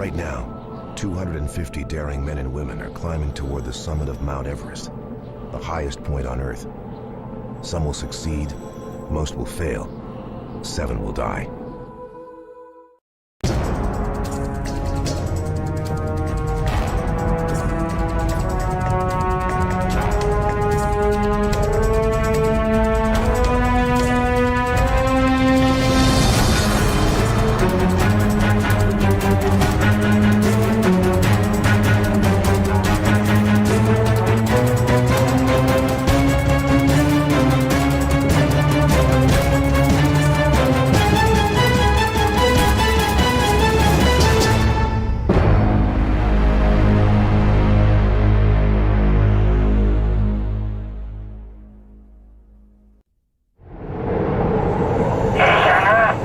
Right now, 250 daring men and women are climbing toward the summit of Mount Everest, the highest point on Earth. Some will succeed, most will fail, 7 will die.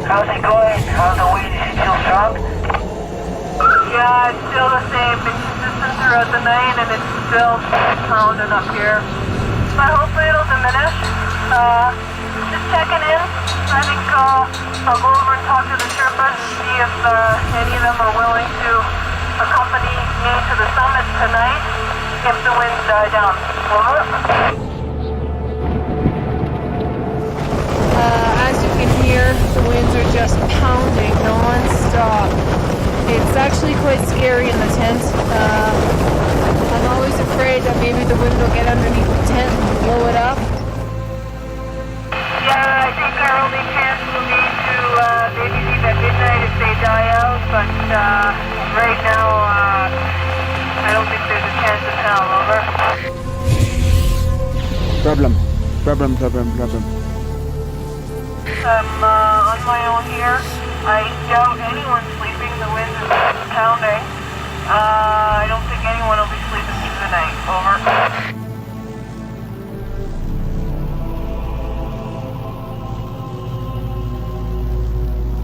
How's it going? How's the wind? Is it still strong? Yeah, it's still the same. Been consistent throughout the night and it's still pounding up here. But hopefully it'll diminish. Just checking in. I think I'll go over and talk to the Sherpas, see if any of them are willing to accompany me to the summit tonight if the winds die down. Over. As you can hear, the winds are just pounding non-stop. It's actually quite scary in the tent. I'm always afraid that maybe the wind will get underneath the tent and blow it up. Yeah, I think our only chance will be to maybe leave at midnight if they die out, but right now I don't think there's a chance in hell. Over. Problem. I'm on my own here. I doubt anyone's sleeping. The wind is pounding. I don't think anyone will be sleeping through the night. Over.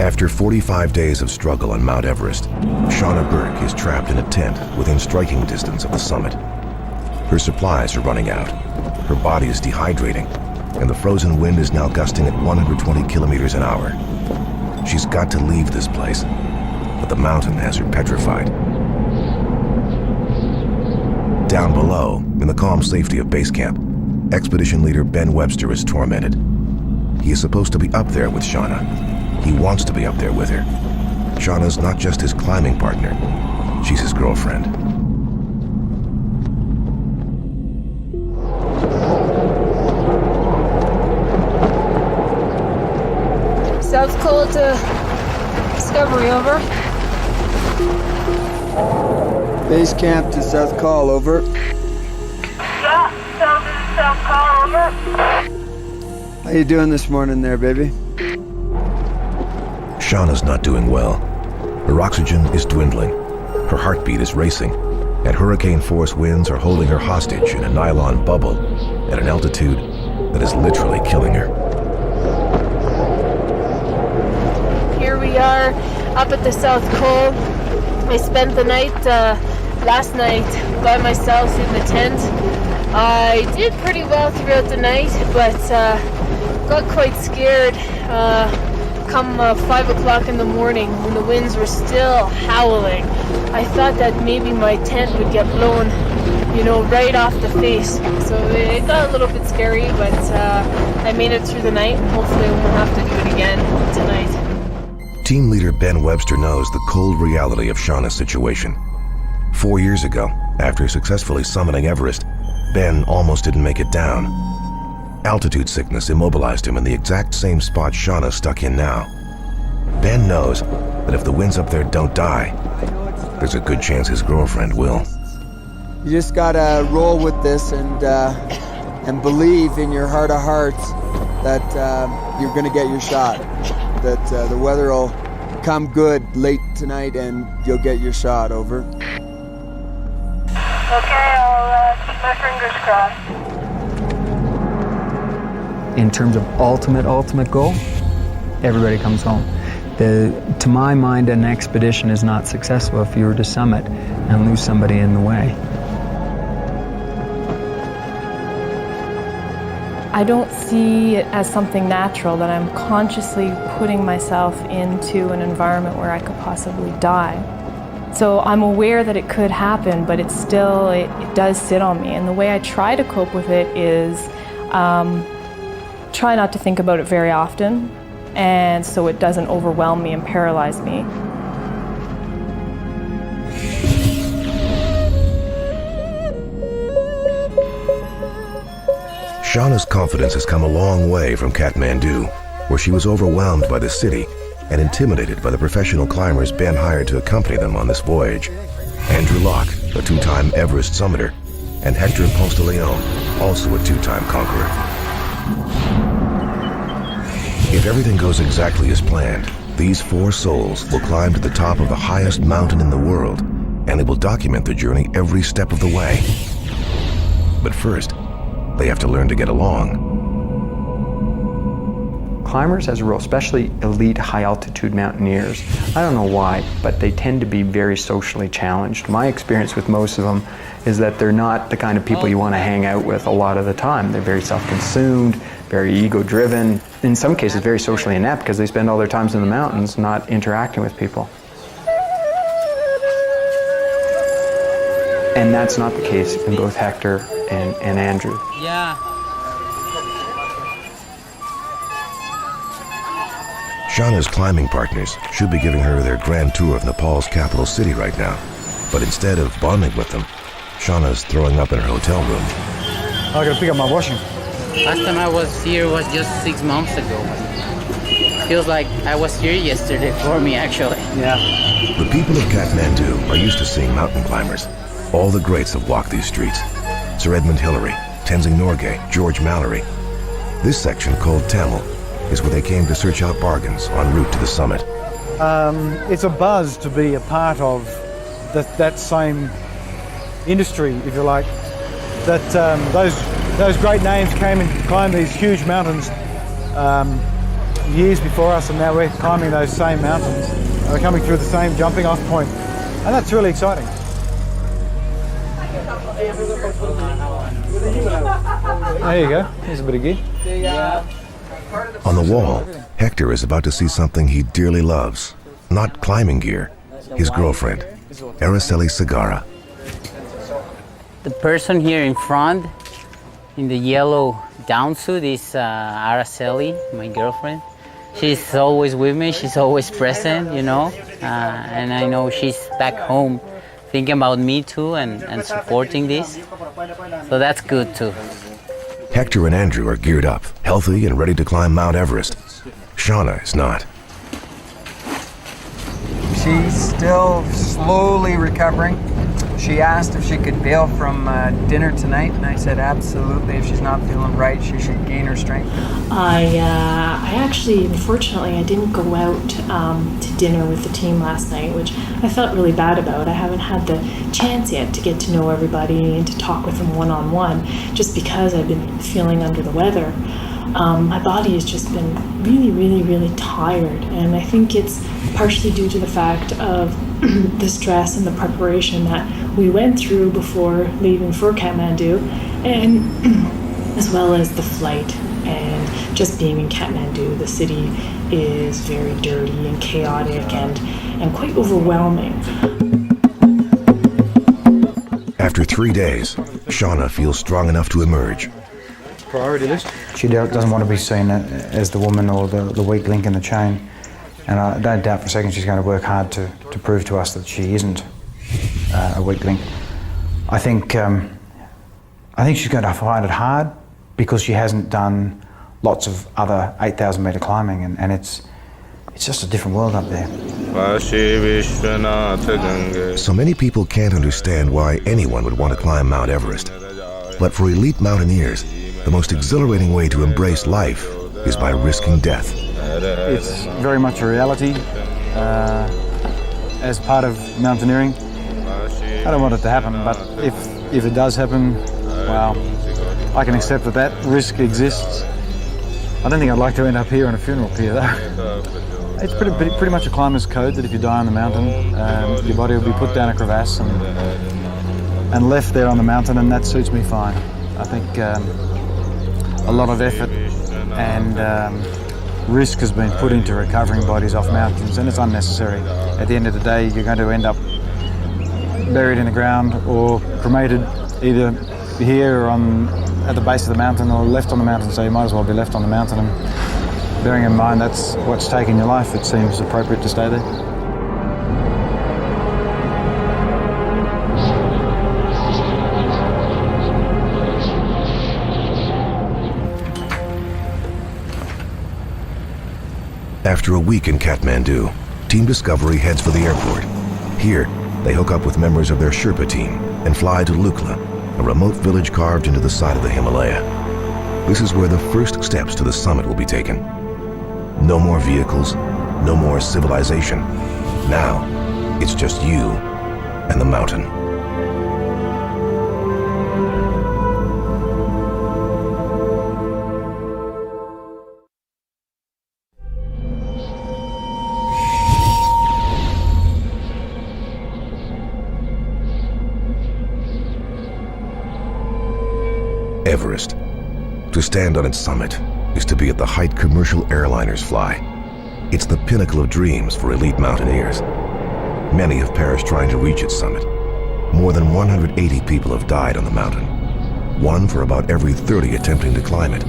After 45 days of struggle on Mount Everest, Shauna Burke is trapped in a tent within striking distance of the summit. Her supplies are running out. Her body is dehydrating, and the frozen wind is now gusting at 120 kilometers an hour. She's got to leave this place, but the mountain has her petrified. Down below, in the calm safety of Basecamp, expedition leader Ben Webster is tormented. He is supposed to be up there with Shauna. He wants to be up there with her. Shauna's not just his climbing partner, she's his girlfriend. South Col to Discovery, over. Basecamp to South Col, over. Yeah, South Col, over. How you doing this morning there, baby? Shauna's not doing well. Her oxygen is dwindling, her heartbeat is racing, and hurricane-force winds are holding her hostage in a nylon bubble at an altitude that is literally killing her. Here we are up at the South Col. I spent the night last night by myself in the tent. I did pretty well throughout the night, but got quite scared come 5 o'clock in the morning when the winds were still howling. I thought that maybe my tent would get blown, right off the face. So it got a little bit scary, but I made it through the night, and hopefully I won't have to do it again tonight. Team leader Ben Webster knows the cold reality of Shauna's situation. 4 years ago, after successfully summiting Everest, Ben almost didn't make it down. Altitude sickness immobilized him in the exact same spot Shauna's stuck in now. Ben knows that if the winds up there don't die, there's a good chance his girlfriend will. You just gotta roll with this and believe in your heart of hearts that you're gonna get your shot. That the weather will come good late tonight and you'll get your shot, over. Okay, I'll keep my fingers crossed. In terms of ultimate goal, everybody comes home. To my mind, an expedition is not successful if you were to summit and lose somebody in the way. I don't see it as something natural that I'm consciously putting myself into an environment where I could possibly die. So I'm aware that it could happen, but it does sit on me. And the way I try to cope with it is try not to think about it very often, and so it doesn't overwhelm me and paralyze me. Shauna's confidence has come a long way from Kathmandu, where she was overwhelmed by the city and intimidated by the professional climbers Ben hired to accompany them on this voyage. Andrew Locke, a two-time Everest summiter, and Hector Ponce de Leon, also a two-time conqueror. If everything goes exactly as planned, these 4 souls will climb to the top of the highest mountain in the world, and they will document their journey every step of the way. But first, they have to learn to get along. Climbers, as a rule, especially elite high-altitude mountaineers, I don't know why, but they tend to be very socially challenged. My experience with most of them is that they're not the kind of people you want to hang out with a lot of the time. They're very self-consumed, very ego-driven, in some cases very socially inept because they spend all their time in the mountains not interacting with people. And that's not the case in both Hector and Andrew. Yeah. Shauna's climbing partners should be giving her their grand tour of Nepal's capital city right now. But instead of bonding with them, Shauna's throwing up in her hotel room. I gotta pick up my washing. Last time I was here was just 6 months ago. Feels like I was here yesterday for me, actually. Yeah. The people of Kathmandu are used to seeing mountain climbers. All the greats have walked these streets. Sir Edmund Hillary, Tenzing Norgay, George Mallory. This section, called Tamil, is where they came to search out bargains en route to the summit. It's a buzz to be a part of that same industry, if you like. That those great names came and climbed these huge mountains years before us, and now we're climbing those same mountains. We're coming through the same jumping off point, and that's really exciting. There you go. Here's a bit of gear. On the wall, Hector is about to see something he dearly loves. Not climbing gear, his girlfriend, Araceli Segarra. The person here in front, in the yellow down suit, is Araceli, my girlfriend. She's always with me, she's always present, you know, and I know she's back home thinking about me too and supporting this, so that's good too. Hector and Andrew are geared up, healthy and ready to climb Mount Everest. Shauna is not. She's still slowly recovering. She asked if she could bail from dinner tonight, and I said absolutely. If she's not feeling right, she should gain her strength. I actually, unfortunately, I didn't go out to dinner with the team last night, which I felt really bad about. I haven't had the chance yet to get to know everybody and to talk with them one-on-one, just because I've been feeling under the weather. My body has just been really, really, really tired, and I think it's partially due to the fact of the stress and the preparation that we went through before leaving for Kathmandu, and as well as the flight and just being in Kathmandu. The city is very dirty and chaotic and quite overwhelming. After 3 days, Shauna feels strong enough to emerge. Priority list. She doesn't want to be seen as the woman or the weak link in the chain. And I don't doubt for a second she's going to work hard to prove to us that she isn't a weak link. I think she's going to find it hard because she hasn't done lots of other 8,000 metre climbing, and it's just a different world up there. So many people can't understand why anyone would want to climb Mount Everest. But for elite mountaineers, the most exhilarating way to embrace life is by risking death. It's very much a reality as part of mountaineering. I don't want it to happen, but if it does happen, well, I can accept that risk exists. I don't think I'd like to end up here on a funeral pyre, though. It's pretty much a climber's code that if you die on the mountain, your body will be put down a crevasse and left there on the mountain, and that suits me fine. I think a lot of effort and risk has been put into recovering bodies off mountains, and it's unnecessary. At the end of the day, you're going to end up buried in the ground or cremated either here or at the base of the mountain or left on the mountain, so you might as well be left on the mountain. And bearing in mind that's what's taken your life, it seems appropriate to stay there. After a week in Kathmandu, Team Discovery heads for the airport. Here, they hook up with members of their Sherpa team and fly to Lhakpa, a remote village carved into the side of the Himalaya. This is where the first steps to the summit will be taken. No more vehicles, no more civilization. Now, it's just you and the mountain. Everest. To stand on its summit is to be at the height commercial airliners fly. It's the pinnacle of dreams for elite mountaineers. Many have perished trying to reach its summit. More than 180 people have died on the mountain. One for about every 30 attempting to climb it,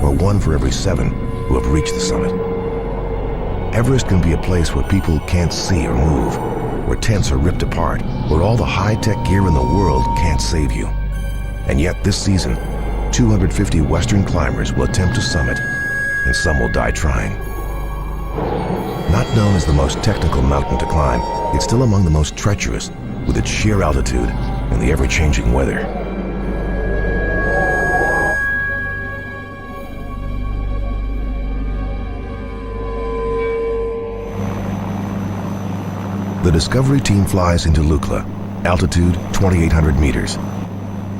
or one for every 7 who have reached the summit. Everest can be a place where people can't see or move, where tents are ripped apart, where all the high-tech gear in the world can't save you. And yet this season, 250 Western climbers will attempt to summit, and some will die trying. Not known as the most technical mountain to climb, it's still among the most treacherous, with its sheer altitude and the ever-changing weather. The Discovery team flies into Lhakpa, altitude 2,800 meters.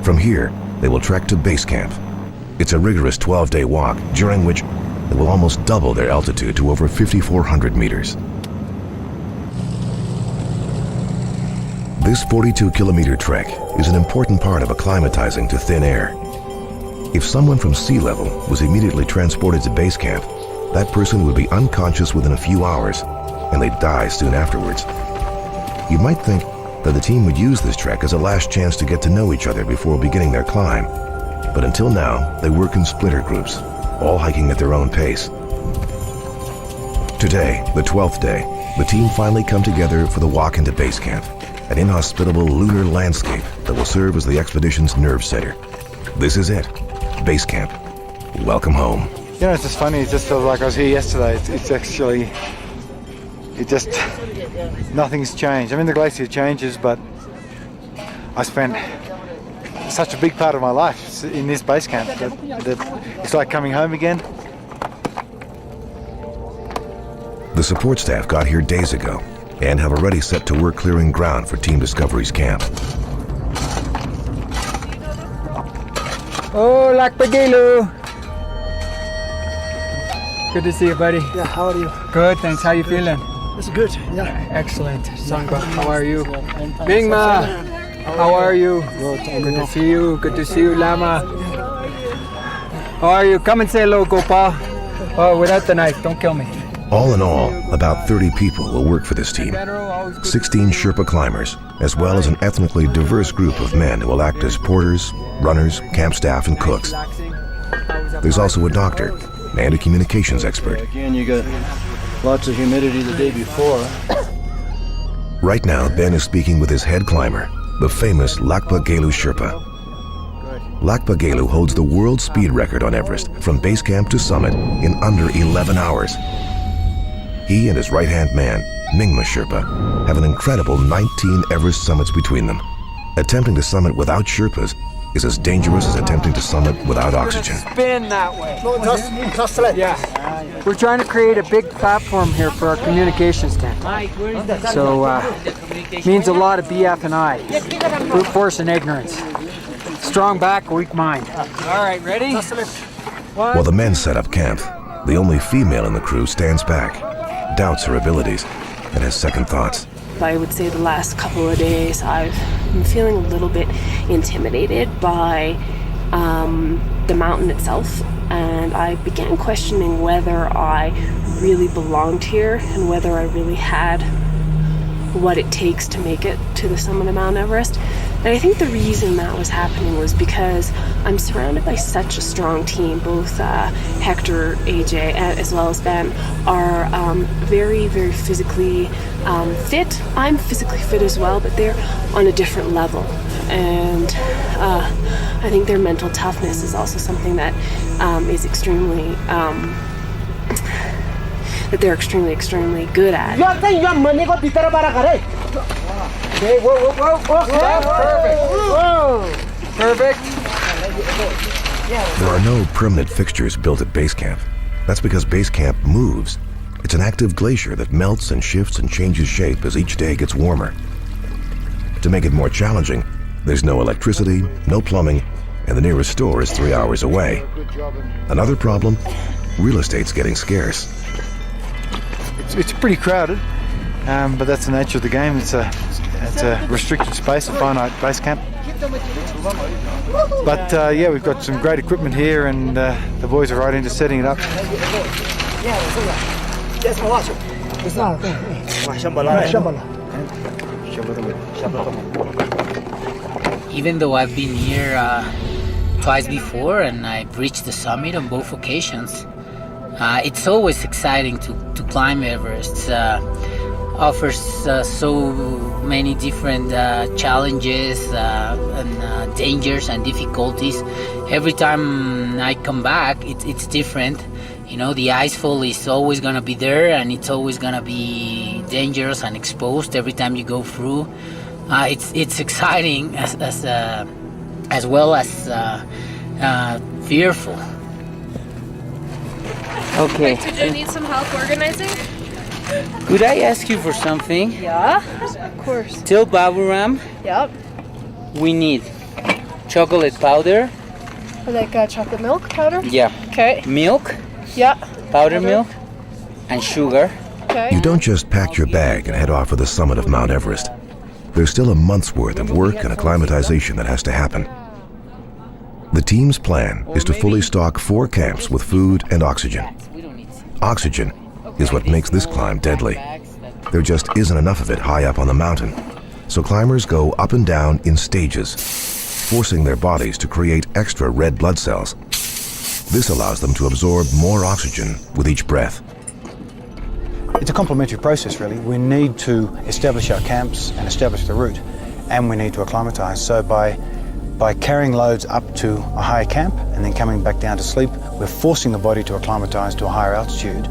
From here, they will trek to Basecamp. It's a rigorous 12-day walk, during which they will almost double their altitude to over 5,400 meters. This 42-kilometer trek is an important part of acclimatizing to thin air. If someone from sea level was immediately transported to Basecamp, that person would be unconscious within a few hours, and they'd die soon afterwards. You might think that the team would use this trek as a last chance to get to know each other before beginning their climb. But until now, they work in splinter groups, all hiking at their own pace. Today, the 12th day, the team finally come together for the walk into Basecamp, an inhospitable lunar landscape that will serve as the expedition's nerve center. This is it, Basecamp. Welcome home. You know, it's just funny, it just feels like I was here yesterday. Nothing's changed. I mean, the glacier changes, but I spent such a big part of my life in this base camp that it's like coming home again. The support staff got here days ago and have already set to work clearing ground for Team Discovery's camp. Oh, Lhakpa Gelu! Good to see you, buddy. Yeah, how are you? Good, thanks. How you feeling? It's good, yeah. Excellent. Sangha, how are you? Mingma, how are you? Good to see you. Good to see you, Lama. How are you? Come and say hello, Gopal. Oh, without the knife, don't kill me. All in all, about 30 people will work for this team. 16 Sherpa climbers, as well as an ethnically diverse group of men who will act as porters, runners, camp staff, and cooks. There's also a doctor and a communications expert. Again, you got lots of humidity the day before. Right now, Ben is speaking with his head climber, the famous Lhakpa Gelu Sherpa. Lhakpa Gelu holds the world speed record on Everest from base camp to summit in under 11 hours. He and his right-hand man, Mingma Sherpa, have an incredible 19 Everest summits between them. Attempting to summit without Sherpas is as dangerous as attempting to summit without oxygen. Spin that way. Yeah. We're trying to create a big platform here for our communications tent. So, means a lot of BF and I. Brute force and ignorance. Strong back, weak mind. All right, ready? While the men set up camp, the only female in the crew stands back, doubts her abilities, and has second thoughts. I would say the last couple of days I've been feeling a little bit intimidated by the mountain itself, and I began questioning whether I really belonged here and whether I really had what it takes to make it to the summit of Mount Everest. And I think the reason that was happening was because I'm surrounded by such a strong team. Both Hector, AJ, as well as Ben are very, very physically fit. I'm physically fit as well, but they're on a different level. And I think their mental toughness is also something that is extremely, that they're extremely good at. Okay, whoa. Perfect. There are no permanent fixtures built at Basecamp. That's because Basecamp moves. It's an active glacier that melts and shifts and changes shape as each day gets warmer. To make it more challenging, there's no electricity, no plumbing, and the nearest store is 3 hours away. Another problem, real estate's getting scarce. It's pretty crowded, but that's the nature of the game. It's a restricted space, a finite base camp. But yeah, we've got some great equipment here, and the boys are right into setting it up. Even though I've been here twice before and I've reached the summit on both occasions, it's always exciting to climb Everest. Offers so many different challenges and dangers and difficulties. Every time I come back, it's different. You know, the icefall is always gonna be there, and it's always gonna be dangerous and exposed every time you go through. It's exciting as well as fearful. Okay. Did you need some help organizing? Could I ask you for something? Yeah, of course. Till Baburam, Yep. we need chocolate powder. Like chocolate milk powder? Yeah. Okay. Milk, Yeah. powder milk, and sugar. Okay. You don't just pack your bag and head off for the summit of Mount Everest. There's still a month's worth of work and acclimatization that has to happen. The team's plan is to fully stock 4 camps with food and oxygen. Oxygen is what makes this climb deadly. There just isn't enough of it high up on the mountain, so climbers go up and down in stages, forcing their bodies to create extra red blood cells. This allows them to absorb more oxygen with each breath. It's a complementary process, really. We need to establish our camps and establish the route, and we need to acclimatise. So by carrying loads up to a higher camp and then coming back down to sleep, we're forcing the body to acclimatise to a higher altitude.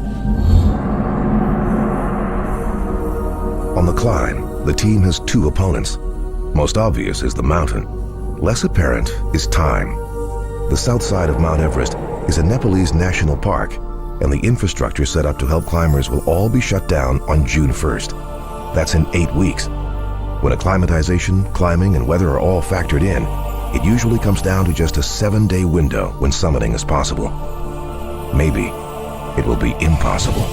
On the climb, the team has 2 opponents. Most obvious is the mountain. Less apparent is time. The south side of Mount Everest is a Nepalese national park, and the infrastructure set up to help climbers will all be shut down on June 1st. That's in 8 weeks. When acclimatization, climbing, and weather are all factored in, it usually comes down to just a 7-day window when summiting is possible. Maybe it will be impossible.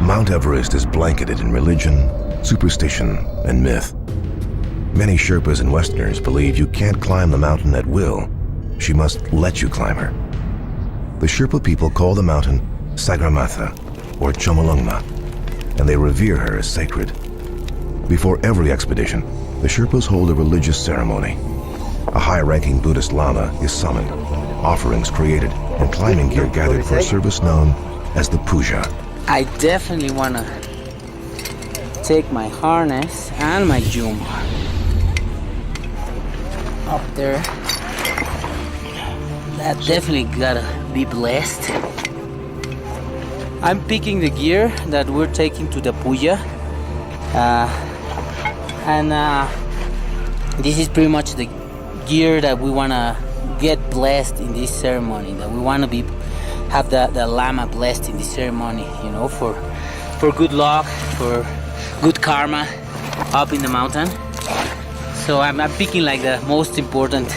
Mount Everest is blanketed in religion, superstition, and myth. Many Sherpas and Westerners believe you can't climb the mountain at will. She must let you climb her. The Sherpa people call the mountain Sagarmatha, or Chomolungma, and they revere her as sacred. Before every expedition, the Sherpas hold a religious ceremony. A high-ranking Buddhist Lama is summoned, offerings created, and climbing gear gathered for a service known as the puja. I definitely wanna take my harness and my Jumar up there. That definitely gotta be blessed. I'm picking the gear that we're taking to the puja, and this is pretty much the gear that we wanna get blessed in this ceremony. That we wanna have the Lama blessed in this ceremony, you know, for good luck, for good karma up in the mountain. So I'm picking like the most important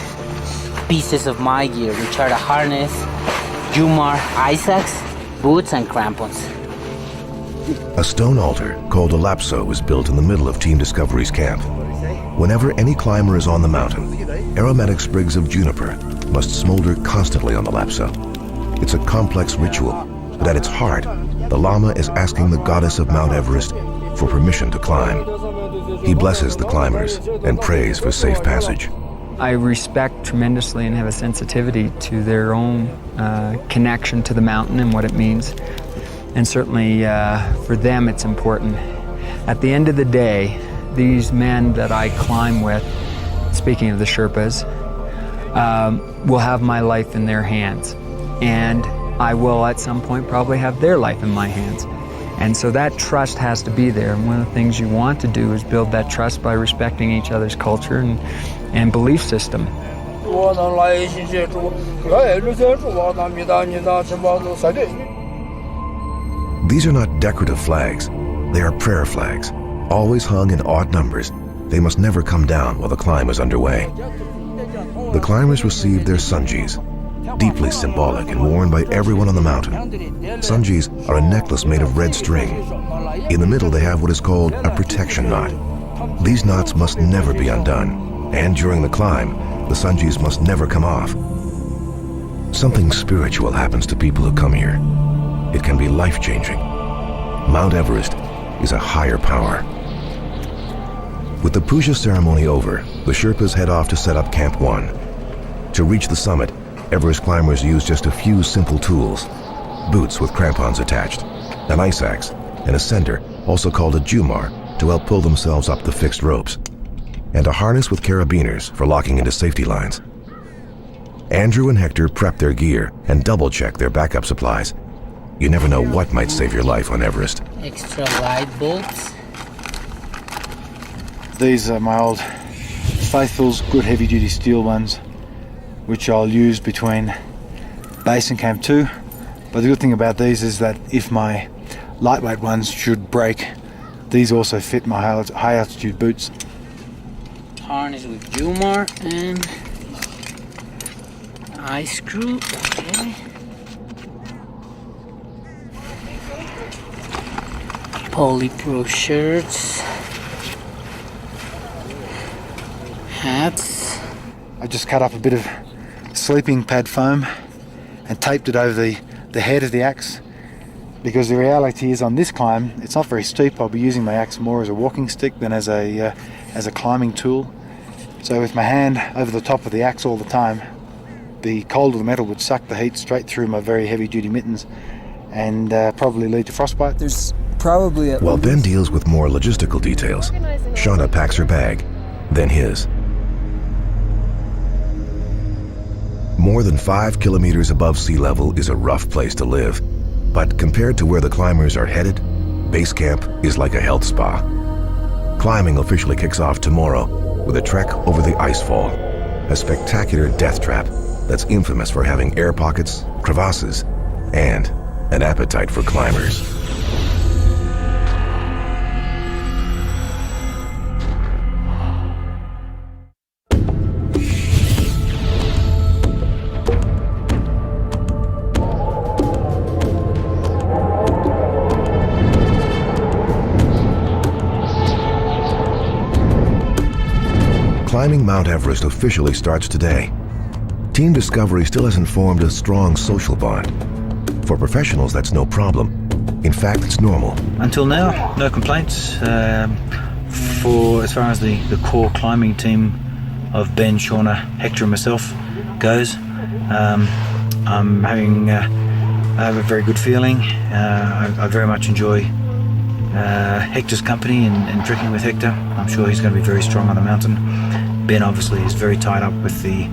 pieces of my gear, which are the harness, Jumar, ice axe, boots, and crampons. A stone altar called a lapso is built in the middle of Team Discovery's camp. Whenever any climber is on the mountain, aromatic sprigs of juniper must smolder constantly on the Lapsa. It's a complex ritual, but at its heart, the Lama is asking the goddess of Mount Everest for permission to climb. He blesses the climbers and prays for safe passage. I respect tremendously and have a sensitivity to their own connection to the mountain and what it means. And certainly for them it's important. At the end of the day, these men that I climb with, speaking of the Sherpas, will have my life in their hands. And I will at some point probably have their life in my hands. And so that trust has to be there. And one of the things you want to do is build that trust by respecting each other's culture and belief system. These are not decorative flags. They are prayer flags, always hung in odd numbers. They must never come down while the climb is underway. The climbers receive their sunjis, deeply symbolic and worn by everyone on the mountain. Sunjis are a necklace made of red string. In the middle, they have what is called a protection knot. These knots must never be undone, and during the climb, the sunjis must never come off. Something spiritual happens to people who come here. It can be life-changing. Mount Everest is a higher power. With the puja ceremony over, the Sherpas head off to set up Camp 1. To reach the summit, Everest climbers use just a few simple tools: boots with crampons attached, an ice axe, and a sender, also called a jumar, to help pull themselves up the fixed ropes, and a harness with carabiners for locking into safety lines. Andrew and Hector prep their gear and double-check their backup supplies. You never know what might save your life on Everest. Extra light bolts. These are my old Faithfuls, good heavy-duty steel ones, which I'll use between base and Camp 2. But the good thing about these is that if my lightweight ones should break, these also fit my high altitude boots. Harness with jumar and eye screw. Okay. Polypro shirts, hats. I just cut up a bit of sleeping pad foam and taped it over the head of the axe, because the reality is on this climb it's not very steep. I'll be using my axe more as a walking stick than as a climbing tool. So with my hand over the top of the axe all the time, the cold of the metal would suck the heat straight through my very heavy duty mittens and probably lead to frostbite. There's probably While Ben deals with more logistical details, Shauna packs her bag, then his. More than 5 kilometers above sea level is a rough place to live, but compared to where the climbers are headed, Basecamp is like a health spa. Climbing officially kicks off tomorrow with a trek over the icefall, a spectacular death trap that's infamous for having air pockets, crevasses, and an appetite for climbers. Climbing Mount Everest officially starts today. Team Discovery still hasn't formed a strong social bond. For professionals, that's no problem. In fact, it's normal. Until now, no complaints. For as far as the core climbing team of Ben, Shauna, Hector and myself goes, I'm having I have a very good feeling. I very much enjoy Hector's company and trekking with Hector. I'm sure he's going to be very strong on the mountain. Ben obviously is very tied up with the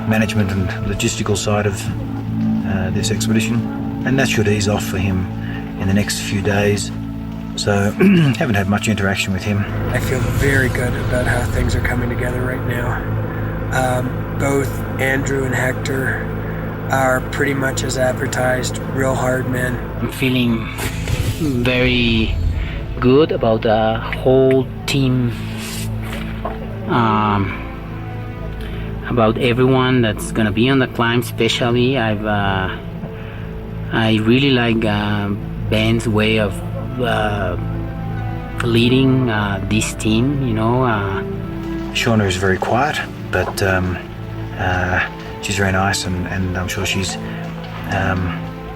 management and logistical side of this expedition, and that should ease off for him in the next few days. So haven't had much interaction with him. I feel very good about how things are coming together right now. Both Andrew and Hector are pretty much as advertised, real hard men. I'm feeling very good about the whole team, about everyone that's gonna be on the climb. Especially, I really like Ben's way of leading this team, you know. Shauna is very quiet, but she's very nice, and I'm sure she's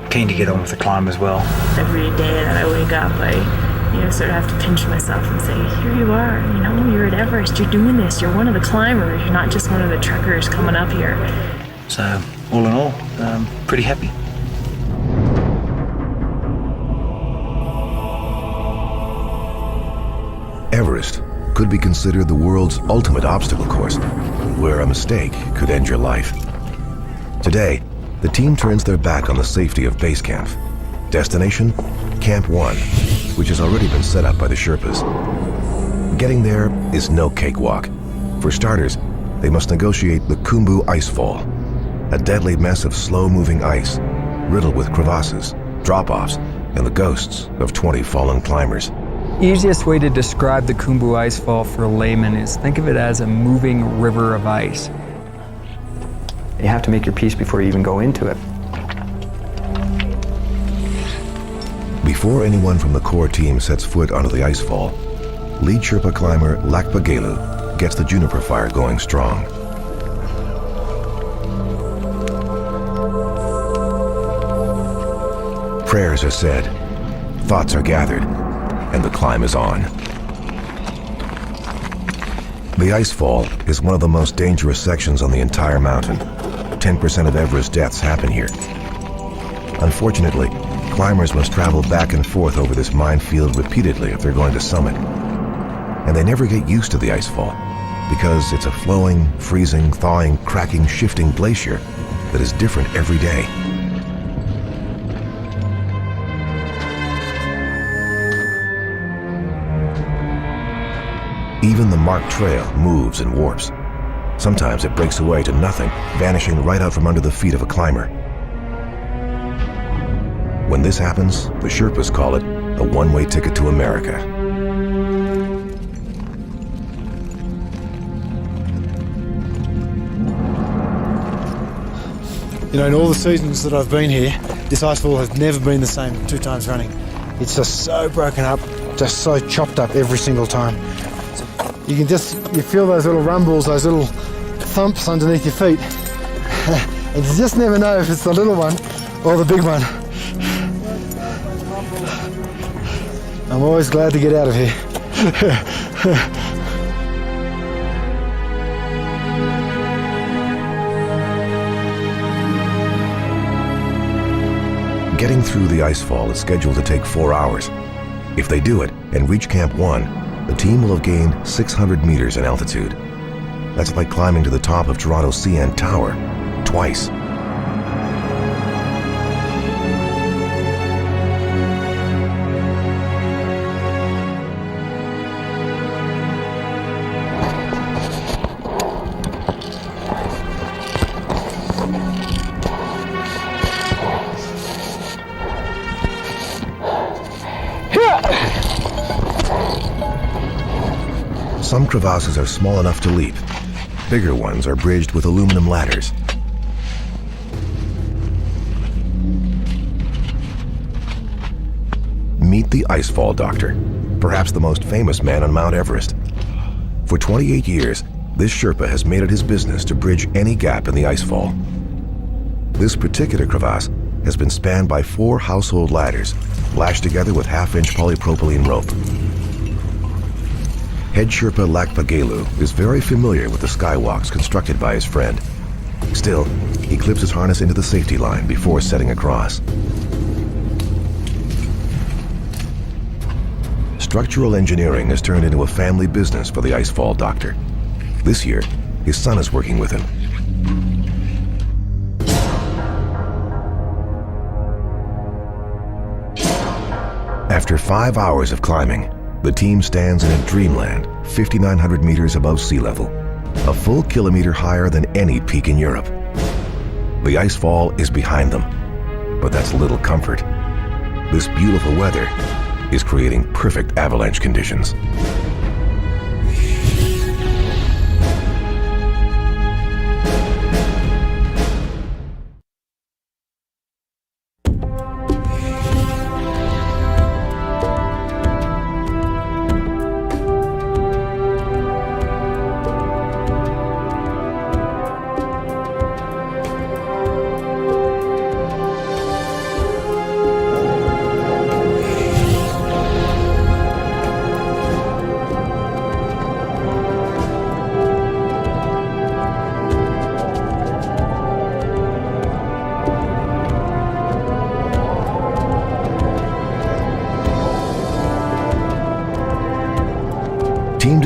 keen to get on with the climb as well. Every day that I wake up, I sort of have to pinch myself and say, here you are, you're at Everest, you're doing this, you're one of the climbers, you're not just one of the trekkers coming up here. So, all in all, pretty happy. Everest could be considered the world's ultimate obstacle course, where a mistake could end your life. Today, the team turns their back on the safety of Basecamp. Destination, Camp 1, which has already been set up by the Sherpas. Getting there is no cakewalk. For starters, they must negotiate the Khumbu Icefall, a deadly mess of slow-moving ice, riddled with crevasses, drop-offs, and the ghosts of 20 fallen climbers. Easiest way to describe the Khumbu Icefall for a layman is think of it as a moving river of ice. You have to make your peace before you even go into it. Before anyone from the core team sets foot onto the icefall, lead Sherpa climber Lhakpa Gelu gets the juniper fire going strong. Prayers are said, thoughts are gathered, and the climb is on. The icefall is one of the most dangerous sections on the entire mountain. 10% of Everest deaths happen here. Unfortunately, climbers must travel back and forth over this minefield repeatedly if they're going to summit. And they never get used to the icefall because it's a flowing, freezing, thawing, cracking, shifting glacier that is different every day. Even the marked trail moves and warps. Sometimes it breaks away to nothing, vanishing right out from under the feet of a climber. When this happens, the Sherpas call it a one-way ticket to America. In all the seasons that I've been here, this icefall has never been the same 2 times running. It's just so broken up, just so chopped up every single time. You feel those little rumbles, those little thumps underneath your feet. And you just never know if it's the little one or the big one. I'm always glad to get out of here. Getting through the icefall is scheduled to take 4 hours. If they do it and reach Camp 1, the team will have gained 600 meters in altitude. That's like climbing to the top of Toronto's CN Tower twice. Some crevasses are small enough to leap. Bigger ones are bridged with aluminum ladders. Meet the Icefall Doctor, perhaps the most famous man on Mount Everest. For 28 years, this Sherpa has made it his business to bridge any gap in the icefall. This particular crevasse has been spanned by 4 household ladders, lashed together with half-inch polypropylene rope. Head Sherpa Lhakpa Gelu is very familiar with the skywalks constructed by his friend. Still, he clips his harness into the safety line before setting across. Structural engineering has turned into a family business for the Icefall Doctor. This year, his son is working with him. After 5 hours of climbing, the team stands in a dreamland 5,900 meters above sea level, a full kilometer higher than any peak in Europe. The icefall is behind them, but that's little comfort. This beautiful weather is creating perfect avalanche conditions.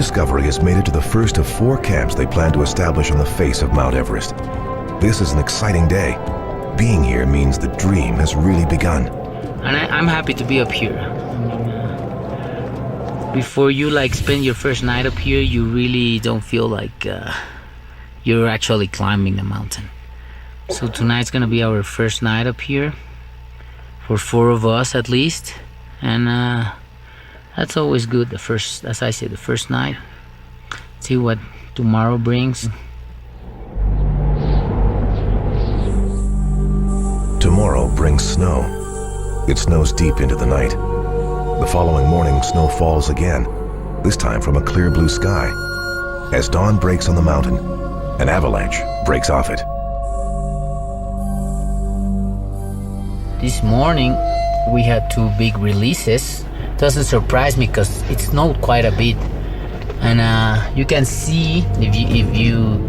Discovery has made it to the first of 4 camps they plan to establish on the face of Mount Everest. This is an exciting day. Being here means the dream has really begun. And I'm happy to be up here. Before you spend your first night up here, you really don't feel like you're actually climbing the mountain. So tonight's gonna be our first night up here, for 4 of us at least, and that's always good. As I say, the first night. See what tomorrow brings. Tomorrow brings snow. It snows deep into the night. The following morning, snow falls again, this time from a clear blue sky. As dawn breaks on the mountain, an avalanche breaks off it. This morning, we had 2 big releases. Doesn't surprise me because it snowed quite a bit. And you can see, if you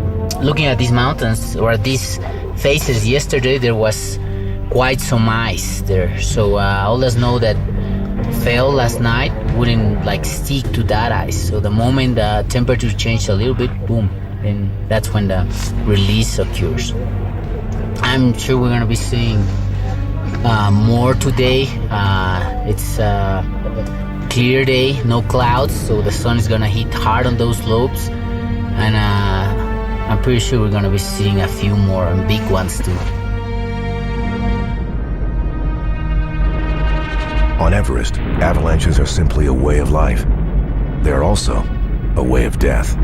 looking at these mountains or at these faces yesterday, there was quite some ice there. So all the snow that fell last night wouldn't stick to that ice. So the moment the temperature changed a little bit, boom, and that's when the release occurs. I'm sure we're gonna be seeing more today. It's a clear day, no clouds, so the sun is gonna hit hard on those slopes, and I'm pretty sure we're gonna be seeing a few more and big ones too. On Everest, avalanches are simply a way of life. They're also a way of death.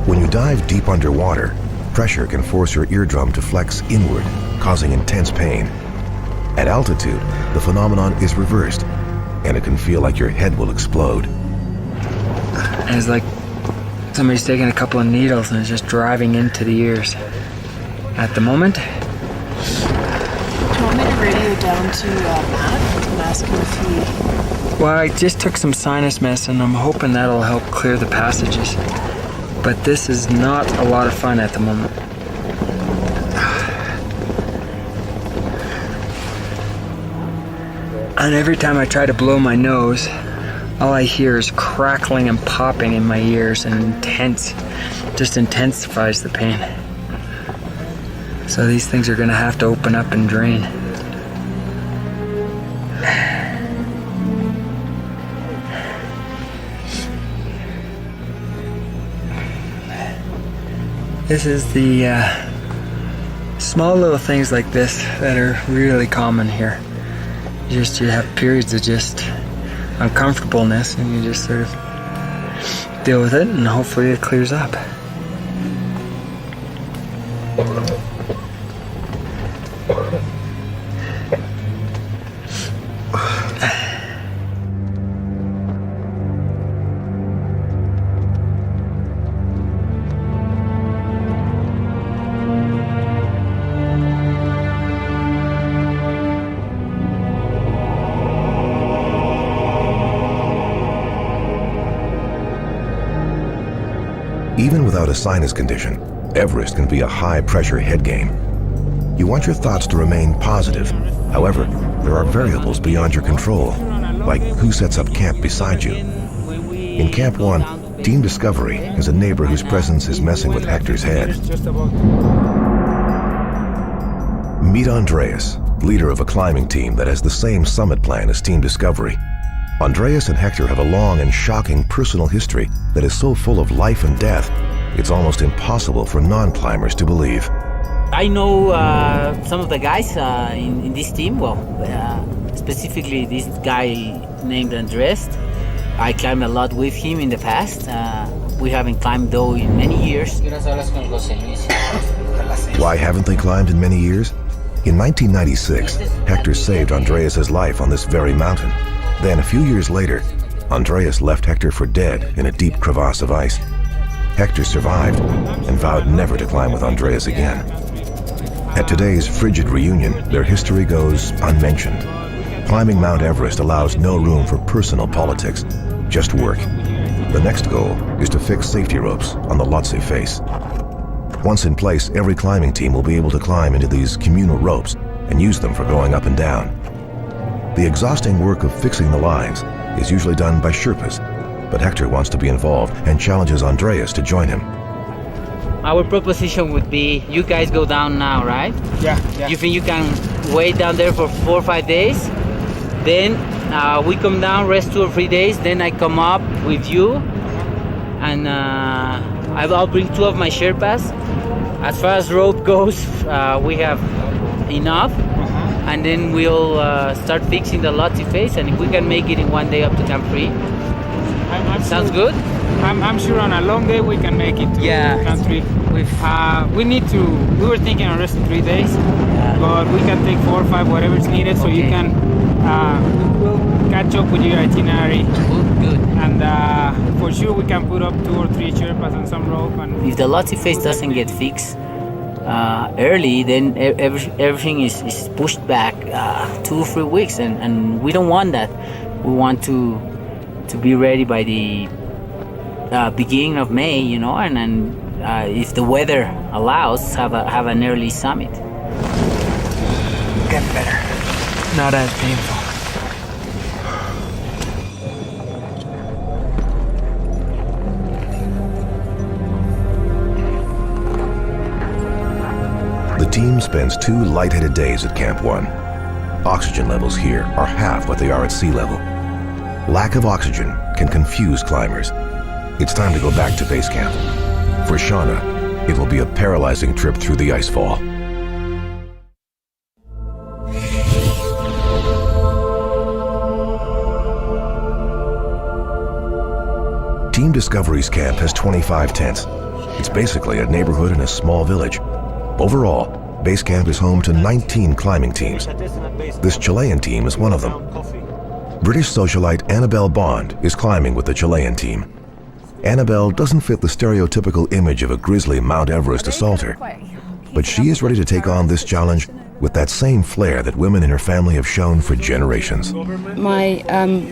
When you dive deep underwater, pressure can force your eardrum to flex inward, causing intense pain. At altitude, the phenomenon is reversed, and it can feel like your head will explode. And it's like somebody's taking a couple of needles and is just driving into the ears. At the moment. Do you want me to radio down to Matt and ask him if he... Well, I just took some sinus medicine. I'm hoping that'll help clear the passages. But this is not a lot of fun at the moment. And every time I try to blow my nose, all I hear is crackling and popping in my ears, and just intensifies the pain. So these things are gonna have to open up and drain. This is the small little things like this that are really common here. You have periods of just uncomfortableness, and you just sort of deal with it, and hopefully it clears up. Even without a sinus condition, Everest can be a high-pressure head game. You want your thoughts to remain positive. However, there are variables beyond your control, like who sets up camp beside you. In Camp 1, Team Discovery has a neighbor whose presence is messing with Hector's head. Meet Andreas, leader of a climbing team that has the same summit plan as Team Discovery. Andreas and Hector have a long and shocking personal history that is so full of life and death, it's almost impossible for non-climbers to believe. I know some of the guys in this team, specifically this guy named Andres. I climbed a lot with him in the past. We haven't climbed though in many years. Why haven't they climbed in many years? In 1996, Hector saved Andreas' life on this very mountain. Then, a few years later, Andreas left Hector for dead in a deep crevasse of ice. Hector survived and vowed never to climb with Andreas again. At today's frigid reunion, their history goes unmentioned. Climbing Mount Everest allows no room for personal politics, just work. The next goal is to fix safety ropes on the Lhotse face. Once in place, every climbing team will be able to climb into these communal ropes and use them for going up and down. The exhausting work of fixing the lines is usually done by Sherpas, but Hector wants to be involved and challenges Andreas to join him. Our proposition would be, you guys go down now, right? Yeah. You think you can wait down there for 4 or 5 days? Then we come down, rest 2 or 3 days, then I come up with you, and I'll bring 2 of my Sherpas. As far as rope goes, we have enough, and then we'll start fixing the Lhotse face, and if we can make it in 1 day up to Camp 3. Sounds good? I'm sure on a long day we can make it to Camp 3. We were thinking of resting 3 days, but we can take 4 or 5, whatever is needed, so you can, we'll catch up with your itinerary. Good. And for sure we can put up 2 or 3 Sherpas on some rope. And if the Lhotse face doesn't get fixed early, then everything is pushed back 2 or 3 weeks, and we don't want that. We want to be ready by the beginning of May, you know, and then if the weather allows, have an early summit. Getting better. Not as painful. The team spends 2 lightheaded days at Camp 1. Oxygen levels here are half what they are at sea level. Lack of oxygen can confuse climbers. It's time to go back to base camp. For Shauna, it will be a paralyzing trip through the icefall. Team Discovery's camp has 25 tents. It's basically a neighborhood in a small village. Overall, Basecamp is home to 19 climbing teams. This Chilean team is one of them. British socialite Annabelle Bond is climbing with the Chilean team. Annabelle doesn't fit the stereotypical image of a grisly Mount Everest assaulter, but she is ready to take on this challenge with that same flair that women in her family have shown for generations. My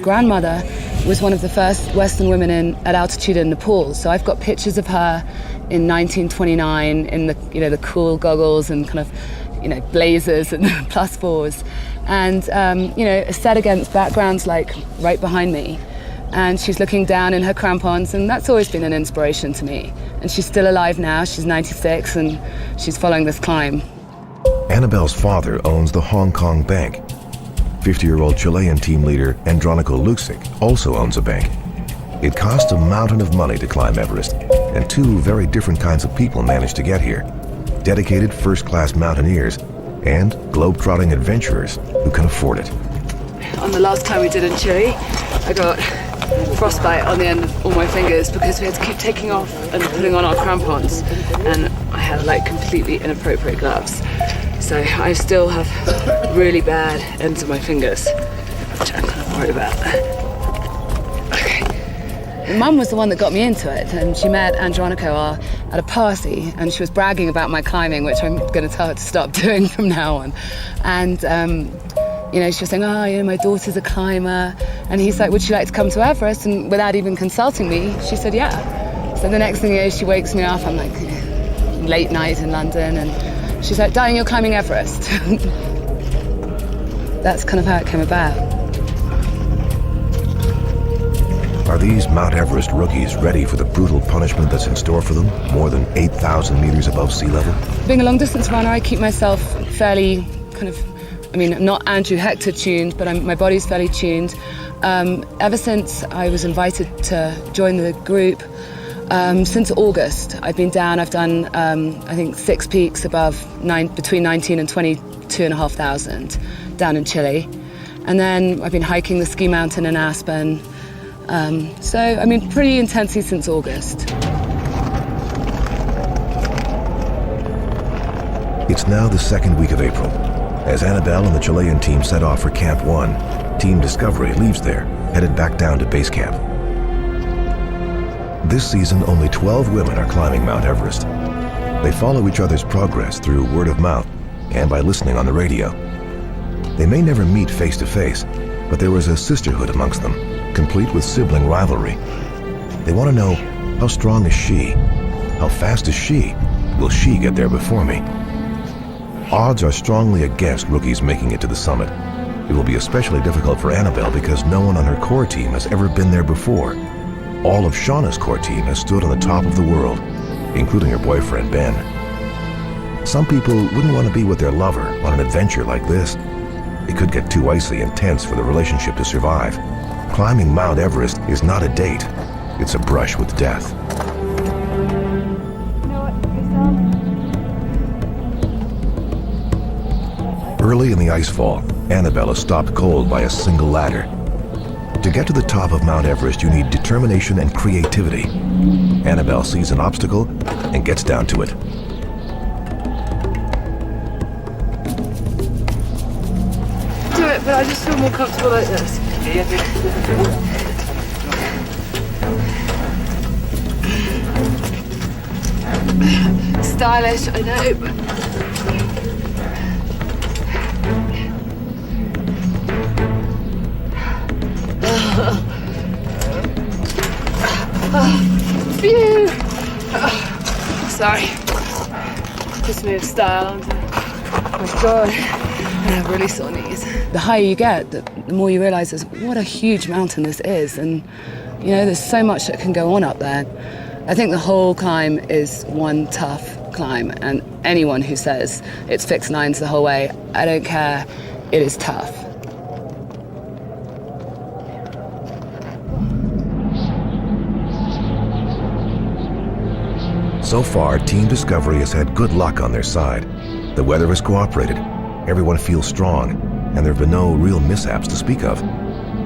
grandmother was one of the first Western women at altitude in Nepal, so I've got pictures of her in 1929 in the cool goggles and kind of blazers and +4s, and set against backgrounds like right behind me. And she's looking down in her crampons, and that's always been an inspiration to me. And she's still alive now, she's 96, and she's following this climb. Annabelle's father owns the Hong Kong Bank. 50-year-old Chilean team leader Andronico Luksic also owns a bank. It costs a mountain of money to climb Everest, and 2 very different kinds of people managed to get here. Dedicated first-class mountaineers and globe-trotting adventurers who can afford it. On the last climb we did in Chile, I got frostbite on the end of all my fingers because we had to keep taking off and putting on our crampons, and I had completely inappropriate gloves. So I still have really bad ends of my fingers, which I'm kind of worried about. Okay. Mum was the one that got me into it, and she met Andronico at a party, and she was bragging about my climbing, which I'm going to tell her to stop doing from now on. And she was saying, my daughter's a climber. And he's like, would you like to come to Everest? And without even consulting me, she said, yeah. So the next thing is she wakes me up, I'm like, late night in London, and she's like, darling, you're climbing Everest. That's kind of how it came about. Are these Mount Everest rookies ready for the brutal punishment that's in store for them, more than 8,000 meters above sea level? Being a long-distance runner, I keep myself fairly not Andrew Hector tuned, but my body's fairly tuned. Ever since I was invited to join the group, since August, I've been down. I've done, I think, 6 peaks between 19 and 22,500 down in Chile. And then I've been hiking the ski mountain in Aspen. Pretty intensely since August. It's now the 2nd week of April. As Annabelle and the Chilean team set off for Camp 1, Team Discovery leaves there, headed back down to base camp. This season, only 12 women are climbing Mount Everest. They follow each other's progress through word of mouth and by listening on the radio. They may never meet face to face, but there was a sisterhood amongst them, complete with sibling rivalry. They want to know, how strong is she? How fast is she? Will she get there before me? Odds are strongly against rookies making it to the summit. It will be especially difficult for Annabelle because no one on her core team has ever been there before. All of Shauna's core team has stood on the top of the world, including her boyfriend, Ben. Some people wouldn't want to be with their lover on an adventure like this. It could get too icy and tense for the relationship to survive. Climbing Mount Everest is not a date. It's a brush with death. Early in the icefall, Annabelle is stopped cold by a single ladder. To get to the top of Mount Everest, you need determination and creativity. Annabelle sees an obstacle and gets down to it. Do it, but I just feel more comfortable like this. Stylish, I know, but... Phew! Sorry. Just moved style. Oh my God. I have really sore knees. The higher you get, the more you realise what a huge mountain this is. And, you know, there's so much that can go on up there. I think the whole climb is one tough climb. And anyone who says it's fixed lines the whole way, I don't care. It is tough. So far, Team Discovery has had good luck on their side. The weather has cooperated, everyone feels strong, and there have been no real mishaps to speak of.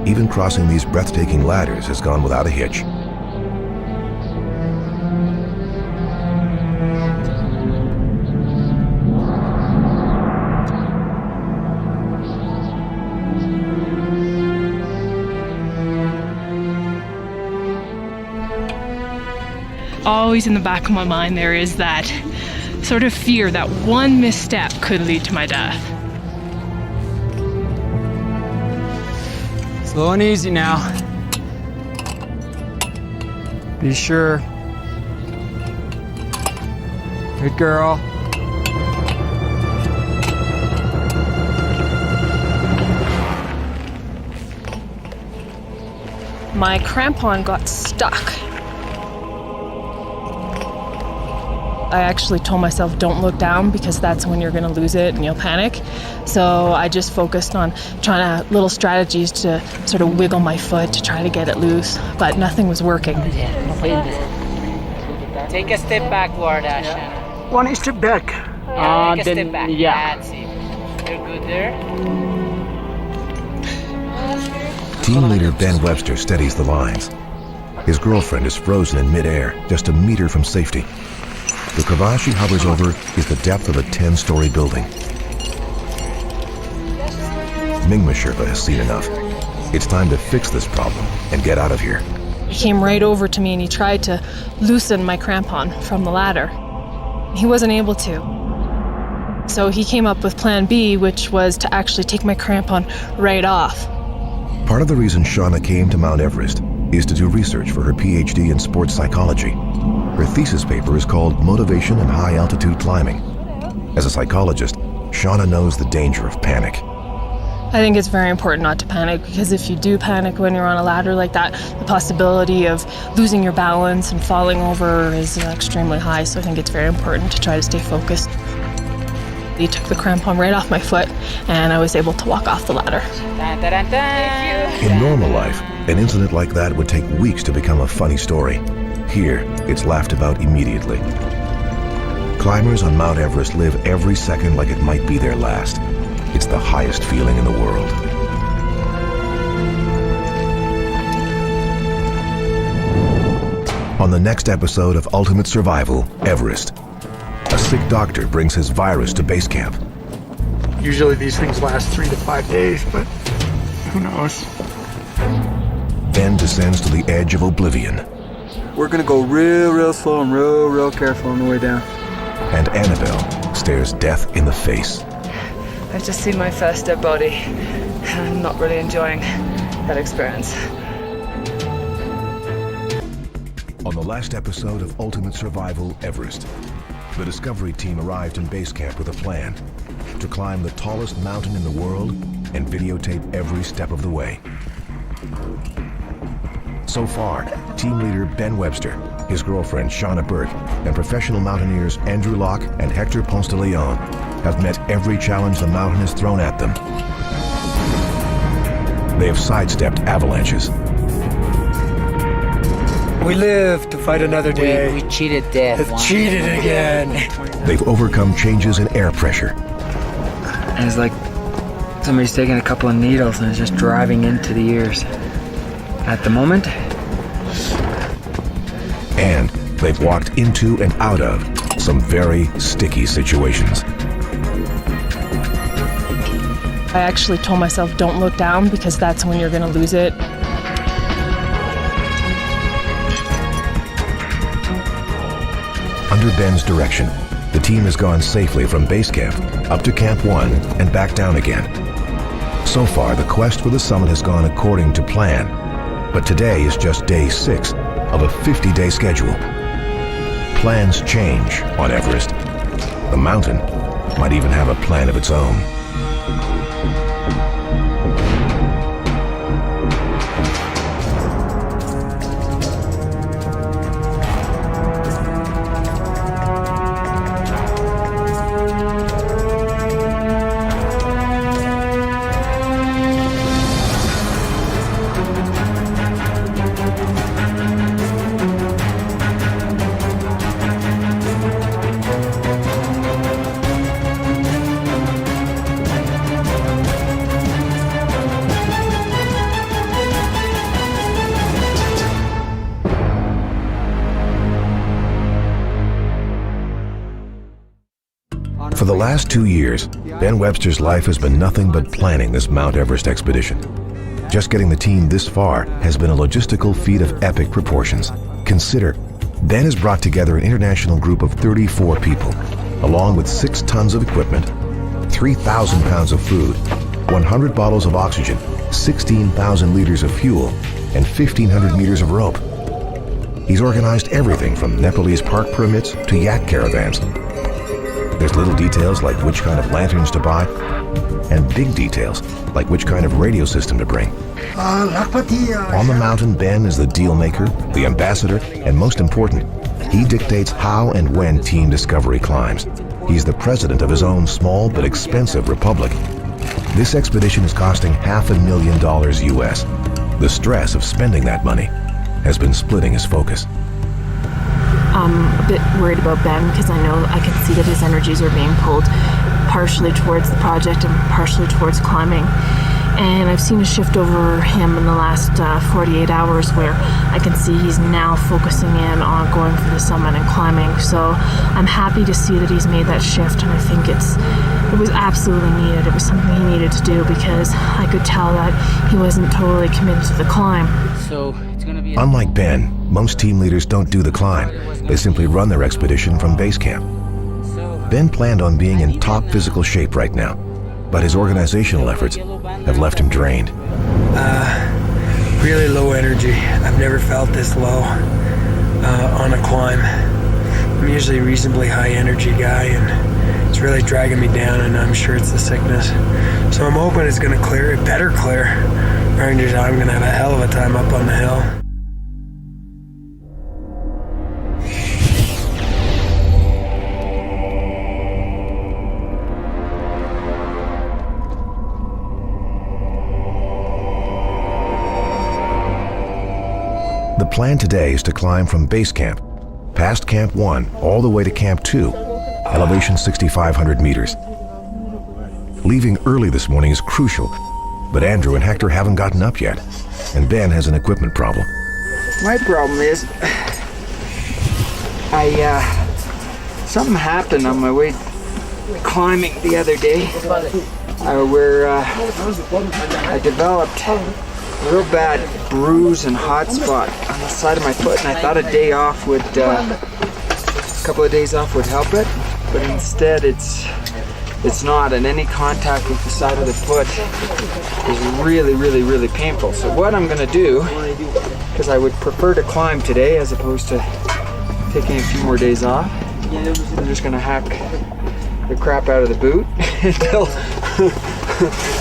Even crossing these breathtaking ladders has gone without a hitch. Always in the back of my mind there is that sort of fear that one misstep could lead to my death. Slow and easy now. Be sure. Good girl. My crampon got stuck. I actually told myself don't look down because that's when you're going to lose it and you'll panic. So I just focused on trying to little strategies to sort of wiggle my foot to try to get it loose, but nothing was working. Take a step backward, Shannon. One step back. Take a step back. Yeah. That's it. You're good there. Team leader Ben Webster steadies the lines. His girlfriend is frozen in midair, just a meter from safety. The crevasse she hovers over is the depth of a 10-story building. Mingma Sherpa has seen enough. It's time to fix this problem and get out of here. He came right over to me and he tried to loosen my crampon from the ladder. He wasn't able to. So he came up with plan B, which was to actually take my crampon right off. Part of the reason Shauna came to Mount Everest is to do research for her PhD in sports psychology. Her thesis paper is called Motivation in High Altitude Climbing. As a psychologist, Shauna knows the danger of panic. I think it's very important not to panic because if you do panic when you're on a ladder like that, the possibility of losing your balance and falling over is extremely high. So I think it's very important to try to stay focused. He took the crampon right off my foot and I was able to walk off the ladder. Dun, dun, dun, dun. In normal life, an incident like that would take weeks to become a funny story. Here, it's laughed about immediately. Climbers on Mount Everest live every second like it might be their last. It's the highest feeling in the world. On the next episode of Ultimate Survival, Everest, a sick doctor brings his virus to Basecamp. Usually these things last 3 to 5 days, but who knows? Ben descends to the edge of oblivion. We're gonna go real slow and real careful on the way down. And Annabelle stares death in the face. I've just seen my first dead body, and I'm not really enjoying that experience. On the last episode of Ultimate Survival Everest, the Discovery team arrived in Basecamp with a plan to climb the tallest mountain in the world and videotape every step of the way. So far, team leader Ben Webster, his girlfriend Shauna Burke, and professional mountaineers Andrew Locke and Hector Ponce de Leon have met every challenge the mountain has thrown at them. They have sidestepped avalanches. We live to fight another day. We cheated death. Have cheated again. They've overcome changes in air pressure. And it's like somebody's taking a couple of needles and it's just driving into the ears. At the moment. And they've walked into and out of some very sticky situations. I actually told myself, don't look down, because that's when you're going to lose it. Under Ben's direction, the team has gone safely from Basecamp up to Camp 1 and back down again. So far, the quest for the summit has gone according to plan, but today is just day 6 of a 50-day schedule. Plans change on Everest. The mountain might even have a plan of its own. For the last 2 years, Ben Webster's life has been nothing but planning this Mount Everest expedition. Just getting the team this far has been a logistical feat of epic proportions. Consider, Ben has brought together an international group of 34 people, along with 6 tons of equipment, 3,000 pounds of food, 100 bottles of oxygen, 16,000 liters of fuel, and 1,500 meters of rope. He's organized everything from Nepalese park permits to yak caravans. There's little details like which kind of lanterns to buy, and big details like which kind of radio system to bring. On the mountain, Ben is the deal maker, the ambassador, and most important, he dictates how and when Team Discovery climbs. He's the president of his own small but expensive republic. This expedition is costing $500,000 US. The stress of spending that money has been splitting his focus. I'm a bit worried about Ben because I know I can see that his energies are being pulled partially towards the project and partially towards climbing. And I've seen a shift over him in the last 48 hours where I can see he's now focusing in on going for the summit and climbing. So I'm happy to see that he's made that shift, and I think it was absolutely needed. It was something he needed to do because I could tell that he wasn't totally committed to the climb. So it's going to be... Unlike Ben, most team leaders don't do the climb. They simply run their expedition from Basecamp. Ben planned on being in top physical shape right now, but his organizational efforts have left him drained. Really low energy. I've never felt this low on a climb. I'm usually a reasonably high energy guy, and it's really dragging me down, and I'm sure it's the sickness. So I'm hoping it's going to clear. It better clear. Rangers, I'm going to have a hell of a time up on the hill. The plan today is to climb from Basecamp, past Camp 1, all the way to Camp 2, elevation 6,500 meters. Leaving early this morning is crucial, but Andrew and Hector haven't gotten up yet, and Ben has an equipment problem. My problem is, something happened on my way climbing the other day, where I developed a real bad bruise and hot spot on the side of my foot, and I thought a couple of days off would help it, but instead it's it's not, and any contact with the side of the foot is really, really, really painful. So what I'm gonna do, because I would prefer to climb today as opposed to taking a few more days off, I'm just gonna hack the crap out of the boot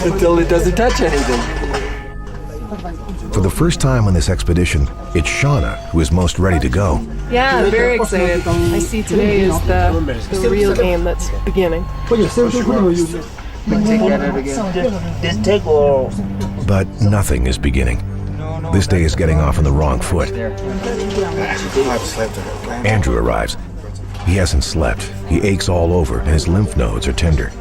until it doesn't touch anything. For the first time on this expedition, it's Shauna who is most ready to go. Yeah, I'm very excited. I see today is the real game that's beginning. But nothing is beginning. This day is getting off on the wrong foot. Andrew arrives. He hasn't slept. He aches all over and his lymph nodes are tender.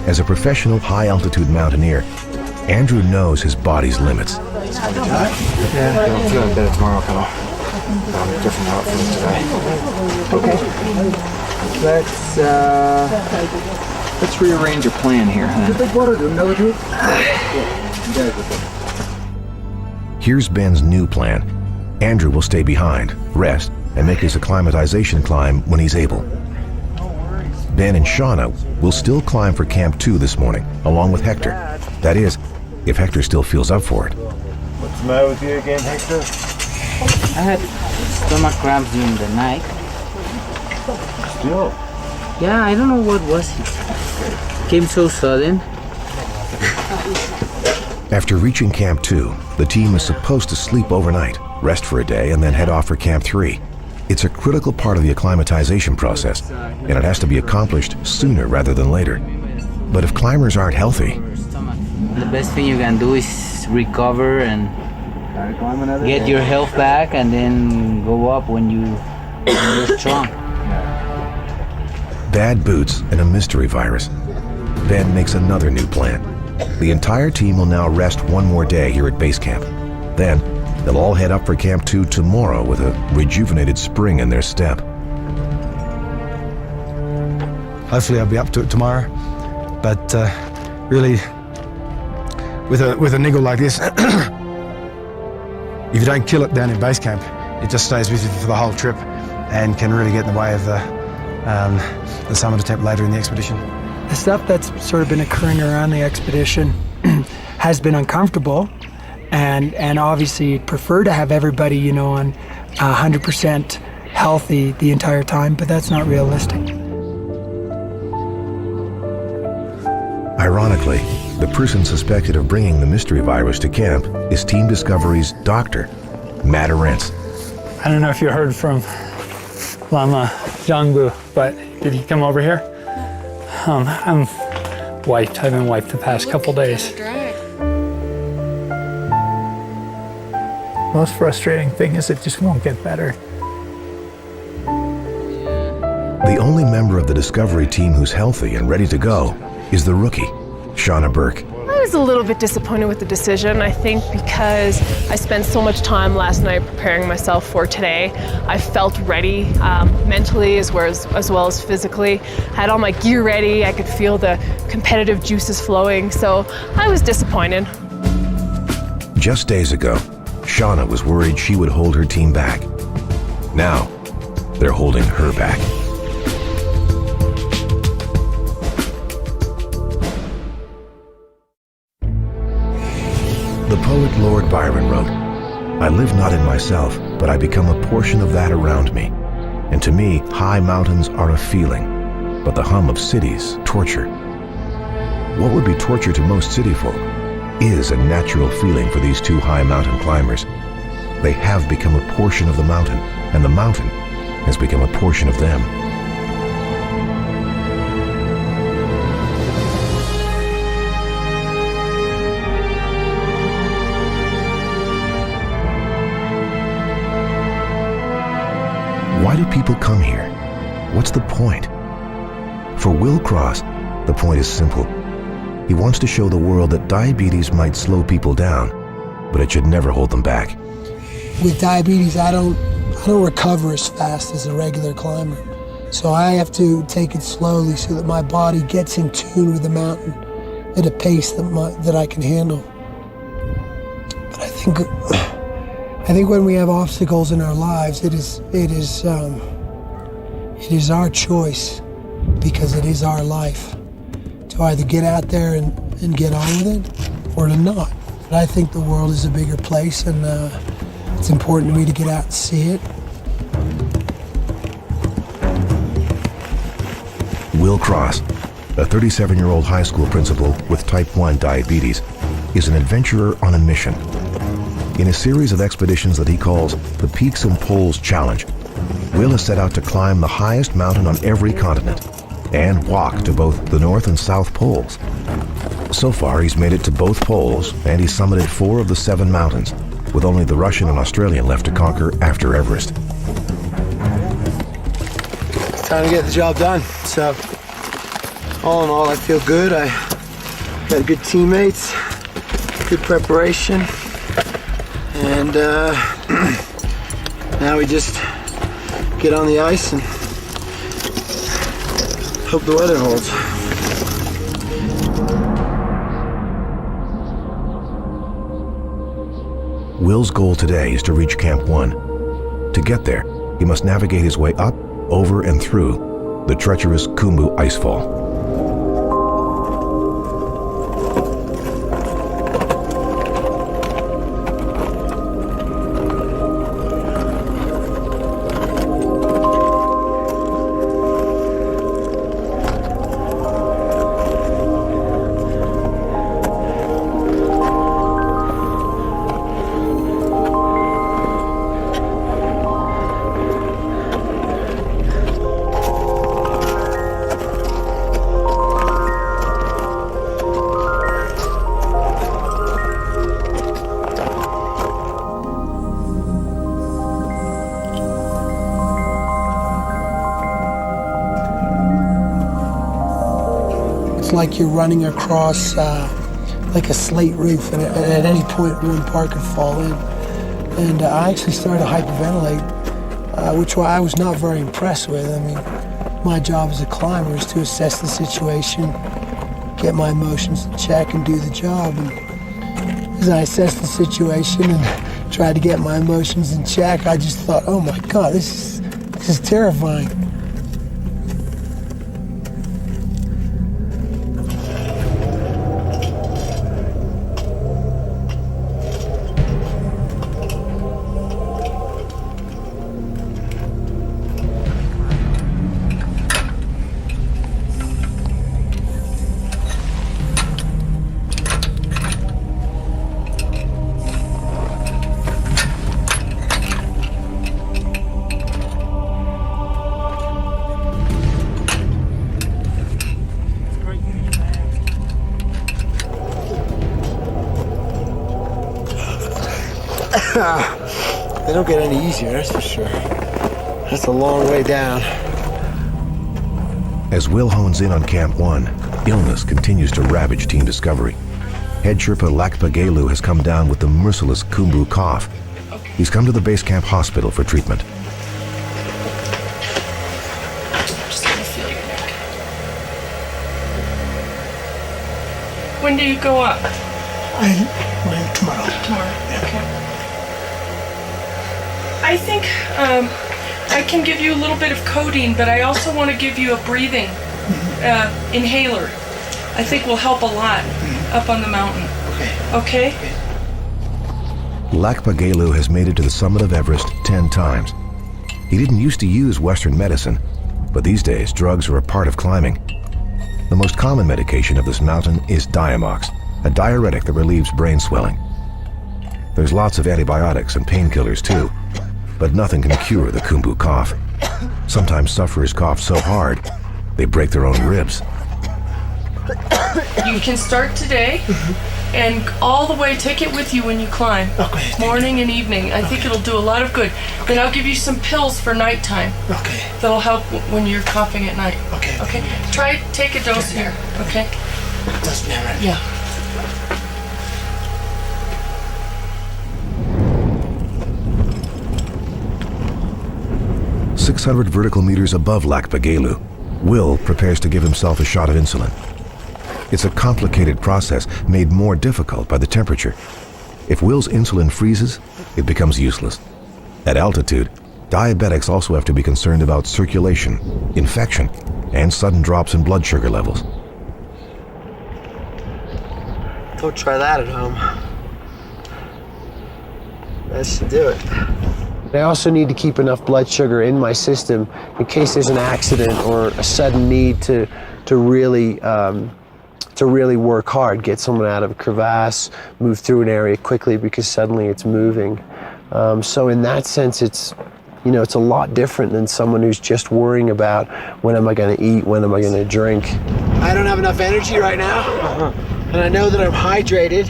As a professional high-altitude mountaineer, Andrew knows his body's limits. Yeah, I'm feeling better tomorrow, Carl. I'm definitely not feeling today. Okay. Let's rearrange a plan here, huh? Here's Ben's new plan. Andrew will stay behind, rest, and make his acclimatization climb when he's able. Ben and Shauna will still climb for Camp 2 this morning, along with Hector. That is, if Hector still feels up for it. What's the matter with you again, Hector? I had stomach cramps during the night. Still? Yeah, I don't know what was it. Came so sudden. After reaching Camp 2, the team is supposed to sleep overnight, rest for a day, and then head off for Camp 3. It's a critical part of the acclimatization process, and it has to be accomplished sooner rather than later. But if climbers aren't healthy, The best thing you can do is recover and get your health back, and then go up when you're strong. bad boots and a mystery virus, Ben makes another new plan. The entire team will now rest one more day here at Basecamp. Then, they'll all head up for Camp 2 tomorrow with a rejuvenated spring in their step. Hopefully I'll be up to it tomorrow, but really, with a niggle like this, if you don't kill it down in Basecamp, it just stays with you for the whole trip and can really get in the way of the summit attempt later in the expedition. The stuff that's sort of been occurring around the expedition has been uncomfortable, and obviously prefer to have everybody, you know, on 100% healthy the entire time, but that's not realistic. Ironically, the person suspected of bringing the mystery virus to camp is Team Discovery's doctor, Matt Arentz. I don't know if you heard from Lama Jangbu, but did he come over here? I'm wiped. I've been wiped the past couple days. Most frustrating thing is it just won't get better. The only member of the Discovery team who's healthy and ready to go is the rookie, Shauna Burke. I was a little bit disappointed with the decision, I think, because I spent so much time last night preparing myself for today. I felt ready mentally as well as physically. I had all my gear ready. I could feel the competitive juices flowing, so I was disappointed. Just days ago, Shauna was worried she would hold her team back. Now, they're holding her back. The poet Lord Byron wrote, "I live not in myself, but I become a portion of that around me. And to me, high mountains are a feeling, but the hum of cities, torture." What would be torture to most city folk is a natural feeling for these two high mountain climbers. They have become a portion of the mountain, and the mountain has become a portion of them. Why do people come here? What's the point? For Will Cross, the point is simple. He wants to show the world that diabetes might slow people down, but it should never hold them back. With diabetes, I don't recover as fast as a regular climber. So I have to take it slowly so that my body gets in tune with the mountain at a pace that I can handle. But I think when we have obstacles in our lives, it is our choice because it is our life to either get out there and get on with it or to not. But I think the world is a bigger place, and it's important to me to get out and see it. Will Cross, a 37-year-old high school principal with type 1 diabetes, is an adventurer on a mission. In a series of expeditions that he calls the Peaks and Poles Challenge, Will has set out to climb the highest mountain on every continent and walk to both the North and South Poles. So far, he's made it to both poles, and he's summited 4 of the 7 mountains, with only the Russian and Australian left to conquer after Everest. It's time to get the job done. So, all in all, I feel good. I got good teammates, good preparation, and now we just get on the ice and hope the weather holds. Will's goal today is to reach Camp 1. To get there, he must navigate his way up, over, and through the treacherous Khumbu icefall. It's like you're running across like a slate roof, and at any point one part could fall in. And I actually started to hyperventilate, which I was not very impressed with. I mean, my job as a climber is to assess the situation, get my emotions in check, and do the job. And as I assessed the situation and tried to get my emotions in check, I just thought, oh my God, this is terrifying. They don't get any easier, that's for sure. That's a long way down. As Will hones in on Camp 1, illness continues to ravage Team Discovery. Head Sherpa Lhakpa Gelu has come down with the merciless Khumbu cough. He's come to the Basecamp hospital for treatment. Just gonna feel your neck. When do you go up? Tomorrow. Tomorrow, okay. I think I can give you a little bit of codeine, but I also want to give you a breathing inhaler. I think will help a lot up on the mountain. Okay? Lhakpa Gelu has made it to the summit of Everest 10 times. He didn't used to use Western medicine, but these days drugs are a part of climbing. The most common medication of this mountain is Diamox, a diuretic that relieves brain swelling. There's lots of antibiotics and painkillers too, but nothing can cure the Khumbu cough. Sometimes sufferers cough so hard, they break their own ribs. You can start today and all the way take it with you when you climb. Okay. Morning and evening. I think it'll do a lot of good. Then I'll give you some pills for nighttime. Okay. That'll help when you're coughing at night. Okay. Okay. Try take a dose here. Okay. Does me right. Yeah. .600 vertical meters above Lhakpa Gelu, Will prepares to give himself a shot of insulin. It's a complicated process made more difficult by the temperature. If Will's insulin freezes, it becomes useless. At altitude, Diabetics also have to be concerned about circulation, infection, and sudden drops in blood sugar levels. Don't try that at home. That should do it. I also need to keep enough blood sugar in my system in case there's an accident or a sudden need to really work hard, get someone out of a crevasse, move through an area quickly because suddenly it's moving. So in that sense, it's a lot different than someone who's just worrying about when am I going to eat, when am I going to drink. I don't have enough energy right now, and I know that I'm hydrated,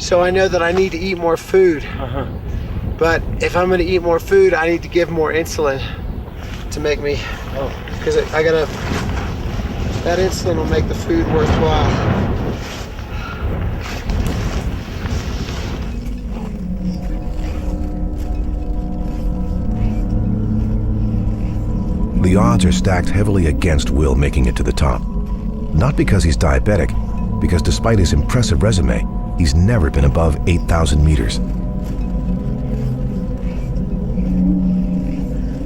so I know that I need to eat more food. But if I'm going to eat more food, I need to give more insulin to make me, because that insulin will make the food worthwhile. The odds are stacked heavily against Will making it to the top. Not because he's diabetic, because despite his impressive resume, he's never been above 8,000 meters.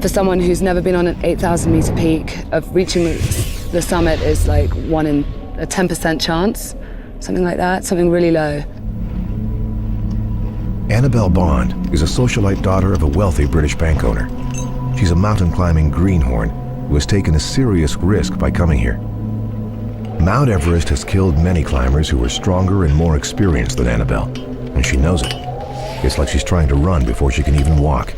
For someone who's never been on an 8,000 meter peak, of reaching the summit is like 1 in a 10% chance, something like that, something really low. Annabelle Bond is a socialite daughter of a wealthy British bank owner. She's a mountain climbing greenhorn who has taken a serious risk by coming here. Mount Everest has killed many climbers who are stronger and more experienced than Annabelle, and she knows it. It's like she's trying to run before she can even walk.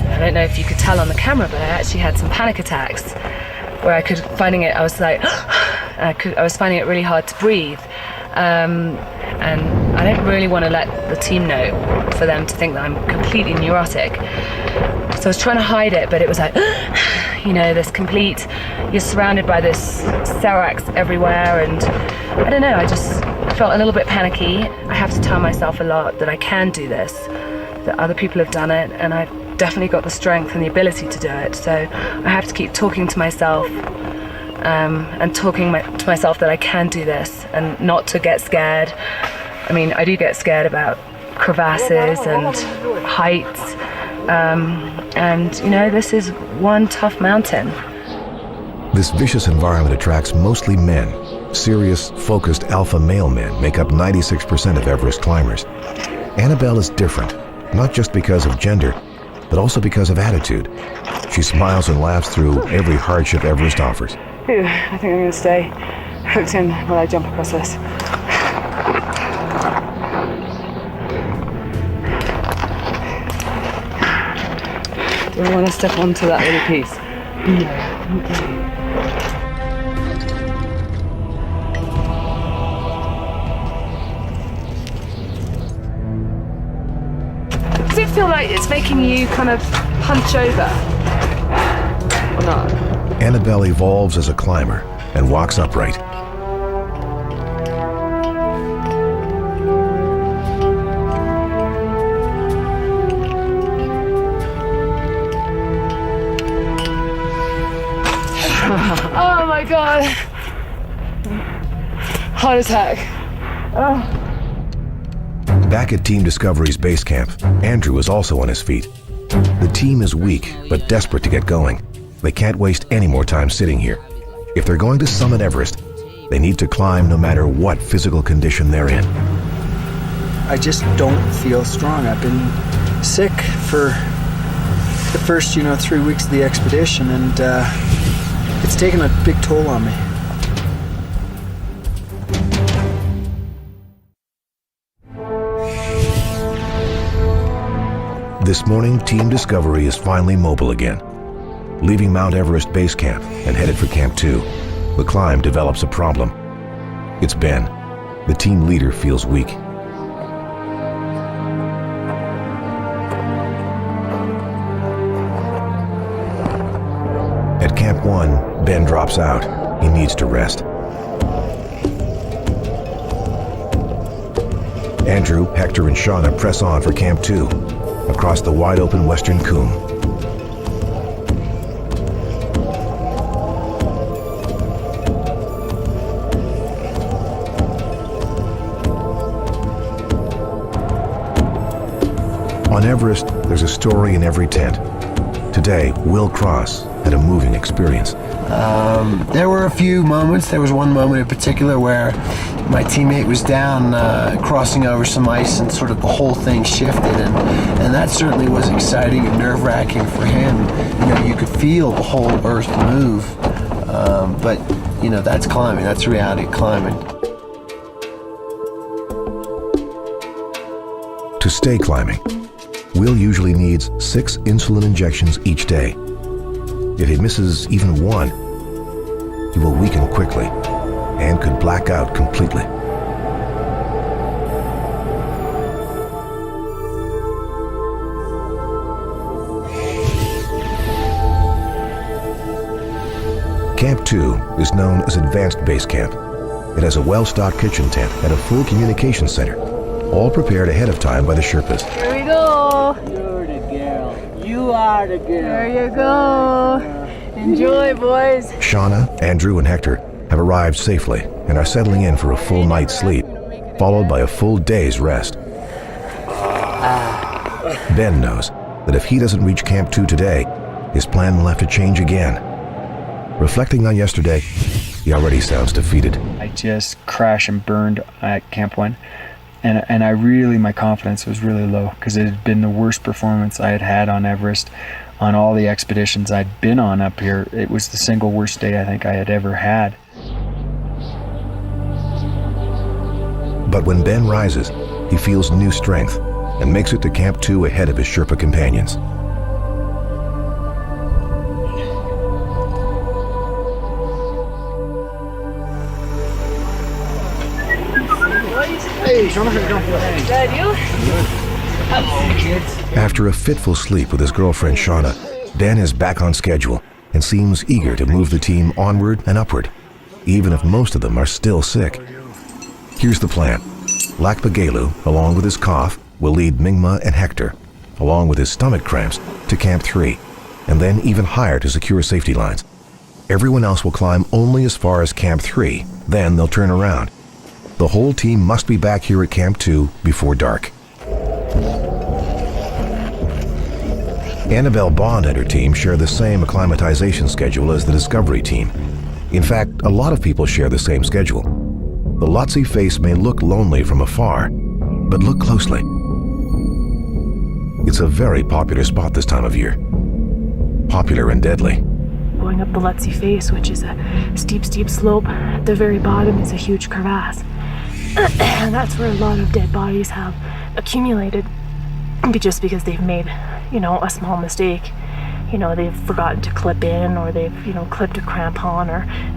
I don't know if you could tell on the camera, but I actually had some panic attacks where I was finding it really hard to breathe. And I don't really want to let the team know for them to think that I'm completely neurotic. So I was trying to hide it, but it was like, this complete, you're surrounded by this seracs everywhere, and I don't know, I just felt a little bit panicky. I have to tell myself a lot that I can do this, that other people have done it, and I've definitely got the strength and the ability to do it. So I have to keep talking to myself and talking to myself that I can do this and not to get scared. I mean, I do get scared about crevasses and heights, and this is one tough mountain. This vicious environment attracts mostly men. Serious, focused alpha male men make up 96% of Everest climbers. Annabelle is different, not just because of gender, but also because of attitude. She smiles and laughs through every hardship Everest offers. Phew, I think I'm going to stay hooked in while I jump across this. Do I want to step onto that little piece? No. Does it feel like it's making you kind of punch over? Or not? Annabelle evolves as a climber and walks upright. Oh my god! Heart attack. Oh. Back at Team Discovery's base camp, Andrew is also on his feet. The team is weak, but desperate to get going. They can't waste any more time sitting here. If they're going to summit Everest, they need to climb no matter what physical condition they're in. I just don't feel strong. I've been sick for the first, 3 weeks of the expedition, and it's taken a big toll on me. This morning, Team Discovery is finally mobile again. Leaving Mount Everest base camp and headed for Camp 2, the climb develops a problem. It's Ben. The team leader feels weak. At Camp Camp 1, Ben drops out. He needs to rest. Andrew, Hector, and Shauna press on for Camp 2, across the wide-open western Coombe. On Everest, there's a story in every tent. Today, Will Cross had a moving experience. There were a few moments. There was one moment in particular where my teammate was down crossing over some ice and sort of the whole thing shifted, and that certainly was exciting and nerve-wracking for him. You know, you could feel the whole earth move, but you know, that's climbing. That's the reality of climbing. To stay climbing, Will usually needs 6 insulin injections each day. If he misses even one, he will weaken quickly and could black out completely. Camp 2 is known as Advanced Basecamp. It has a well-stocked kitchen tent and a full communication center, all prepared ahead of time by the Sherpas. Here we go. You're the girl. You are the girl. There you go. Enjoy, boys. Shauna, Andrew, and Hector have arrived safely and are settling in for a full night's sleep, followed by a full day's rest. Ben knows that if he doesn't reach Camp 2 today, his plan will have to change again. Reflecting on yesterday, he already sounds defeated. I just crashed and burned at Camp 1. And I really, my confidence was really low because it had been the worst performance I had had on Everest. On all the expeditions I'd been on up here, it was the single worst day I think I had ever had. But when Ben rises, he feels new strength and makes it to Camp 2 ahead of his Sherpa companions. Hey, Sean, how's it going? Good, you? Hello, kids. After a fitful sleep with his girlfriend Shauna, Ben is back on schedule and seems eager to move the team onward and upward, even if most of them are still sick. Here's the plan. Lhakpa Gelu, along with his cough, will lead Mingma and Hector, along with his stomach cramps, to Camp 3, and then even higher to secure safety lines. Everyone else will climb only as far as Camp 3, then they'll turn around. The whole team must be back here at Camp 2 before dark. Annabelle Bond and her team share the same acclimatization schedule as the Discovery team. In fact, a lot of people share the same schedule. The Lhotse face may look lonely from afar, but look closely. It's a very popular spot this time of year. Popular and deadly. Going up the Lhotse face, which is a steep slope, at the very bottom is a huge crevasse. And that's where a lot of dead bodies have accumulated, just because they've made, you know, a small mistake. You know, they've forgotten to clip in, or they've, you know, clipped a crampon,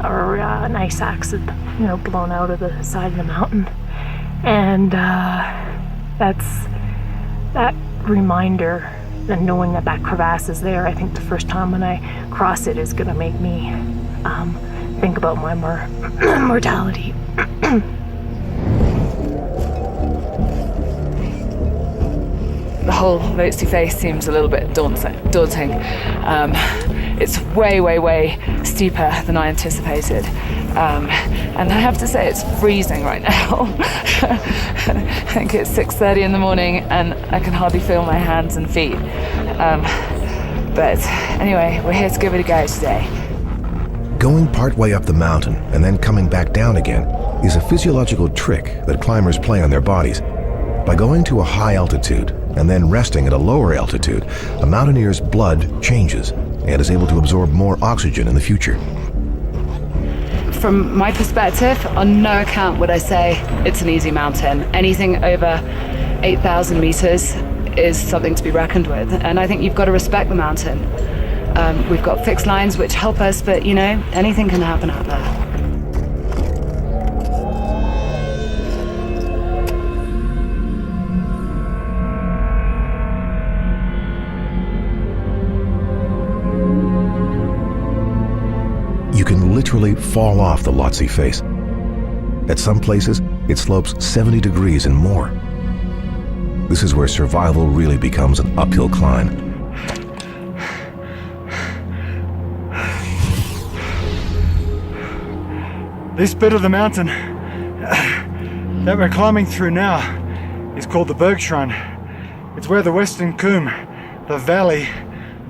or an ice axe had, you know, blown out of the side of the mountain. And that reminder, and knowing that that crevasse is there, I think the first time when I cross it is going to make me think about my mortality. The whole Lhotse face seems a little bit daunting. It's way steeper than I anticipated. And I have to say it's freezing right now. I think it's 6:30 in the morning and I can hardly feel my hands and feet. But anyway, we're here to give it a go today. Going partway up the mountain and then coming back down again is a physiological trick that climbers play on their bodies. By going to a high altitude and then resting at a lower altitude, a mountaineer's blood changes and is able to absorb more oxygen in the future. From my perspective, on no account would I say it's an easy mountain. Anything over 8,000 meters is something to be reckoned with, and I think you've got to respect the mountain. We've got fixed lines which help us, but you know, anything can happen out there. literally fall off the Lhotse face. At some places, it slopes 70 degrees and more. This is where survival really becomes an uphill climb. This bit of the mountain that we're climbing through now is called the Bergschrund. It's where the Western Combe, the valley,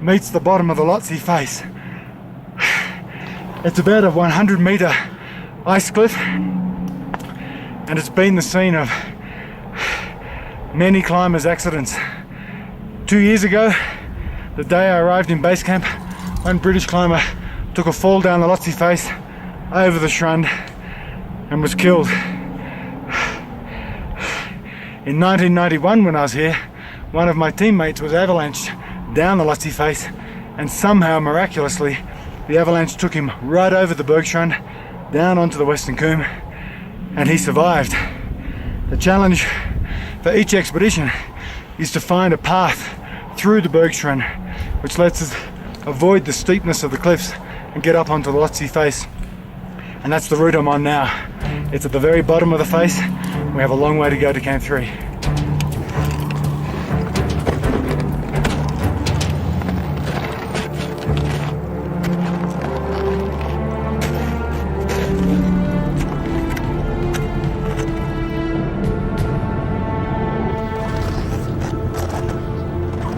meets the bottom of the Lhotse face. It's about a 100-meter ice cliff, and it's been the scene of many climbers' accidents. 2 years ago, the day I arrived in Basecamp, one British climber took a fall down the Lhotse face over the Schrund and was killed. In 1991, when I was here, one of my teammates was avalanched down the Lhotse face, and somehow, miraculously, the avalanche took him right over the Bergschrund, down onto the Western Combe, and he survived. The challenge for each expedition is to find a path through the Bergschrund, which lets us avoid the steepness of the cliffs and get up onto the Lhotse face. And that's the route I'm on now. It's at the very bottom of the face. We have a long way to go to Camp 3.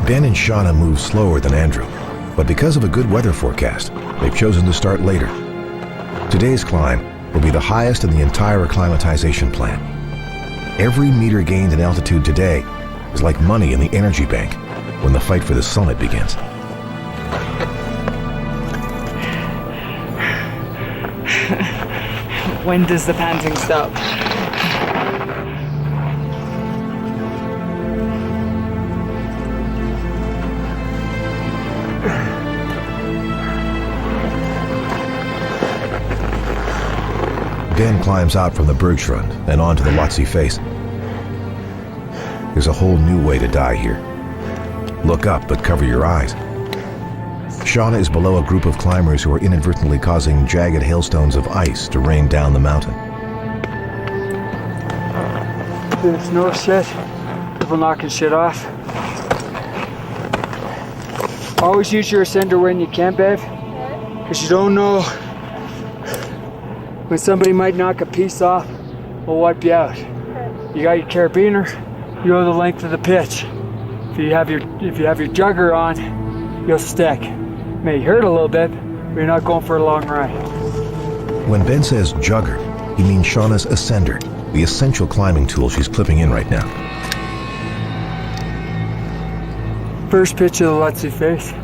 Ben and Shauna move slower than Andrew, but because of a good weather forecast, they've chosen to start later. Today's climb will be the highest in the entire acclimatization plan. Every meter gained in altitude today is like money in the energy bank when the fight for the summit begins. When does the panting stop? Ben climbs out from the Bergschrund and onto the Lhotse face. There's a whole new way to die here. Look up, but cover your eyes. Shauna is below a group of climbers who are inadvertently causing jagged hailstones of ice to rain down the mountain. There's no shit. People knocking shit off. Always use your ascender when you can, babe. Because you don't know when somebody might knock a piece off, we'll wipe you out. You got your carabiner, you go the length of the pitch. If you have your jugger on, you'll stick. May hurt a little bit, but you're not going for a long ride. When Ben says jugger, he means Shauna's ascender, the essential climbing tool she's clipping in right now. First pitch of the Lhotse face.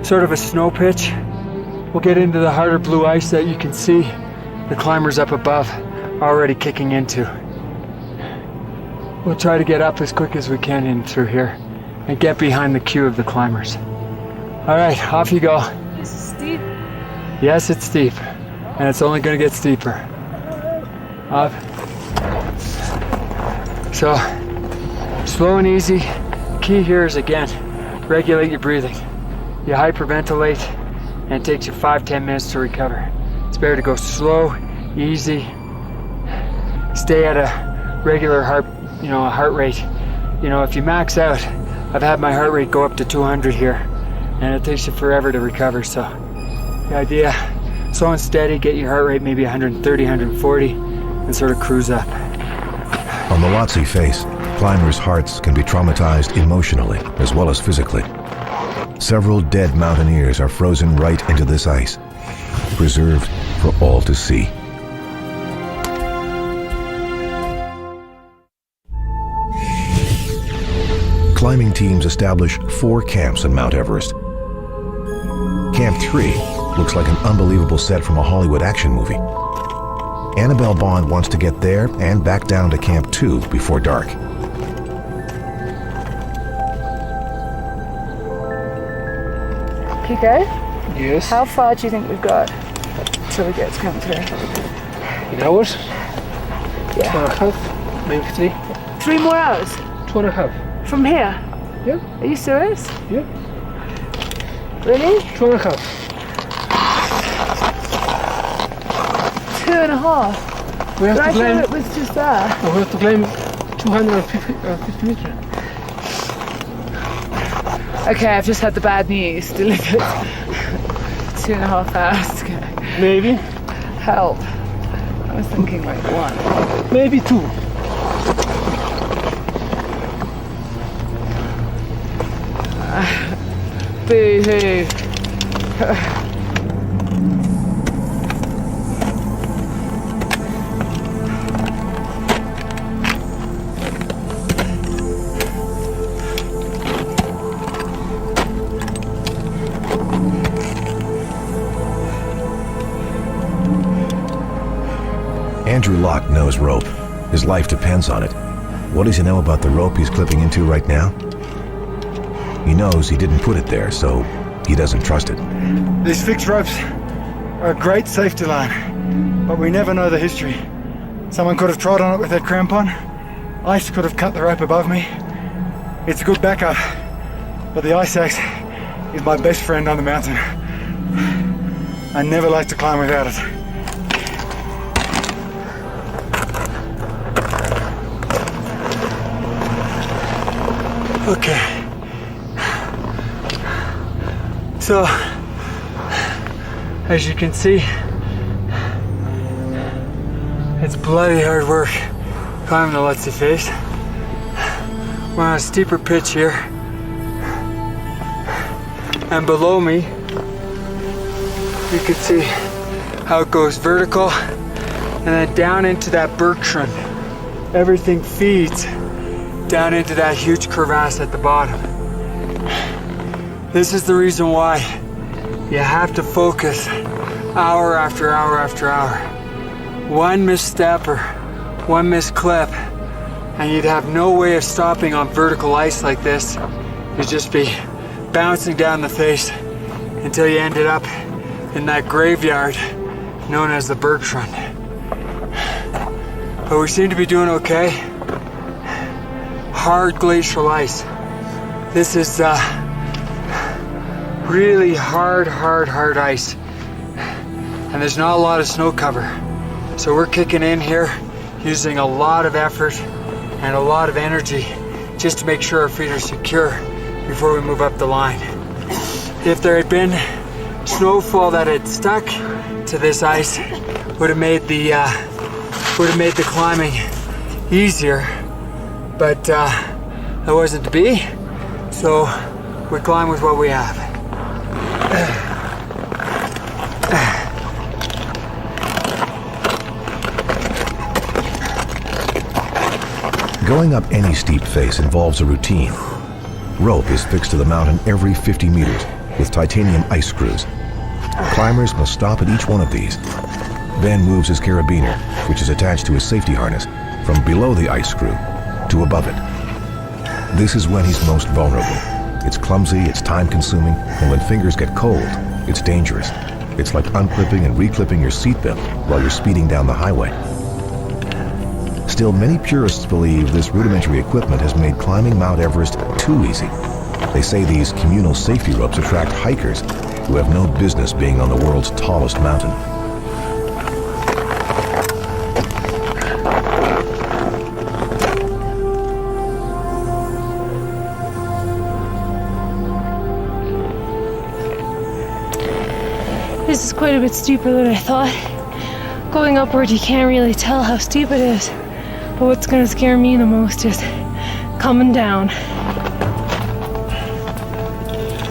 Sort of a snow pitch. We'll get into the harder blue ice that you can see the climbers up above already kicking into. We'll try to get up as quick as we can in through here and get behind the queue of the climbers. All right, off you go. This is steep. Yes, it's steep, and it's only going to get steeper. Up. So, slow and easy. Key here is, again, regulate your breathing. You hyperventilate, and it takes you 5-10 minutes to recover. It's better to go slow, easy, stay at a regular heart rate. You know, if you max out, I've had my heart rate go up to 200 here, and it takes you forever to recover. So the idea, slow and steady, get your heart rate maybe 130, 140, and sort of cruise up. On the Lhotse face, climbers' hearts can be traumatized emotionally as well as physically. Several dead mountaineers are frozen right into this ice, preserved for all to see. Climbing teams establish 4 camps on Mount Everest. Camp 3 looks like an unbelievable set from a Hollywood action movie. Annabelle Bond wants to get there and back down to Camp 2 before dark. Pico? Yes? How far do you think we've got till we get to Camp 3? In hours? Yeah. 2.5, maybe 3. 3 more hours? 2.5. From here? Yeah. Are you serious? Yeah. Really? 2.5. 2.5. We have But to I climb. thought it was just there. We have to climb 250 meters. Okay, I've just had the bad news delivered. 2.5 hours to go. Maybe. Help. I was thinking like 1. Maybe 2. Boo-hoo. Andrew Locke knows rope. His life depends on it. What does he know about the rope he's clipping into right now? He knows he didn't put it there, so he doesn't trust it. These fixed ropes are a great safety line, but we never know the history. Someone could have trod on it with their crampon. Ice could have cut the rope above me. It's a good backup, but the ice axe is my best friend on the mountain. I never like to climb without it. Okay. So, as you can see, it's bloody hard work climbing the Lhotse face. We're on a steeper pitch here. And below me, you can see how it goes vertical and then down into that bergschrund. Everything feeds down into that huge crevasse at the bottom. This is the reason why you have to focus hour after hour after hour. One misstep or one misclip, and you'd have no way of stopping on vertical ice like this. You'd just be bouncing down the face until you ended up in that graveyard known as the bergschrund. But we seem to be doing okay. Hard glacial ice. This is really hard ice. And there's not a lot of snow cover. So we're kicking in here using a lot of effort and a lot of energy just to make sure our feet are secure before we move up the line. If there had been snowfall that had stuck to this ice, would have made the climbing easier, but that wasn't to be, so we climb with what we have. Going up any steep face involves a routine. Rope is fixed to the mountain every 50 meters with titanium ice screws. Climbers must stop at each one of these. Ben moves his carabiner, which is attached to his safety harness, from below the ice screw to above it. This is when he's most vulnerable. It's clumsy, it's time-consuming, and when fingers get cold, it's dangerous. It's like unclipping and reclipping your seatbelt while you're speeding down the highway. Still, many purists believe this rudimentary equipment has made climbing Mount Everest too easy. They say these communal safety ropes attract hikers who have no business being on the world's tallest mountain. This is quite a bit steeper than I thought. Going upward, you can't really tell how steep it is. But what's going to scare me the most is coming down.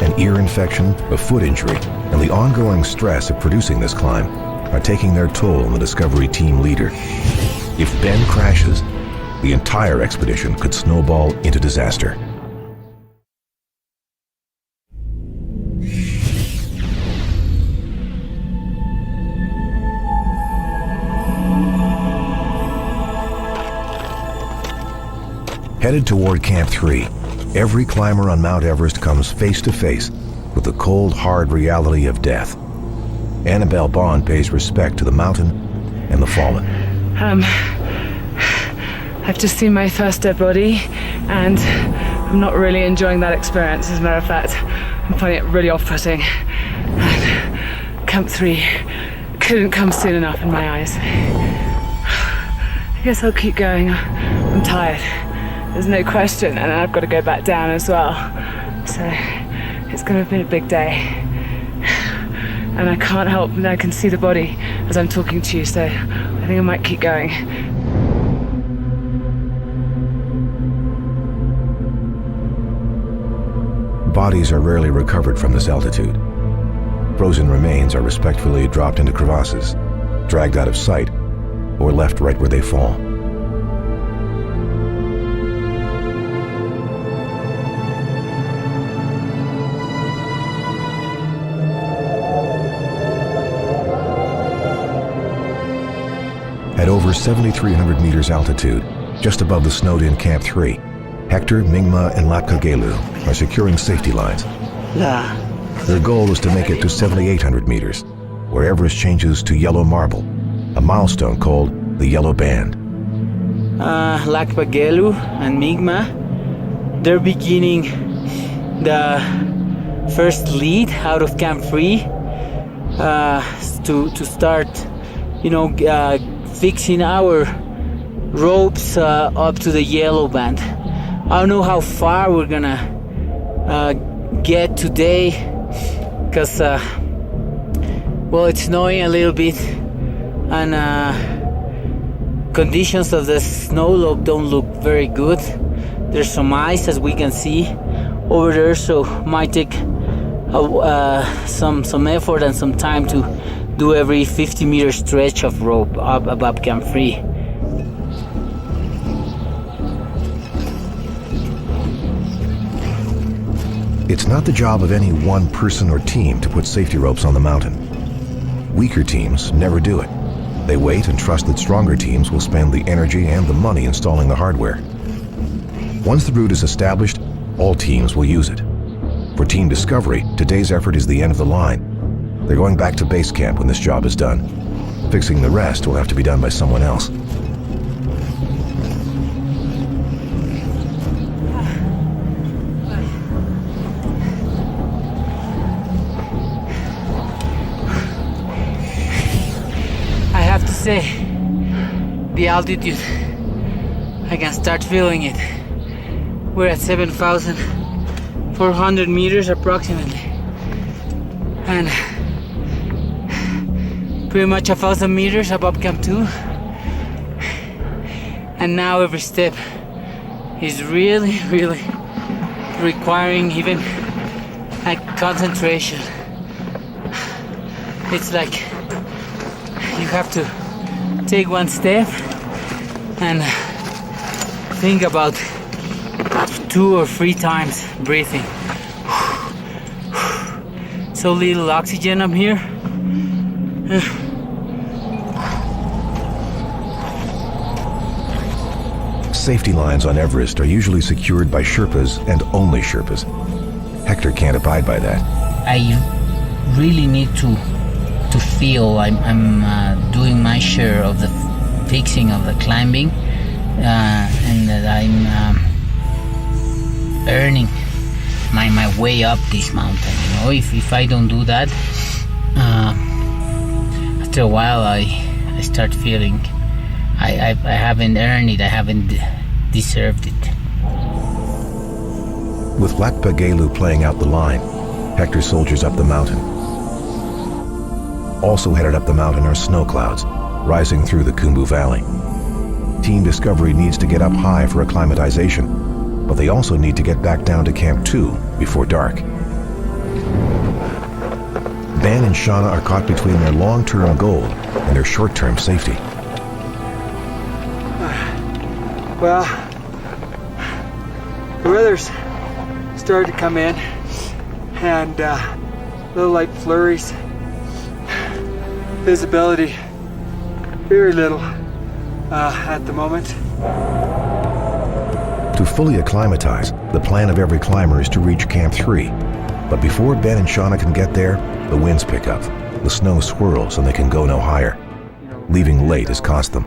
An ear infection, a foot injury, and the ongoing stress of producing this climb are taking their toll on the Discovery team leader. If Ben crashes, the entire expedition could snowball into disaster. Headed toward Camp 3, every climber on Mount Everest comes face to face with the cold, hard reality of death. Annabelle Bond pays respect to the mountain and the fallen. I've just seen my first dead body, and I'm not really enjoying that experience. As a matter of fact, I'm finding it really off-putting. Camp 3 couldn't come soon enough in my eyes. I guess I'll keep going. I'm tired. There's no question, and I've got to go back down as well. So it's going to be a big day. And I can't help, and I can see the body as I'm talking to you, so I think I might keep going. Bodies are rarely recovered from this altitude. Frozen remains are respectfully dropped into crevasses, dragged out of sight, or left right where they fall. At over 7,300 meters altitude, just above the snowed-in Camp 3, Hector, Mingma, and Lhakpa Gelu are securing safety lines. Their goal is to make it to 7,800 meters, where Everest changes to yellow marble, a milestone called the Yellow Band. Lhakpa Gelu and Mingma, they're beginning the first lead out of Camp 3 to start, fixing our ropes up to the Yellow Band. I don't know how far we're gonna get today, because it's snowing a little bit, and conditions of the snow slope don't look very good. There's some ice, as we can see over there, so might take some effort and some time to do every 50-meter stretch of rope up above Camp 3. It's not the job of any one person or team to put safety ropes on the mountain. Weaker teams never do it. They wait and trust that stronger teams will spend the energy and the money installing the hardware. Once the route is established, all teams will use it. For Team Discovery, today's effort is the end of the line. They're going back to Basecamp when this job is done. Fixing the rest will have to be done by someone else. I have to say, the altitude, I can start feeling it. We're at 7,400 meters approximately, and pretty much 1,000 meters above Camp 2. And now every step is really requiring even a concentration. It's like you have to take one step and think about 2 or 3 times breathing. So little oxygen up here. Safety lines on Everest are usually secured by Sherpas and only Sherpas. Hector can't abide by that. I really need to feel I'm doing my share of the fixing of the climbing, and that I'm earning my way up this mountain. If I don't do that, after a while I start feeling I haven't earned it, I haven't deserved it. With Lhakpa Gelu playing out the line, Hector soldiers up the mountain. Also headed up the mountain are snow clouds, rising through the Khumbu Valley. Team Discovery needs to get up high for acclimatization, but they also need to get back down to Camp 2 before dark. Ben and Shauna are caught between their long-term goal and their short-term safety. Well, the weather's started to come in, and little light flurries. Visibility, very little at the moment. To fully acclimatize, the plan of every climber is to reach Camp 3. But before Ben and Shauna can get there, the winds pick up, the snow swirls, and they can go no higher. Leaving late has cost them.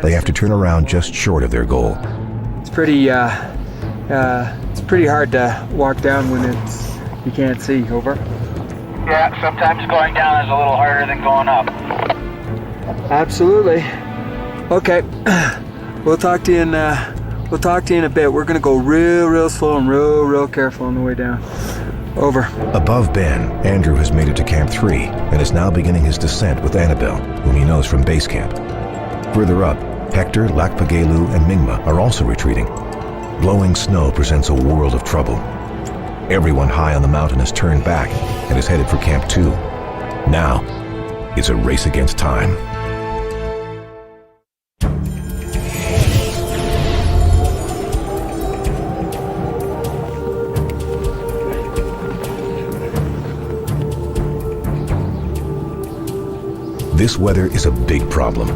They have to turn around just short of their goal. It's pretty hard to walk down when you can't see. Over. Yeah, sometimes going down is a little harder than going up. Absolutely. Okay, we'll talk to you in a bit. We're gonna go real slow and real careful on the way down. Over. Above Ben, Andrew has made it to Camp 3 and is now beginning his descent with Annabelle, whom he knows from Basecamp. Further up, Hector, Lhakpa Gelu, and Mingma are also retreating. Blowing snow presents a world of trouble. Everyone high on the mountain has turned back and is headed for Camp 2. Now, it's a race against time. This weather is a big problem.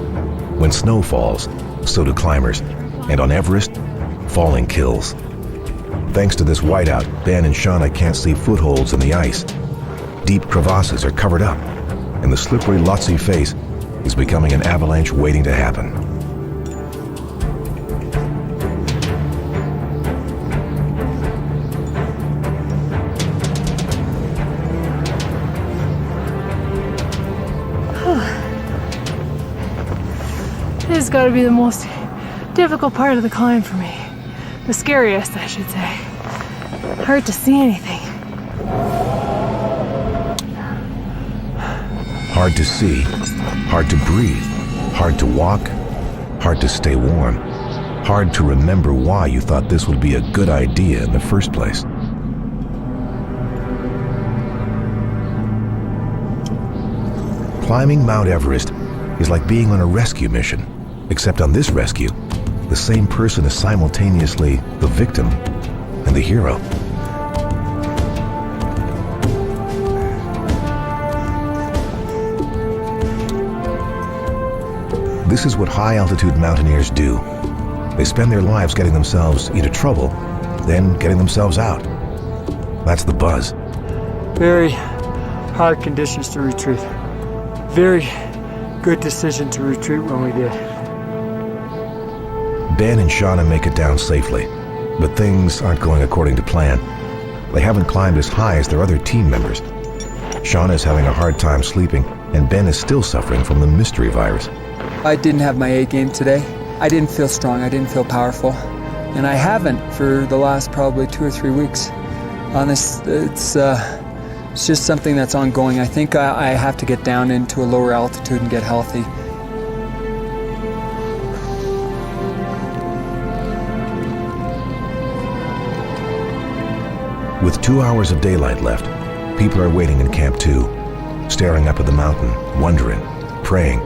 When snow falls, so do climbers. And on Everest, falling kills. Thanks to this whiteout, Ben and Shauna can't see footholds in the ice. Deep crevasses are covered up, and the slippery Lhotse face is becoming an avalanche waiting to happen. This has got to be the most difficult part of the climb for me. The scariest, I should say. Hard to see anything. Hard to see, hard to breathe, hard to walk, hard to stay warm, hard to remember why you thought this would be a good idea in the first place. Climbing Mount Everest is like being on a rescue mission, except on this rescue, the same person is simultaneously the victim and the hero. This is what high-altitude mountaineers do. They spend their lives getting themselves into trouble, then getting themselves out. That's the buzz. Very hard conditions to retreat. Very good decision to retreat when we did. Ben and Shauna make it down safely, but things aren't going according to plan. They haven't climbed as high as their other team members. Shauna is having a hard time sleeping, and Ben is still suffering from the mystery virus. I didn't have my A game today. I didn't feel strong, I didn't feel powerful. And I haven't for the last probably 2 or 3 weeks. Honest, it's just something that's ongoing. I think I have to get down into a lower altitude and get healthy. With 2 hours of daylight left, people are waiting in Camp 2, staring up at the mountain, wondering, praying,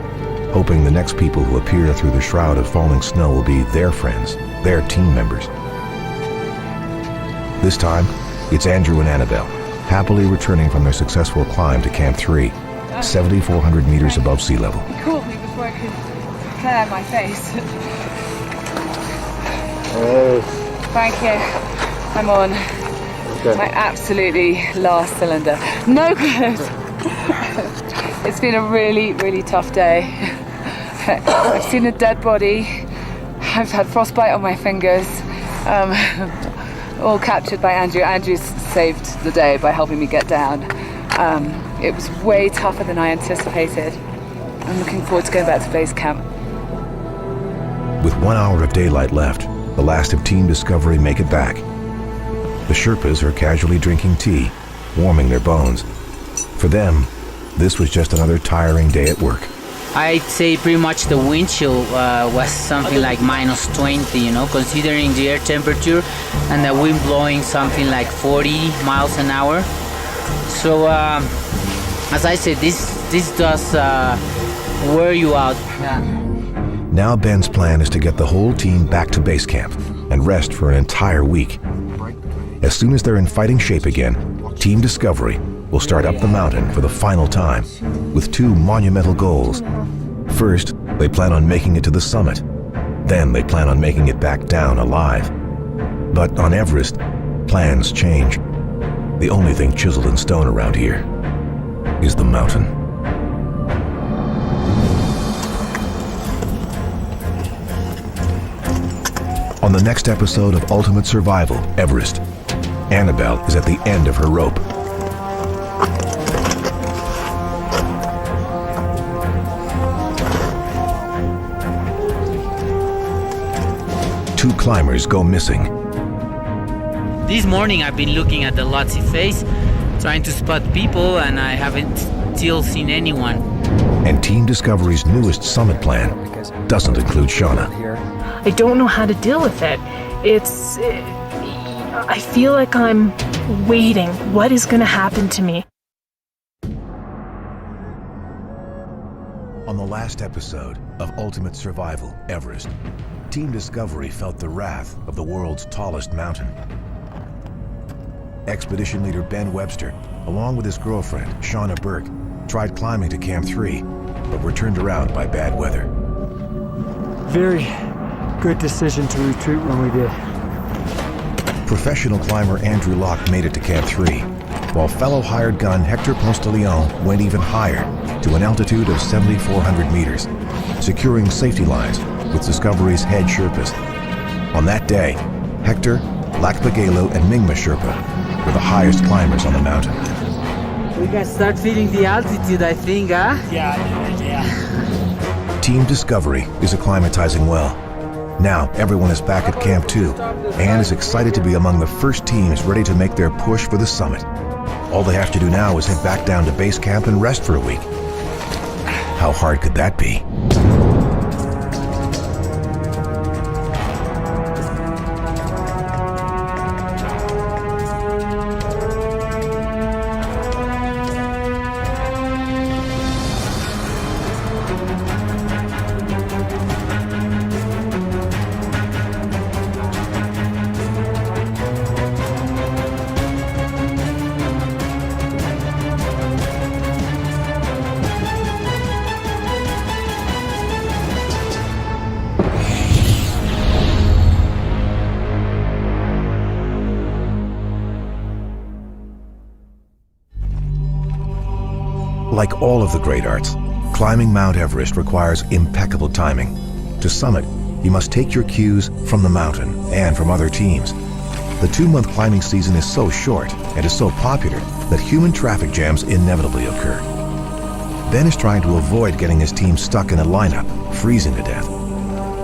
hoping the next people who appear through the shroud of falling snow will be their friends, their team members. This time, it's Andrew and Annabelle, happily returning from their successful climb to Camp 3, 7,400 meters above sea level. He caught me before I could clear my face. Thank you. I'm on my absolutely last cylinder. No good. It's been a really tough day. I've seen a dead body. I've had frostbite on my fingers. All captured by Andrew. Andrew's saved the day by helping me get down. It was way tougher than I anticipated. I'm looking forward to going back to Basecamp. With 1 hour of daylight left, the last of Team Discovery make it back. The Sherpas are casually drinking tea, warming their bones. For them, this was just another tiring day at work. I'd say pretty much the wind chill was something like -20, you know, considering the air temperature, and the wind blowing something like 40 miles an hour. So, as I said, this does wear you out. Now Ben's plan is to get the whole team back to base camp and rest for an entire week. As soon as they're in fighting shape again, Team Discovery will start up the mountain for the final time with 2 monumental goals. First, they plan on making it to the summit. Then they plan on making it back down alive. But on Everest, plans change. The only thing chiseled in stone around here is the mountain. On the next episode of Ultimate Survival, Everest, Annabelle is at the end of her rope. climbers go missing. This morning I've been looking at the Lhotse face, trying to spot people, and I haven't still seen anyone. And Team Discovery's newest summit plan doesn't include Shauna. I don't know how to deal with it. I feel like I'm waiting. What is going to happen to me? On the last episode of Ultimate Survival, Everest, Team Discovery felt the wrath of the world's tallest mountain. Expedition leader Ben Webster, along with his girlfriend, Shauna Burke, tried climbing to Camp 3, but were turned around by bad weather. Very good decision to retreat when we did. Professional climber Andrew Locke made it to Camp 3, while fellow hired gun Hector Ponce de Leon went even higher to an altitude of 7,400 meters, securing safety lines with Discovery's head Sherpas. On that day, Hector, Lhakpa Gelu, and Mingma Sherpa were the highest climbers on the mountain. We can start feeling the altitude, I think, huh? Yeah. Team Discovery is acclimatizing well. Now everyone is back at Camp 2 and is excited to be among the first teams ready to make their push for the summit. All they have to do now is head back down to Basecamp and rest for a week. How hard could that be? Like all of the great arts, climbing Mount Everest requires impeccable timing. To summit, you must take your cues from the mountain and from other teams. The 2-month climbing season is so short and is so popular that human traffic jams inevitably occur. Ben is trying to avoid getting his team stuck in a lineup, freezing to death.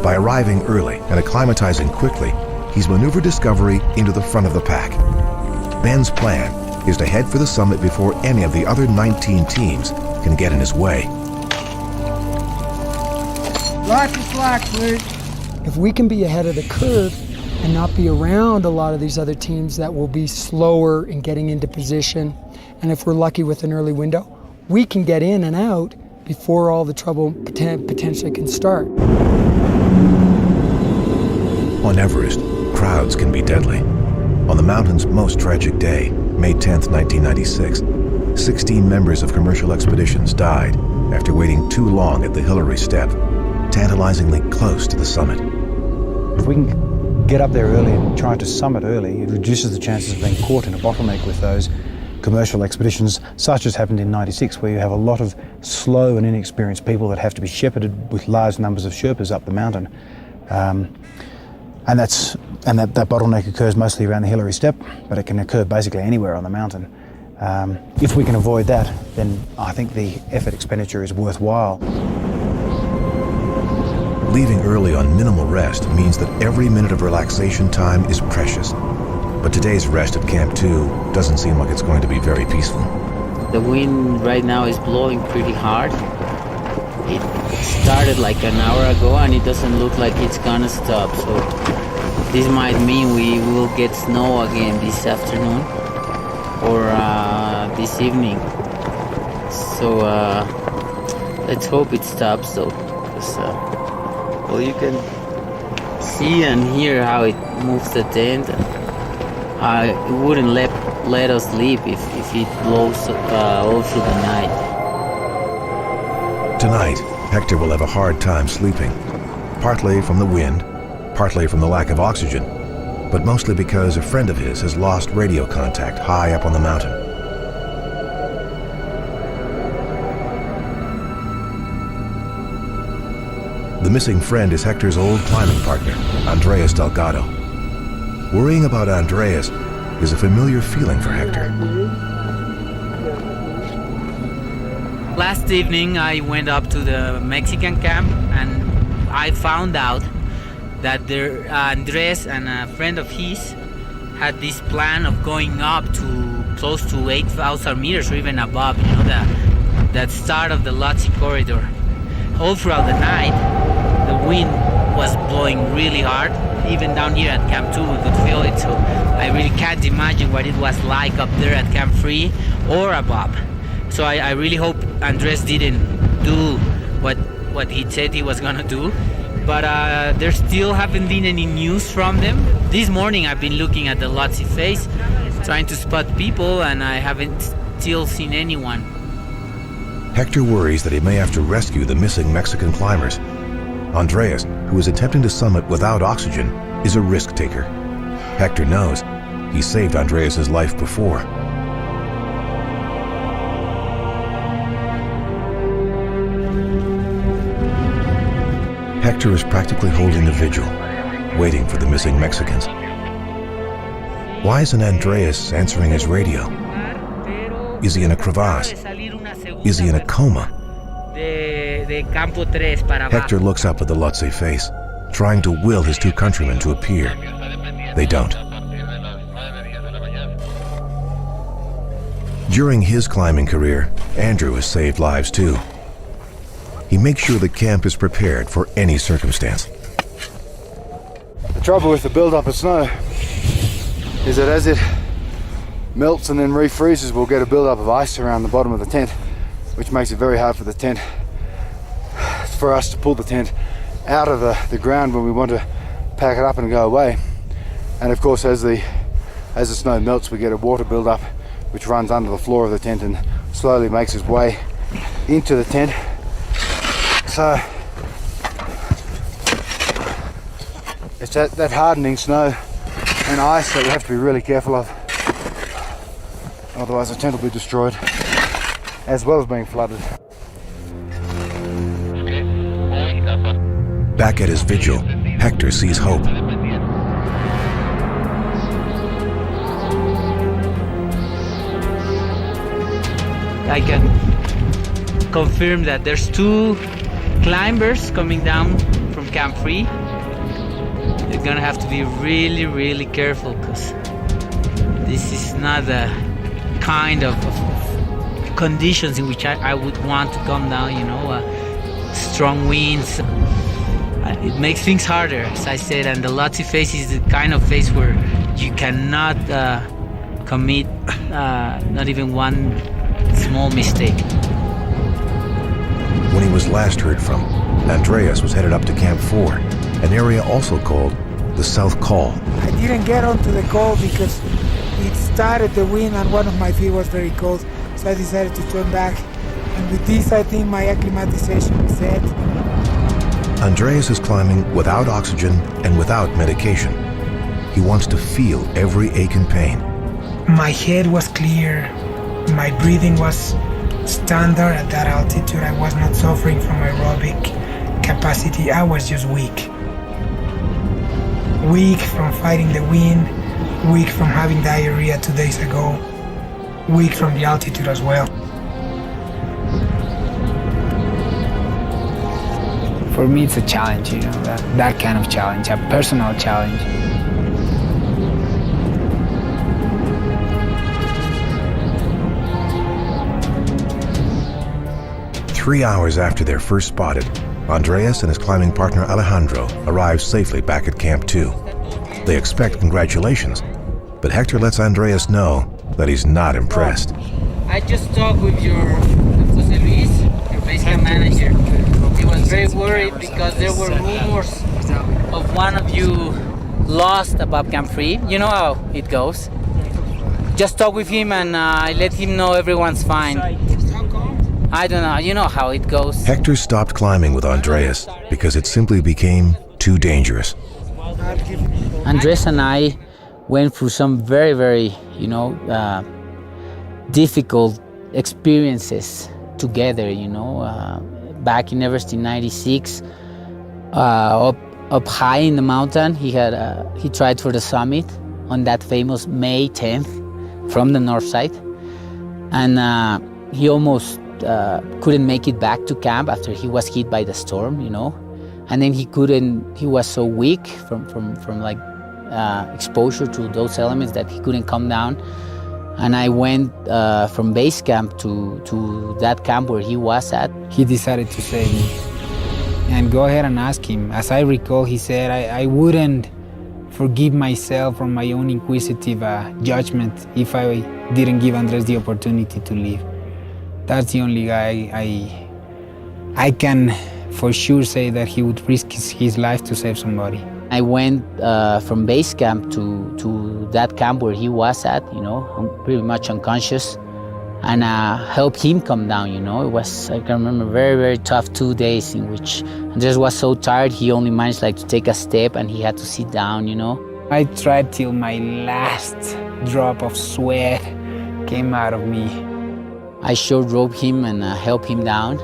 By arriving early and acclimatizing quickly, he's maneuvered Discovery into the front of the pack. Ben's plan is to head for the summit before any of the other 19 teams can get in his way. Lots of slack, please. If we can be ahead of the curve and not be around a lot of these other teams that will be slower in getting into position, and if we're lucky with an early window, we can get in and out before all the trouble potentially can start. On Everest, crowds can be deadly. On the mountain's most tragic day, May 10th, 1996, 16 members of commercial expeditions died after waiting too long at the Hillary Step, tantalizingly close to the summit. If we can get up there early and try to summit early, it reduces the chances of being caught in a bottleneck with those commercial expeditions, such as happened in '96, where you have a lot of slow and inexperienced people that have to be shepherded with large numbers of Sherpas up the mountain. And that bottleneck occurs mostly around the Hillary Step, but it can occur basically anywhere on the mountain. If we can avoid that, then I think the effort expenditure is worthwhile. Leaving early on minimal rest means that every minute of relaxation time is precious. But today's rest at Camp 2 doesn't seem like it's going to be very peaceful. The wind right now is blowing pretty hard. It started like an hour ago and it doesn't look like it's gonna stop, so this might mean we will get snow again this afternoon or this evening. So let's hope it stops though, because well, you can see and hear how it moves the tent. It wouldn't let us sleep if it blows all through the night. Tonight, Hector will have a hard time sleeping, partly from the wind, partly from the lack of oxygen, but mostly because a friend of his has lost radio contact high up on the mountain. The missing friend is Hector's old climbing partner, Andreas Delgado. Worrying about Andreas is a familiar feeling for Hector. Last evening I went up to the Mexican camp and I found out that Andres and a friend of his had this plan of going up to close to 8,000 meters or even above, you know, that start of the Lhotse corridor. All throughout the night, the wind was blowing really hard. Even down here at Camp 2, we could feel it. So I really can't imagine what it was like up there at Camp 3 or above. So I really hope Andres didn't do what he said he was gonna do. But there still haven't been any news from them. This morning I've been looking at the Lhotse face, trying to spot people, and I haven't still seen anyone. Hector worries that he may have to rescue the missing Mexican climbers. Andreas, who is attempting to summit without oxygen, is a risk taker. Hector knows he saved Andreas's life before. Hector is practically holding a vigil, waiting for the missing Mexicans. Why isn't Andreas answering his radio? Is he in a crevasse? Is he in a coma? Hector looks up at the Lhotse face, trying to will his two countrymen to appear. They don't. During his climbing career, Andrew has saved lives too. He makes sure the camp is prepared for any circumstance. The trouble with the build-up of snow is that as it melts and then refreezes, we'll get a build-up of ice around the bottom of the tent, which makes it very hard for us to pull the tent out of the ground when we want to pack it up and go away. And of course, as the snow melts, we get a water build-up which runs under the floor of the tent and slowly makes its way into the tent. So it's that hardening snow and ice that we have to be really careful of, otherwise the tent will be destroyed as well as being flooded. Back at his vigil, Hector sees hope. I can confirm that there's 2 climbers coming down from Camp 3. They're gonna have to be really, really careful, because this is not the kind of conditions in which I would want to come down, you know, strong winds. It makes things harder, as I said, and the Lhotse face is the kind of face where you cannot commit not even one small mistake. When he was last heard from, Andreas was headed up to Camp 4, an area also called the South Col. I didn't get onto the col because it started the wind and one of my feet was very cold, so I decided to turn back. And with this, I think my acclimatization is set. Andreas is climbing without oxygen and without medication. He wants to feel every ache and pain. My head was clear, my breathing was standard at that altitude. I was not suffering from aerobic capacity, I was just weak. Weak from fighting the wind, weak from having diarrhea 2 days ago, weak from the altitude as well. For me, it's a challenge, you know, that kind of challenge, a personal challenge. Three hours after they're first spotted, Andreas and his climbing partner Alejandro arrive safely back at Camp 2. They expect congratulations, but Hector lets Andreas know that he's not impressed. I just talked with Jose Luis, your Basecamp manager. He was very worried because there were rumors of one of you lost above Camp 3. You know how it goes. Just talk with him and I let him know everyone's fine. I don't know, you know how it goes. Hector stopped climbing with Andreas because it simply became too dangerous. Andres and I went through some very, very, you know, difficult experiences together, you know. Back in Everest in '96, up high in the mountain, he tried for the summit on that famous May 10th from the north side, and he almost couldn't make it back to camp after he was hit by the storm, you know. and then he was so weak from like exposure to those elements that he couldn't come down. And I went from Basecamp to that camp where he was at. He decided to save me. And go ahead and ask him. As I recall, he said, I wouldn't forgive myself from my own inquisitive judgment if I didn't give Andres the opportunity to live. That's the only guy I can for sure say that he would risk his life to save somebody. I went from Basecamp to that camp where he was at, pretty much unconscious, and helped him come down, It was, I can remember, very, very tough 2 days in which Andres was so tired, he only managed to take a step and he had to sit down, I tried till my last drop of sweat came out of me. I short roped him and helped him down.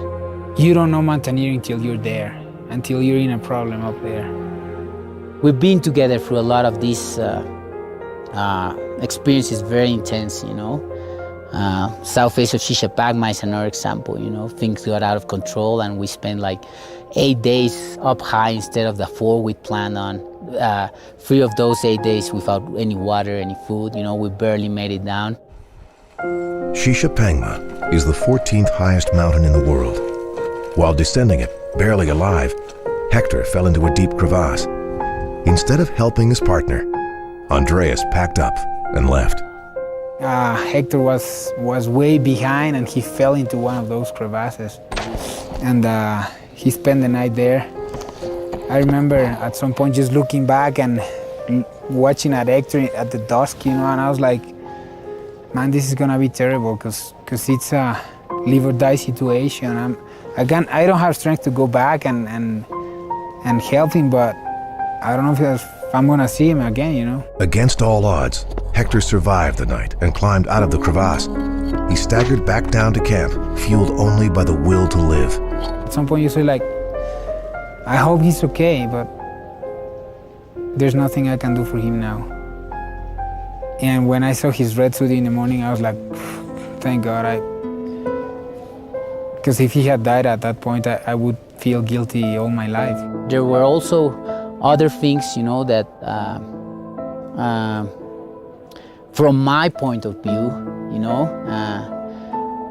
You don't know mountaineering till you're there, until you're in a problem up there. We've been together through a lot of these experiences, very intense, South face of Shisha Pagma is another example, Things got out of control and we spent 8 days up high instead of the 4 we'd planned on. 3 of those 8 days without any water, any food, we barely made it down. Shisha Pagma is the 14th highest mountain in the world. While descending it, barely alive, Hector fell into a deep crevasse. Instead of helping his partner, Andreas packed up and left. Hector was way behind and he fell into one of those crevasses. And he spent the night there. I remember at some point just looking back and watching at Hector at the dusk, and I was like, man, this is gonna be terrible because it's a live or die situation. I don't have strength to go back and help him, but I don't know if I'm gonna see him again, Against all odds, Hector survived the night and climbed out of the crevasse. He staggered back down to camp, fueled only by the will to live. At some point you say I hope he's okay, but there's nothing I can do for him now. And when I saw his red suit in the morning, I was like, thank God. Because if he had died at that point, I would feel guilty all my life. There were also other things, that from my point of view,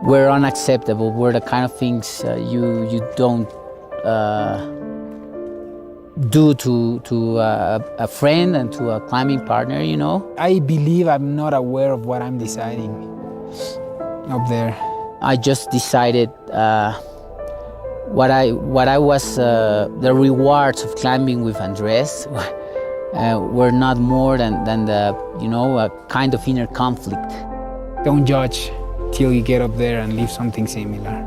were unacceptable, were the kind of things you don't do to a friend and to a climbing partner, I believe I'm not aware of what I'm deciding up there. I just decided what I was the rewards of climbing with Andres were not more than the a kind of inner conflict. Don't judge till you get up there and leave something similar.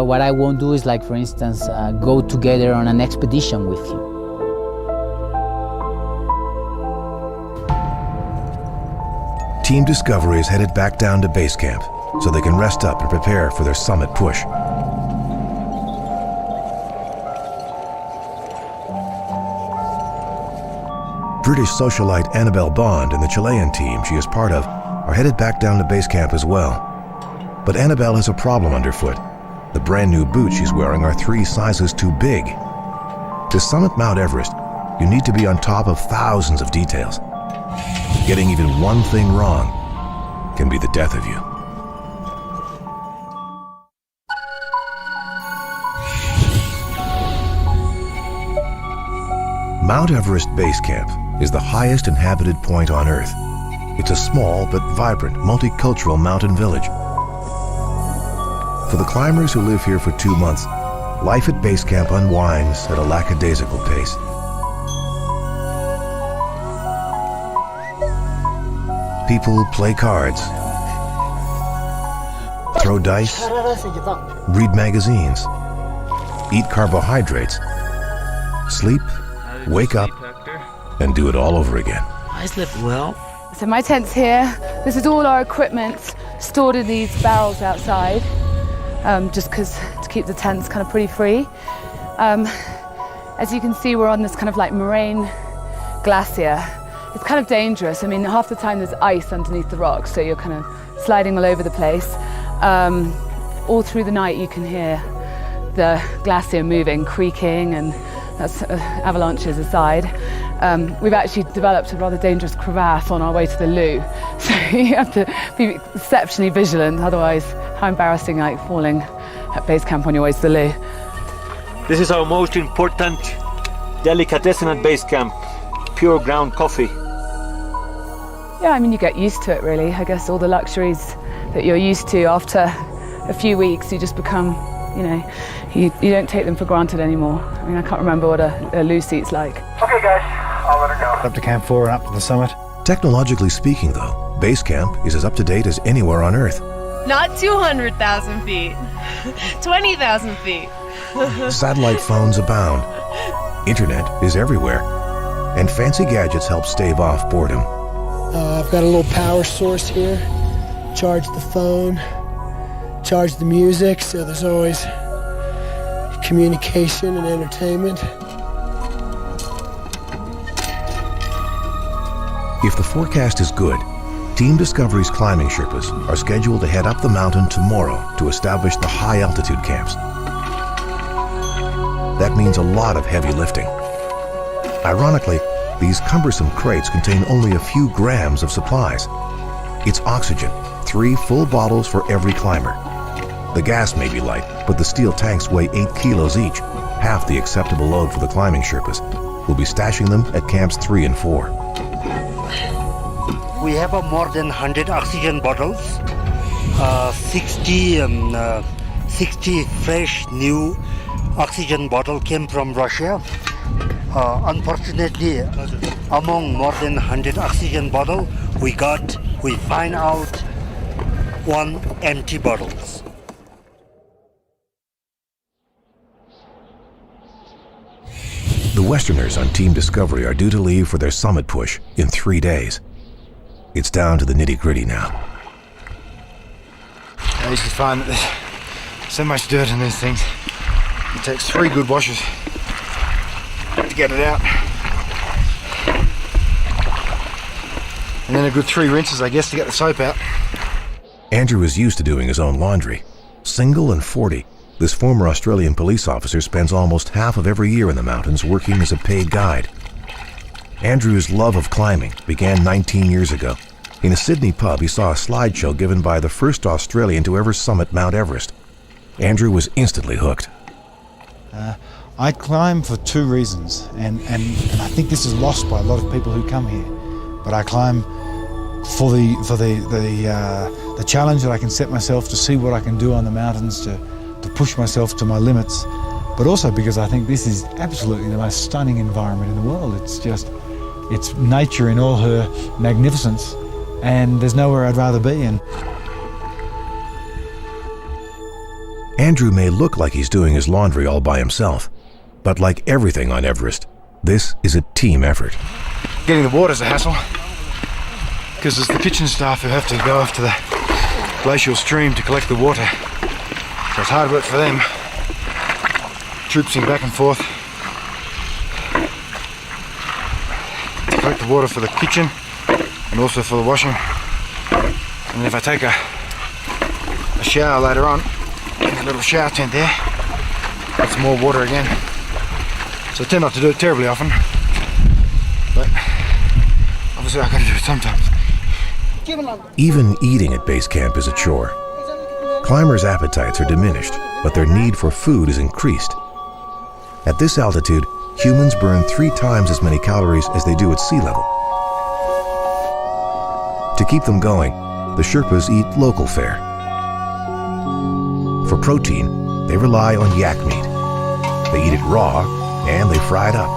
What I won't do is, for instance, go together on an expedition with him. Team Discovery is headed back down to Basecamp so they can rest up and prepare for their summit push. British socialite Annabelle Bond and the Chilean team she is part of are headed back down to Basecamp as well. But Annabelle has a problem underfoot. The brand new boots she's wearing are 3 sizes too big. To summit Mount Everest, you need to be on top of thousands of details. Getting even one thing wrong can be the death of you. Mount Everest Base Camp is the highest inhabited point on Earth. It's a small but vibrant, multicultural mountain village. For the climbers who live here for 2 months, life at Base Camp unwinds at a lackadaisical pace. People play cards, throw dice, read magazines, eat carbohydrates, sleep, wake up, and do it all over again. I slept well. So my tent's here. This is all our equipment stored in these barrels outside, just because to keep the tents kind of pretty free. As you can see, we're on this kind of moraine glacier. It's kind of dangerous. I mean, half the time there's ice underneath the rocks, so you're kind of sliding all over the place. All through the night you can hear the glacier moving, creaking, and that's avalanches aside. We've actually developed a rather dangerous crevasse on our way to the loo. So you have to be exceptionally vigilant, otherwise how embarrassing, like falling at base camp on your way to the loo. This is our most important delicatessen at base camp, pure ground coffee. Yeah, I mean, you get used to it really. I guess all the luxuries that you're used to after a few weeks, you just become, you know, you don't take them for granted anymore. I mean, I can't remember what a loo seat's like. Okay guys, I'll let her go. Up to Camp 4 and up to the summit. Technologically speaking, though, base camp is as up-to-date as anywhere on Earth. Not 200,000 feet, 20,000 feet. Satellite phones abound. Internet is everywhere. And fancy gadgets help stave off boredom. I've got a little power source here. Charge the phone, charge the music, so there's always communication and entertainment. If the forecast is good, Team Discovery's climbing Sherpas are scheduled to head up the mountain tomorrow to establish the high-altitude camps. That means a lot of heavy lifting. Ironically, these cumbersome crates contain only a few grams of supplies. It's oxygen, 3 full bottles for every climber. The gas may be light, but the steel tanks weigh 8 kilos each, half the acceptable load for the climbing Sherpas. We'll be stashing them at camps 3 and 4. We have more than 100 oxygen bottles, 60 fresh new oxygen bottle came from Russia. Unfortunately, among more than 100 oxygen bottle, we find out 1 empty bottles. The Westerners on Team Discovery are due to leave for their summit push in 3 days. It's down to the nitty-gritty now. I usually find that there's so much dirt in these things. It takes 3 good washes to get it out. And then a good 3 rinses, I guess, to get the soap out. Andrew is used to doing his own laundry. Single and 40, this former Australian police officer spends almost half of every year in the mountains working as a paid guide. Andrew's love of climbing began 19 years ago. In a Sydney pub, he saw a slideshow given by the first Australian to ever summit Mount Everest. Andrew was instantly hooked. I climb for 2 reasons, and I think this is lost by a lot of people who come here. But I climb for the challenge that I can set myself to see what I can do on the mountains, to push myself to my limits, but also because I think this is absolutely the most stunning environment in the world. It's nature in all her magnificence, and there's nowhere I'd rather be. And Andrew may look like he's doing his laundry all by himself, but like everything on Everest, this is a team effort. Getting the water's a hassle, because it's the kitchen staff who have to go off to the glacial stream to collect the water. So it's hard work for them, troopsing back and forth to collect the water for the kitchen and also for the washing. And if I take a shower later on, in the little shower tent there, that's more water again. So I tend not to do it terribly often, but obviously I've got to do it sometimes. Even eating at base camp is a chore. Climbers' appetites are diminished, but their need for food is increased. At this altitude, humans burn 3 times as many calories as they do at sea level. To keep them going, the Sherpas eat local fare. For protein, they rely on yak meat. They eat it raw, and they fry it up.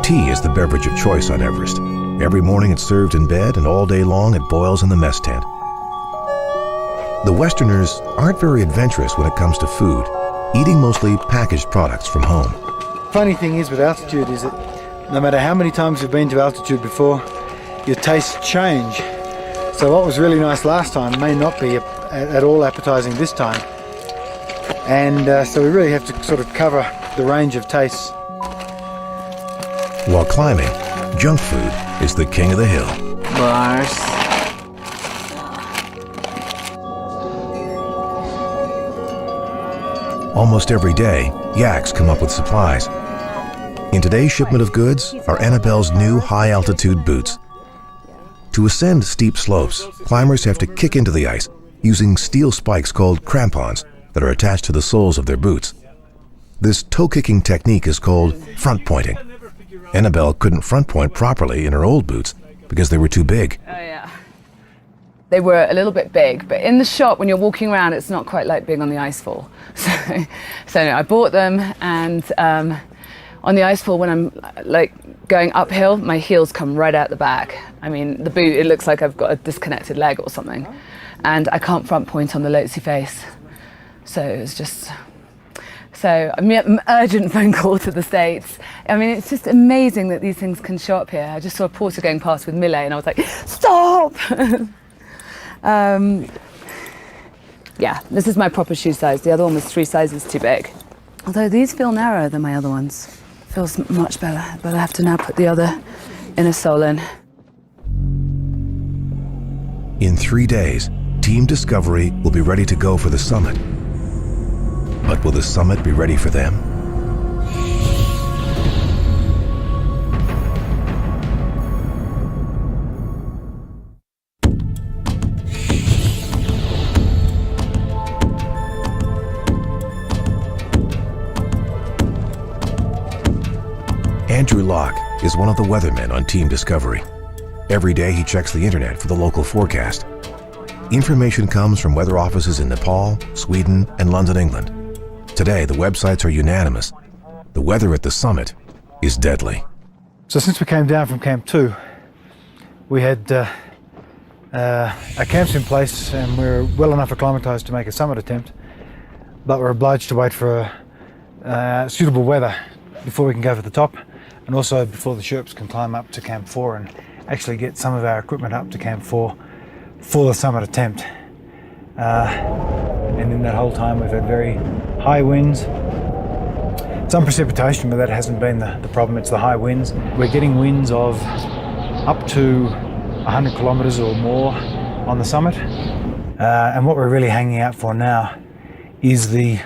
Tea is the beverage of choice on Everest. Every morning it's served in bed, and all day long it boils in the mess tent. The Westerners aren't very adventurous when it comes to food, eating mostly packaged products from home. funny thing is with altitude is that no matter how many times you've been to altitude before, your tastes change. So what was really nice last time may not be at all appetizing this time. And so we really have to sort of cover the range of tastes. While climbing, junk food is the king of the hill. Bars. Almost every day, yaks come up with supplies. In today's shipment of goods are Annabelle's new high-altitude boots. To ascend steep slopes, climbers have to kick into the ice using steel spikes called crampons that are attached to the soles of their boots. This toe-kicking technique is called front pointing. Annabelle couldn't front point properly in her old boots because they were too big. They were a little bit big, but in the shop when you're walking around, it's not quite like being on the icefall. So I bought them, and on the icefall, when I'm like going uphill, my heels come right out the back. I mean, the boot, it looks like I've got a disconnected leg or something, and I can't front point on the Lhotse face. So it was just, so an urgent phone call to the States. I mean, it's just amazing that these things can show up here. I just saw a porter going past with Millet, and I was like, stop! Yeah, this is my proper shoe size. The other one was 3 sizes too big. Although these feel narrower than my other ones. Feels much better, but I have to now put the other inner sole in. In 3 days, Team Discovery will be ready to go for the summit. But will the summit be ready for them? Andrew Locke is one of the weathermen on Team Discovery. Every day he checks the internet for the local forecast. Information comes from weather offices in Nepal, Sweden, and London, England. Today, the websites are unanimous. The weather at the summit is deadly. So since we came down from Camp 2, we had our camps in place, and we're well enough acclimatized to make a summit attempt, but we're obliged to wait for suitable weather before we can go for the top, and also before the Sherpas can climb up to Camp 4 and actually get some of our equipment up to Camp 4 for the summit attempt. And in that whole time we've had very high winds. Some precipitation, but that hasn't been the problem, it's the high winds. We're getting winds of up to 100 kilometres or more on the summit. And what we're really hanging out for now is the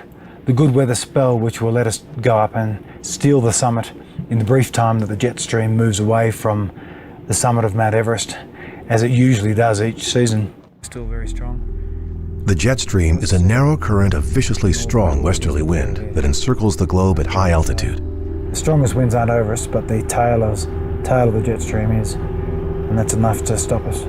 good weather spell, which will let us go up and steal the summit in the brief time that the jet stream moves away from the summit of Mount Everest, as it usually does each season. Still very strong. The jet stream is a narrow current of viciously strong westerly wind that encircles the globe at high altitude. The strongest winds aren't over us, but the tail of the jet stream is, and that's enough to stop us.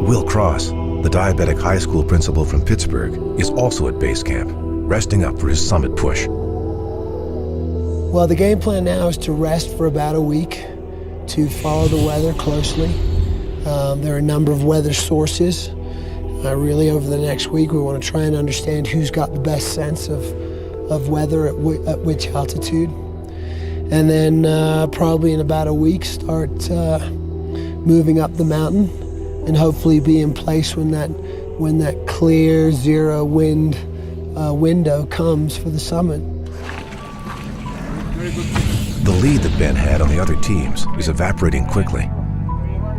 Will Cross, the diabetic high school principal from Pittsburgh, is also at Basecamp, resting up for his summit push. Well, the game plan now is to rest for about a week, to follow the weather closely. There are a number of weather sources. Really, over the next week, we want to try and understand who's got the best sense of weather at which altitude. And then probably in about a week, start moving up the mountain and hopefully be in place when that clear zero wind window comes for the summit. The lead that Ben had on the other teams is evaporating quickly.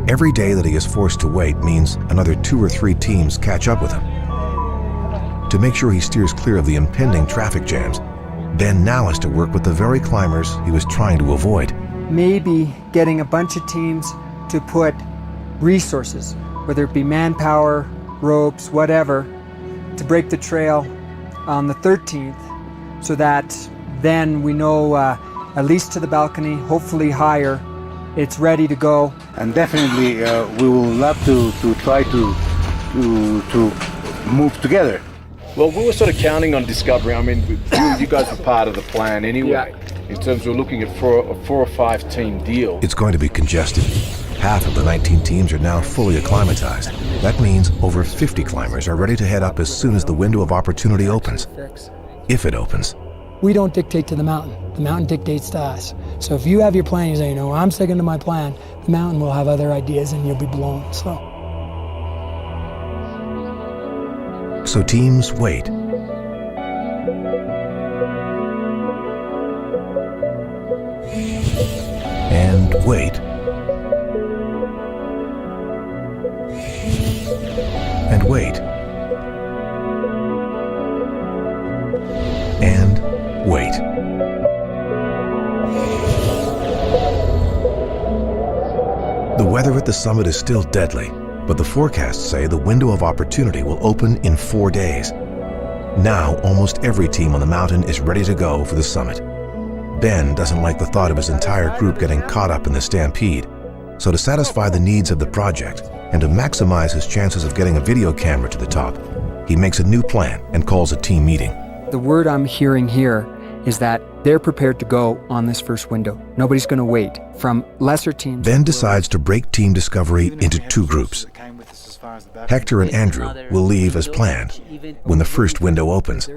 Every day that he is forced to wait means another 2 or 3 teams catch up with him. To make sure he steers clear of the impending traffic jams, Ben now has to work with the very climbers he was trying to avoid. Maybe getting a bunch of teams to put resources, whether it be manpower, ropes, whatever, to break the trail on the 13th, so that then we know at least to the balcony, hopefully higher, it's ready to go. And definitely we will love to try to move together. Well, we were sort of counting on Discovery. I mean, you guys were part of the plan anyway. In terms of looking at a 4 or 5 team deal. It's going to be congested. Half of the 19 teams are now fully acclimatized. That means over 50 climbers are ready to head up as soon as the window of opportunity opens. If it opens. We don't dictate to the mountain. The mountain dictates to us. So if you have your plan, you say, I'm sticking to my plan, the mountain will have other ideas and you'll be blown. So teams wait. And wait. and wait. And wait. The weather at the summit is still deadly, but the forecasts say the window of opportunity will open in 4 days. Now, almost every team on the mountain is ready to go for the summit. Ben doesn't like the thought of his entire group getting caught up in the stampede, so to satisfy the needs of the project and to maximize his chances of getting a video camera to the top, he makes a new plan and calls a team meeting. The word I'm hearing here is that they're prepared to go on this first window. Nobody's going to wait. From lesser teams... Ben decides to break Team Discovery into 2 groups. Hector and Andrew will leave as planned when the first window opens.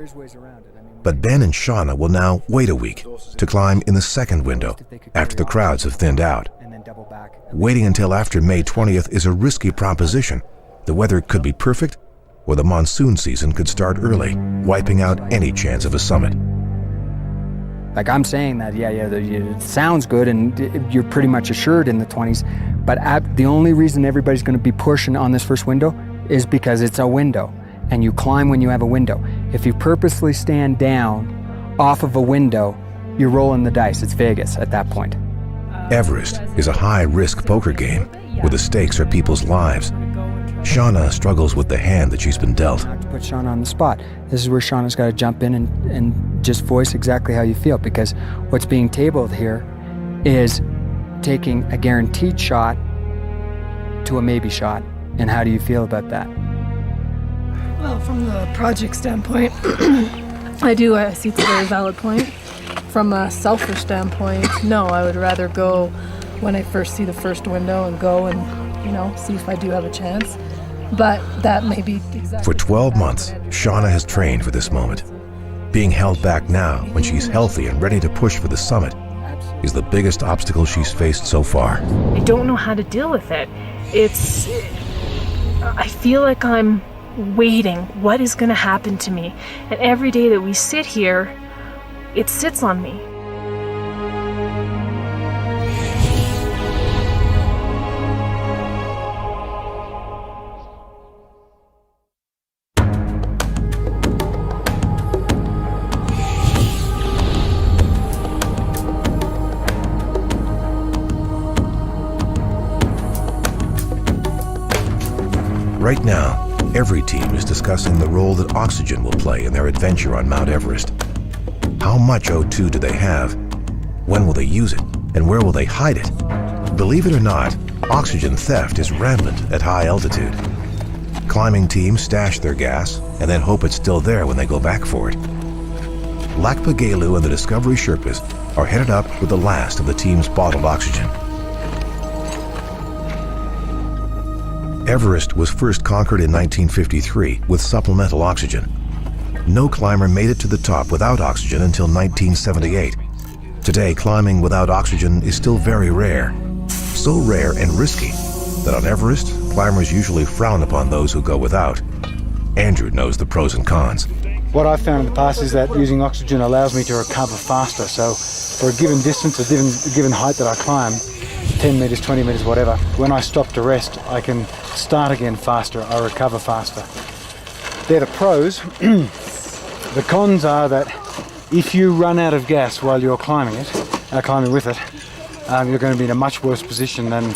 But Ben and Shauna will now wait a week to climb in the second window after the crowds have thinned out. Waiting until after May 20th is a risky proposition. The weather could be perfect, or the monsoon season could start early, wiping out any chance of a summit. Like I'm saying that, it sounds good and you're pretty much assured in the 20s, but the only reason everybody's going to be pushing on this first window is because it's a window, and you climb when you have a window. If you purposely stand down off of a window, you're rolling the dice. It's Vegas at that point. Everest is a high-risk poker game where the stakes are people's lives. Shauna struggles with the hand that she's been dealt. To put Shauna on the spot. This is where Shauna's got to jump in and just voice exactly how you feel, because what's being tabled here is taking a guaranteed shot to a maybe shot. And how do you feel about that? Well, from the project standpoint, I see it's a very valid point. From a selfish standpoint, no, I would rather go when I first see the first window and go and, see if I do have a chance. But that may be exactly... For 12 months, Shauna has trained for this moment. Being held back now when she's healthy and ready to push for the summit is the biggest obstacle she's faced so far. I don't know how to deal with it. I feel like I'm waiting. What is going to happen to me? And every day that we sit here, it sits on me. Right now, every team is discussing the role that oxygen will play in their adventure on Mount Everest. How much O2 do they have? When will they use it? And where will they hide it? Believe it or not, oxygen theft is rampant at high altitude. Climbing teams stash their gas and then hope it's still there when they go back for it. Lhakpa Gelu and the Discovery Sherpas are headed up with the last of the team's bottled oxygen. Everest was first conquered in 1953 with supplemental oxygen. No climber made it to the top without oxygen until 1978. Today, climbing without oxygen is still very rare. So rare and risky that on Everest, climbers usually frown upon those who go without. Andrew knows the pros and cons. What I've found in the past is that using oxygen allows me to recover faster. So for a given distance, a given height that I climb, 10 meters, 20 meters, whatever, when I stop to rest, I can start again faster, I recover faster. They're the pros. The cons are that if you run out of gas while you're climbing with it, you're going to be in a much worse position than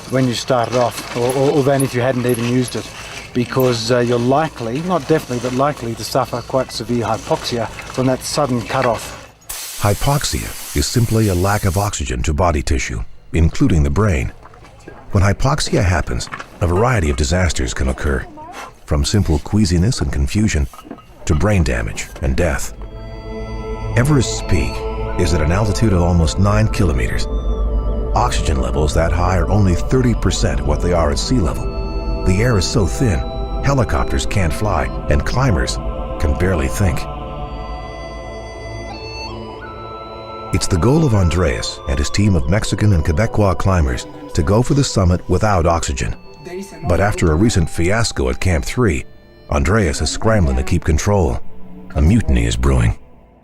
when you started off, or than if you hadn't even used it, because you're likely, not definitely, but likely to suffer quite severe hypoxia from that sudden cut-off. Hypoxia is simply a lack of oxygen to body tissue, including the brain. When hypoxia happens, a variety of disasters can occur, from simple queasiness and confusion to brain damage and death. Everest's peak is at an altitude of almost 9 kilometers. Oxygen levels that high are only 30% what they are at sea level. The air is so thin, helicopters can't fly, and climbers can barely think. It's the goal of Andreas and his team of Mexican and Quebecois climbers to go for the summit without oxygen. But after a recent fiasco at Camp 3, Andreas is scrambling to keep control. A mutiny is brewing.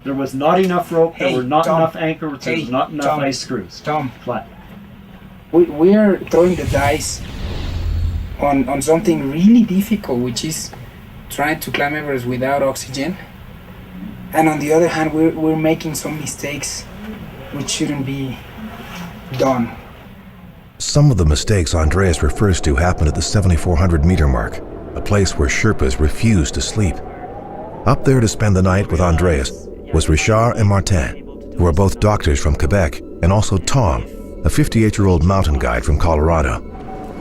There was not enough rope, there were not enough anchors, there was not enough ice screws. Tom, Flat. we are throwing the dice on something really difficult, which is trying to climb Everest without oxygen. And on the other hand, we're making some mistakes which shouldn't be done. Some of the mistakes Andreas refers to happened at the 7,400 meter mark, a place where Sherpas refuse to sleep. Up there to spend the night with Andreas was Richard and Martin, who are both doctors from Quebec, and also Tom, a 58-year-old mountain guide from Colorado.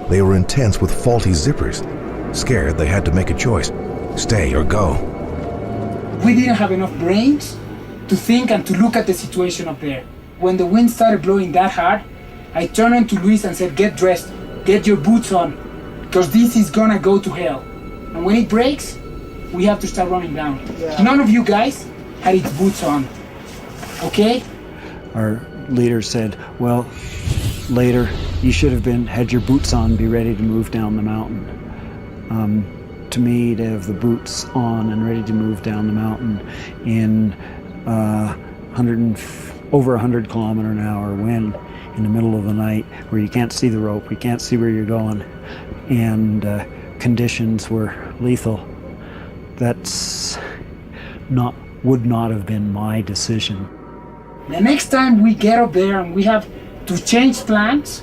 They were in tents with faulty zippers, scared they had to make a choice, stay or go. We didn't have enough brains to think and to look at the situation up there. When the wind started blowing that hard, I turned on to Luis and said, get dressed, get your boots on, because this is gonna go to hell. And when it breaks, we have to start running down. Yeah. None of you guys had its boots on, okay? Our leader said, well, later you should have had your boots on, be ready to move down the mountain. To me, to have the boots on and ready to move down the mountain in over 100 kilometer an hour wind in the middle of the night, where you can't see the rope, you can't see where you're going, and conditions were lethal. That's would not have been my decision. The next time we get up there and we have to change plans,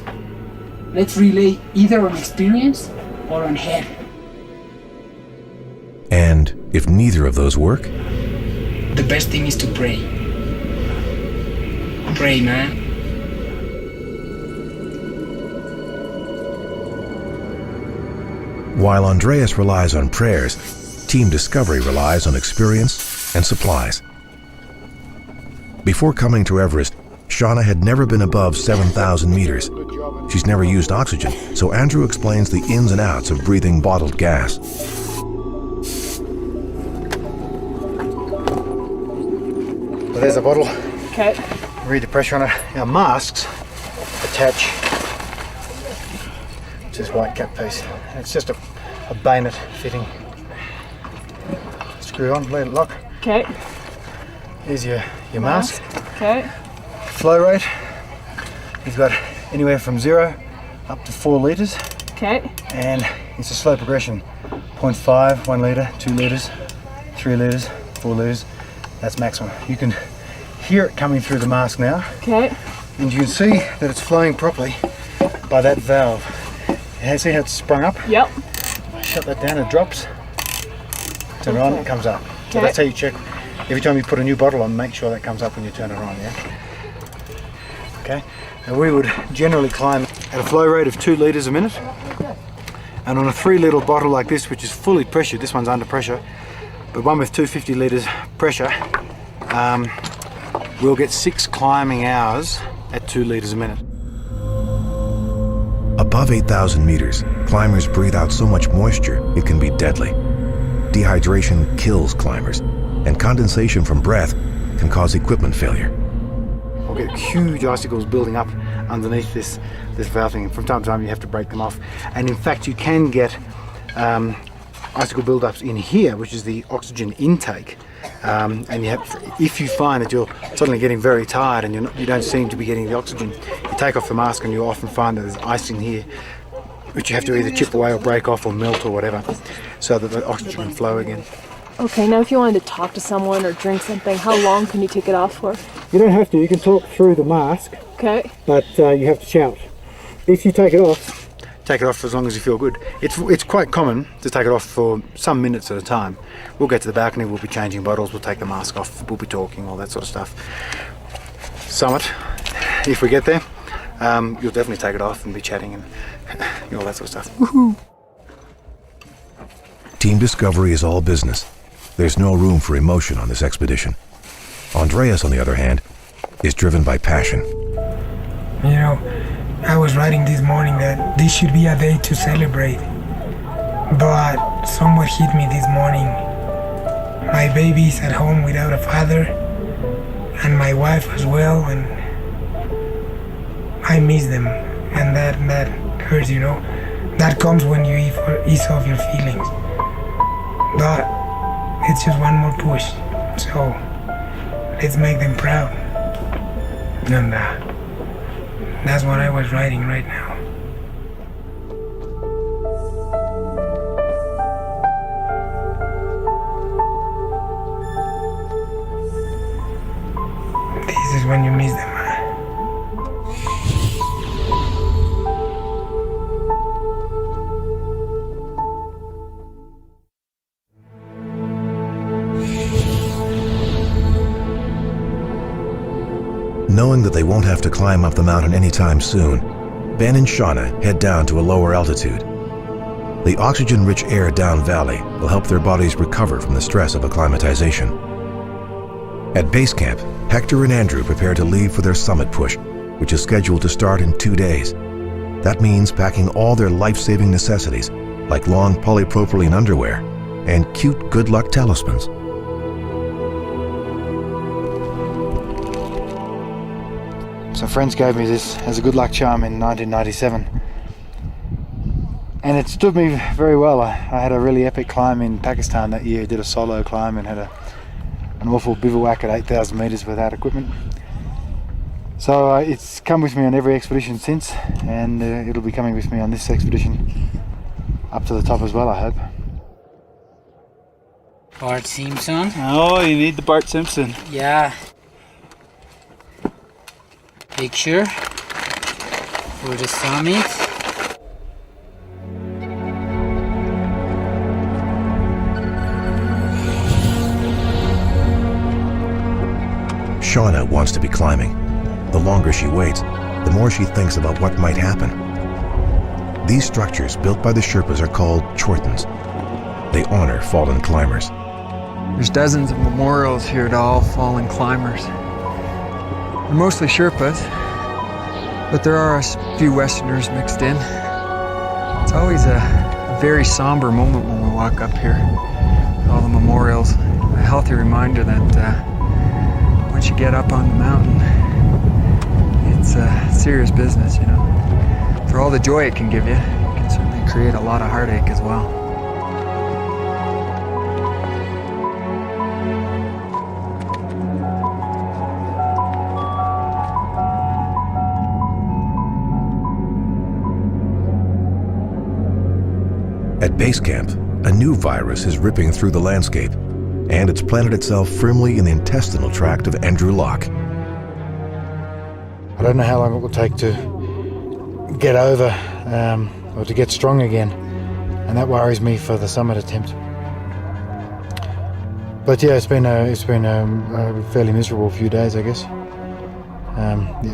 let's rely either on experience or on head. And if neither of those work? The best thing is to pray. Pray, man. While Andreas relies on prayers, Team Discovery relies on experience and supplies. Before coming to Everest, Shauna had never been above 7,000 meters. She's never used oxygen, so Andrew explains the ins and outs of breathing bottled gas. So there's a bottle. Okay. Read the pressure on it. Our masks attach to this white cap piece. It's just a bayonet fitting. Screw on, let it lock. Okay. Here's your mask. Okay. Flow rate, you've got anywhere from 0 up to 4 litres. Okay. And it's a slow progression. 0.5, 1 litre, 2 litres, 3 litres, 4 litres. That's maximum. You can hear it coming through the mask now. Okay. And you can see that it's flowing properly by that valve. See how it's sprung up? Yep. Shut that down, it drops. Turn it on, it comes up. So Okay. that's how you check. Every time you put a new bottle on, make sure that comes up when you turn it on, yeah? Okay. And we would generally climb at a flow rate of 2 litres a minute. And on a 3-litre bottle like this, which is fully pressured, this one's under pressure, but one with 250 litres pressure, we'll get 6 climbing hours at 2 litres a minute. Above 8,000 meters, climbers breathe out so much moisture it can be deadly. Dehydration kills climbers, and condensation from breath can cause equipment failure. We'll get huge icicles building up underneath this valve thing, and from time to time you have to break them off. And in fact you can get icicle buildups in here, which is the oxygen intake. And you have, if you find that you're suddenly getting very tired and you don't seem to be getting the oxygen, you take off the mask and you often find that there's ice in here, which you have to either chip away or break off or melt or whatever, so that the oxygen can flow again. Okay, now if you wanted to talk to someone or drink something, how long can you take it off for? You don't have to, you can talk through the mask, Okay. but you have to shout. If you take it off for as long as you feel good. It's quite common to take it off for some minutes at a time. We'll get to the balcony, we'll be changing bottles, we'll take the mask off, we'll be talking, all that sort of stuff. Summit, if we get there, you'll definitely take it off and be chatting and all that sort of stuff. Woohoo! Team Discovery is all business. There's no room for emotion on this expedition. Andreas, on the other hand, is driven by passion. You know, I was writing this morning that this should be a day to celebrate. But somewhat hit me this morning. My baby is at home without a father, and my wife as well, and I miss them. And that hurts, you know. That comes when you ease off your feelings. But it's just one more push. So let's make them proud. And that's what I was writing right now. when you miss them. Knowing that they won't have to climb up the mountain anytime soon, Ben and Shauna head down to a lower altitude. The oxygen-rich air down valley will help their bodies recover from the stress of acclimatization. At Basecamp, Hector and Andrew prepare to leave for their summit push, which is scheduled to start in 2 days. That means packing all their life-saving necessities, like long polypropylene underwear and cute good luck talismans. So friends gave me this as a good luck charm in 1997. And it stood me very well. I had a really epic climb in Pakistan that year, did a solo climb and had an awful bivouac at 8,000 meters without equipment. So it's come with me on every expedition since, and it'll be coming with me on this expedition up to the top as well, I hope. Bart Simpson. Oh, you need the Bart Simpson. Yeah. Picture for the summit. Shauna wants to be climbing. The longer she waits, the more she thinks about what might happen. These structures built by the Sherpas are called chortens. They honor fallen climbers. There's dozens of memorials here to all fallen climbers. They're mostly Sherpas, but there are a few Westerners mixed in. It's always a very somber moment when we walk up here. All the memorials, a healthy reminder that once you get up on the mountain, it's serious business, you know. For all the joy it can give you, it can certainly create a lot of heartache as well. At Basecamp, a new virus is ripping through the landscape, and it's planted itself firmly in the intestinal tract of Andrew Locke. I don't know how long it will take to get over or to get strong again, and that worries me for the summit attempt. But yeah, it's been a fairly miserable few days, I guess.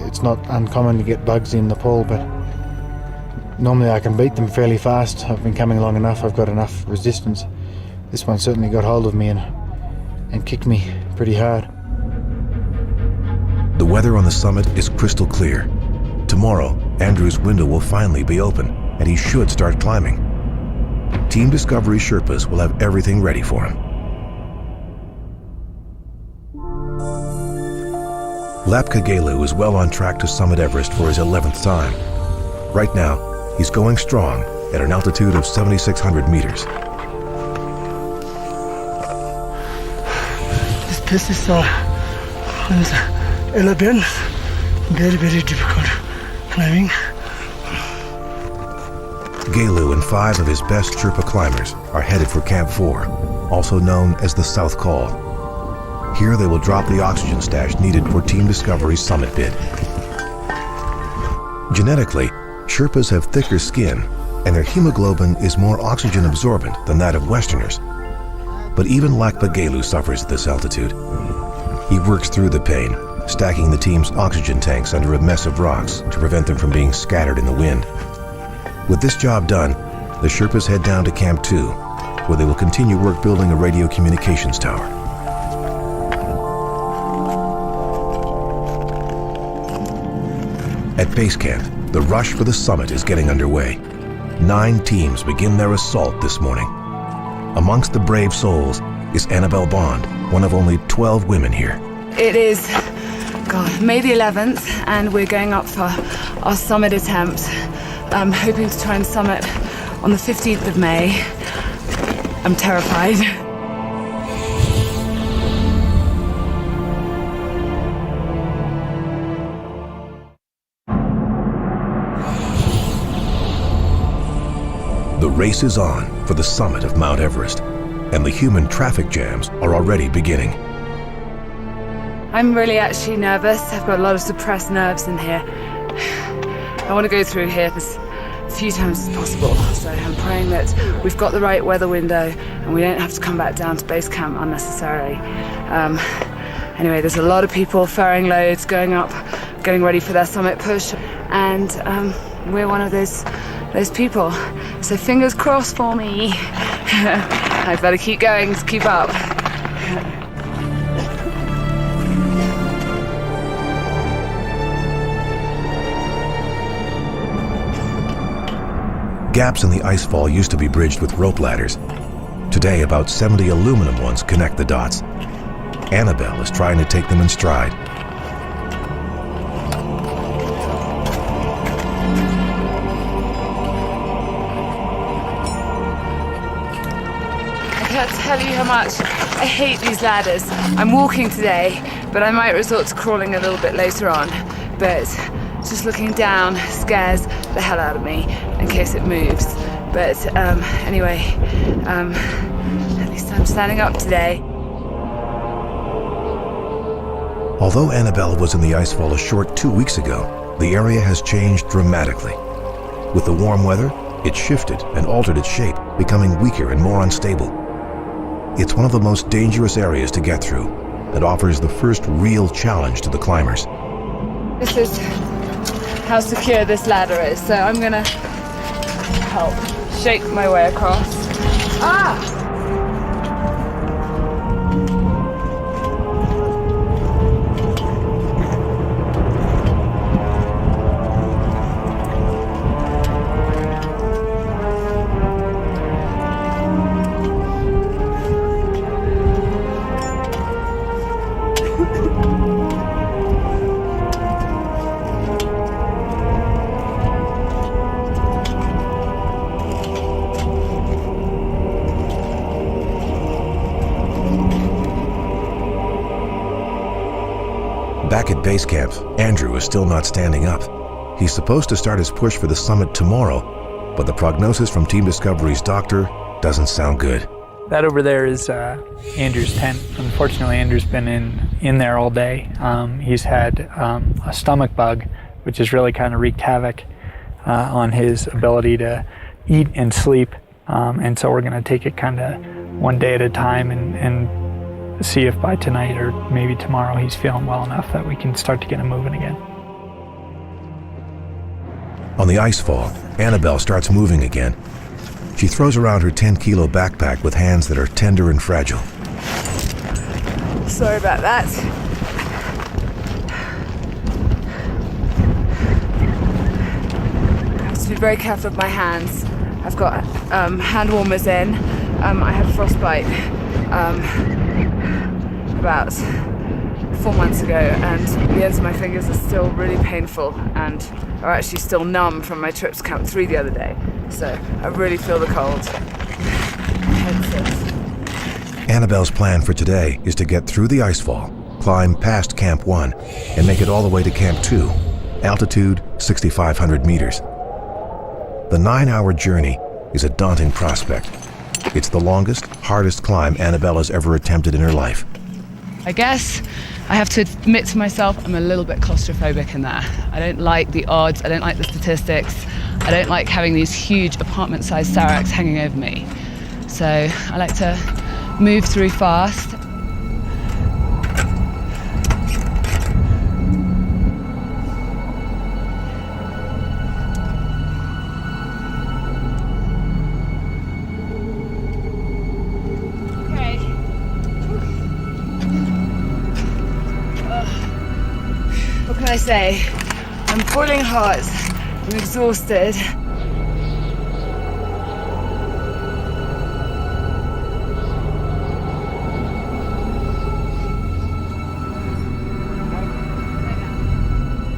It's not uncommon to get bugs in Nepal, but normally I can beat them fairly fast. I've been coming long enough, I've got enough resistance. This one certainly got hold of me and kicked me pretty hard. The weather on the summit is crystal clear. Tomorrow, Andrew's window will finally be open, and he should start climbing. Team Discovery Sherpas will have everything ready for him. Lhakpa Gelu is well on track to summit Everest for his 11th time. Right now, he's going strong at an altitude of 7,600 meters. This place is elevated, very, very difficult climbing. Gelu and 5 of his best Sherpa climbers are headed for Camp 4, also known as the South Col. Here they will drop the oxygen stash needed for Team Discovery's summit bid. Genetically, Sherpas have thicker skin, and their hemoglobin is more oxygen absorbent than that of Westerners. But even Lhakpa Gelu suffers at this altitude. He works through the pain, stacking the team's oxygen tanks under a mess of rocks to prevent them from being scattered in the wind. With this job done, the Sherpas head down to Camp 2, where they will continue work building a radio communications tower. At Basecamp, the rush for the summit is getting underway. 9 teams begin their assault this morning. Amongst the brave souls is Annabelle Bond, one of only 12 women here. It is, May the 11th, and we're going up for our summit attempt. I'm hoping to try and summit on the 15th of May. I'm terrified. The race is on for the summit of Mount Everest, and the human traffic jams are already beginning. I'm really actually nervous. I've got a lot of suppressed nerves in here. I want to go through here as few times as possible, so I'm praying that we've got the right weather window and we don't have to come back down to base camp unnecessarily. Anyway, there's a lot of people ferrying loads, going up, getting ready for their summit push, and we're one of those people. So fingers crossed for me. I better keep going to keep up. Gaps in the icefall used to be bridged with rope ladders. Today, about 70 aluminum ones connect the dots. Annabelle is trying to take them in stride. I can't tell you how much I hate these ladders. I'm walking today, but I might resort to crawling a little bit later on. But just looking down scares the hell out of me in case it moves. But anyway, at least I'm standing up today. Although Annabelle was in the icefall a short 2 weeks ago, the area has changed dramatically. With the warm weather, it shifted and altered its shape, becoming weaker and more unstable. It's one of the most dangerous areas to get through and offers the first real challenge to the climbers. This is how secure this ladder is, so I'm gonna help shake my way across. Ah! Back at Basecamp, Andrew is still not standing up. He's supposed to start his push for the summit tomorrow, but the prognosis from Team Discovery's doctor doesn't sound good. That over there is Andrew's tent. Unfortunately, Andrew's been in there all day. He's had a stomach bug, which has really kind of wreaked havoc on his ability to eat and sleep. And so we're going to take it kind of one day at a time and see if by tonight or maybe tomorrow he's feeling well enough that we can start to get him moving again. On the icefall, Annabelle starts moving again. She throws around her 10-kilo backpack with hands that are tender and fragile. Sorry about that. I have to be very careful with my hands. I've got hand warmers in. I had frostbite about 4 months ago, and the ends of my fingers are still really painful and are actually still numb from my trip to Camp 3 the other day. So I really feel the cold. Annabelle's plan for today is to get through the icefall, climb past Camp 1, and make it all the way to Camp 2, altitude 6,500 meters. The 9-hour journey is a daunting prospect. It's the longest, hardest climb Annabelle has ever attempted in her life. I guess I have to admit to myself I'm a little bit claustrophobic in there. I don't like the odds, I don't like the statistics, I don't like having these huge apartment-sized saracs hanging over me. So I like to move through fast. What can I say? I'm boiling hot, I'm exhausted.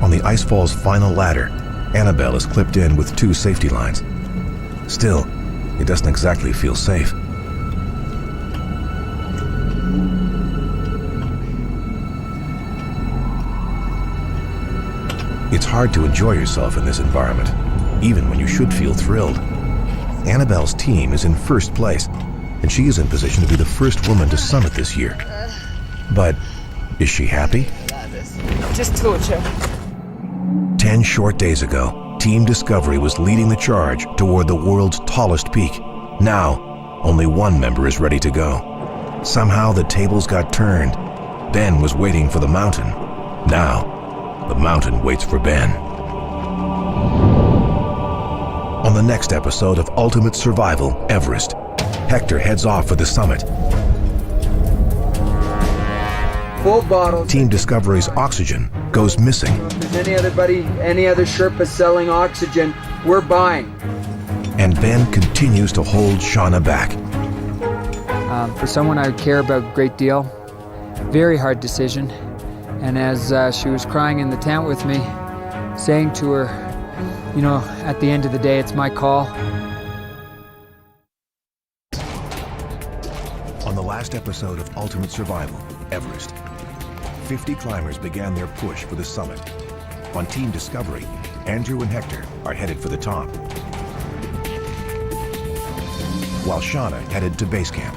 On the icefall's final ladder, Annabelle is clipped in with 2 safety lines. Still, it doesn't exactly feel safe. It's hard to enjoy yourself in this environment, even when you should feel thrilled. Annabelle's team is in first place, and she is in position to be the first woman to summit this year. But Is she happy? Just torture. 10 short days ago, Team Discovery was leading the charge toward the world's tallest peak. Now, only one member is ready to go. Somehow the tables got turned. Ben was waiting for the mountain. Now, the mountain waits for Ben. On the next episode of Ultimate Survival, Everest, Hector heads off for the summit. Full bottles. Team Discovery's oxygen goes missing. If there's any other Sherpa selling oxygen, we're buying. And Ben continues to hold Shauna back. For someone I care about a great deal, very hard decision. And as she was crying in the tent with me, saying to her, you know, at the end of the day, it's my call. On the last episode of Ultimate Survival, Everest, 50 climbers began their push for the summit. On Team Discovery, Andrew and Hector are headed for the top, while Shauna headed to Basecamp.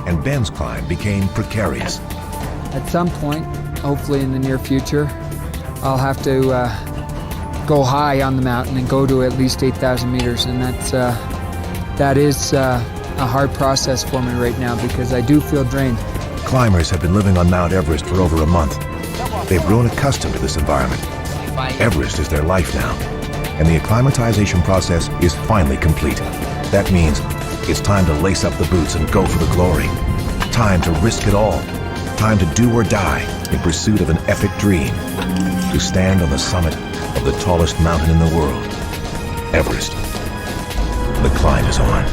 And Ben's climb became precarious. At some point, hopefully in the near future, I'll have to go high on the mountain and go to at least 8,000 meters, and that is a hard process for me right now because I do feel drained. Climbers have been living on Mount Everest for over a month. They've grown accustomed to this environment. Everest is their life now, and the acclimatization process is finally complete. That means it's time to lace up the boots and go for the glory. Time to risk it all. Time to do or die in pursuit of an epic dream. To stand on the summit of the tallest mountain in the world, Everest. The climb is on.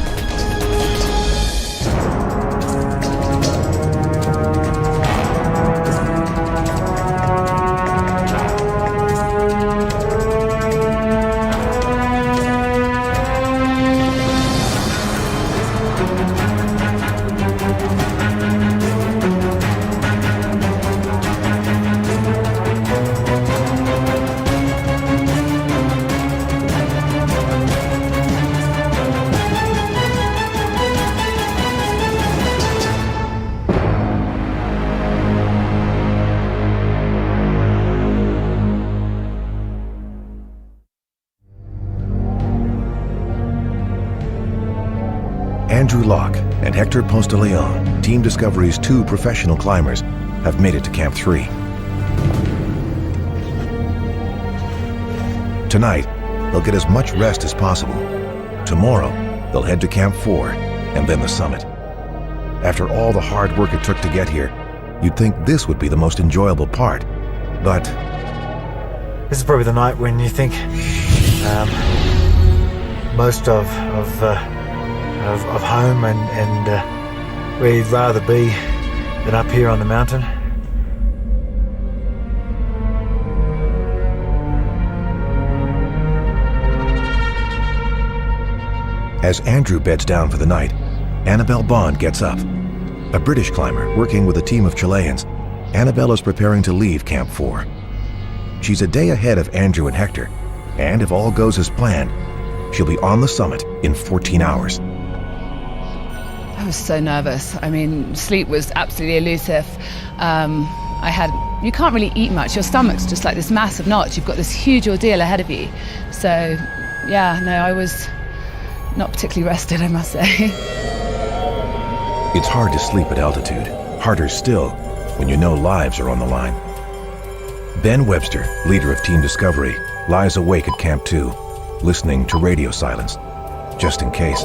Andrew Locke and Hector Posteleon, Team Discovery's 2 professional climbers, have made it to Camp 3. Tonight, they'll get as much rest as possible. Tomorrow, they'll head to Camp 4 and then the summit. After all the hard work it took to get here, you'd think this would be the most enjoyable part, but... This is probably the night when you think most of home and where you'd rather be than up here on the mountain. As Andrew beds down for the night, Annabelle Bond gets up. A British climber working with a team of Chileans, Annabelle is preparing to leave Camp 4. She's a day ahead of Andrew and Hector, and if all goes as planned, she'll be on the summit in 14 hours. I was so nervous. I mean, sleep was absolutely elusive. You can't really eat much. Your stomach's just like this massive notch. You've got this huge ordeal ahead of you. So, yeah, no, I was not particularly rested, I must say. It's hard to sleep at altitude. Harder still when you know lives are on the line. Ben Webster, leader of Team Discovery, lies awake at Camp 2, listening to radio silence, just in case.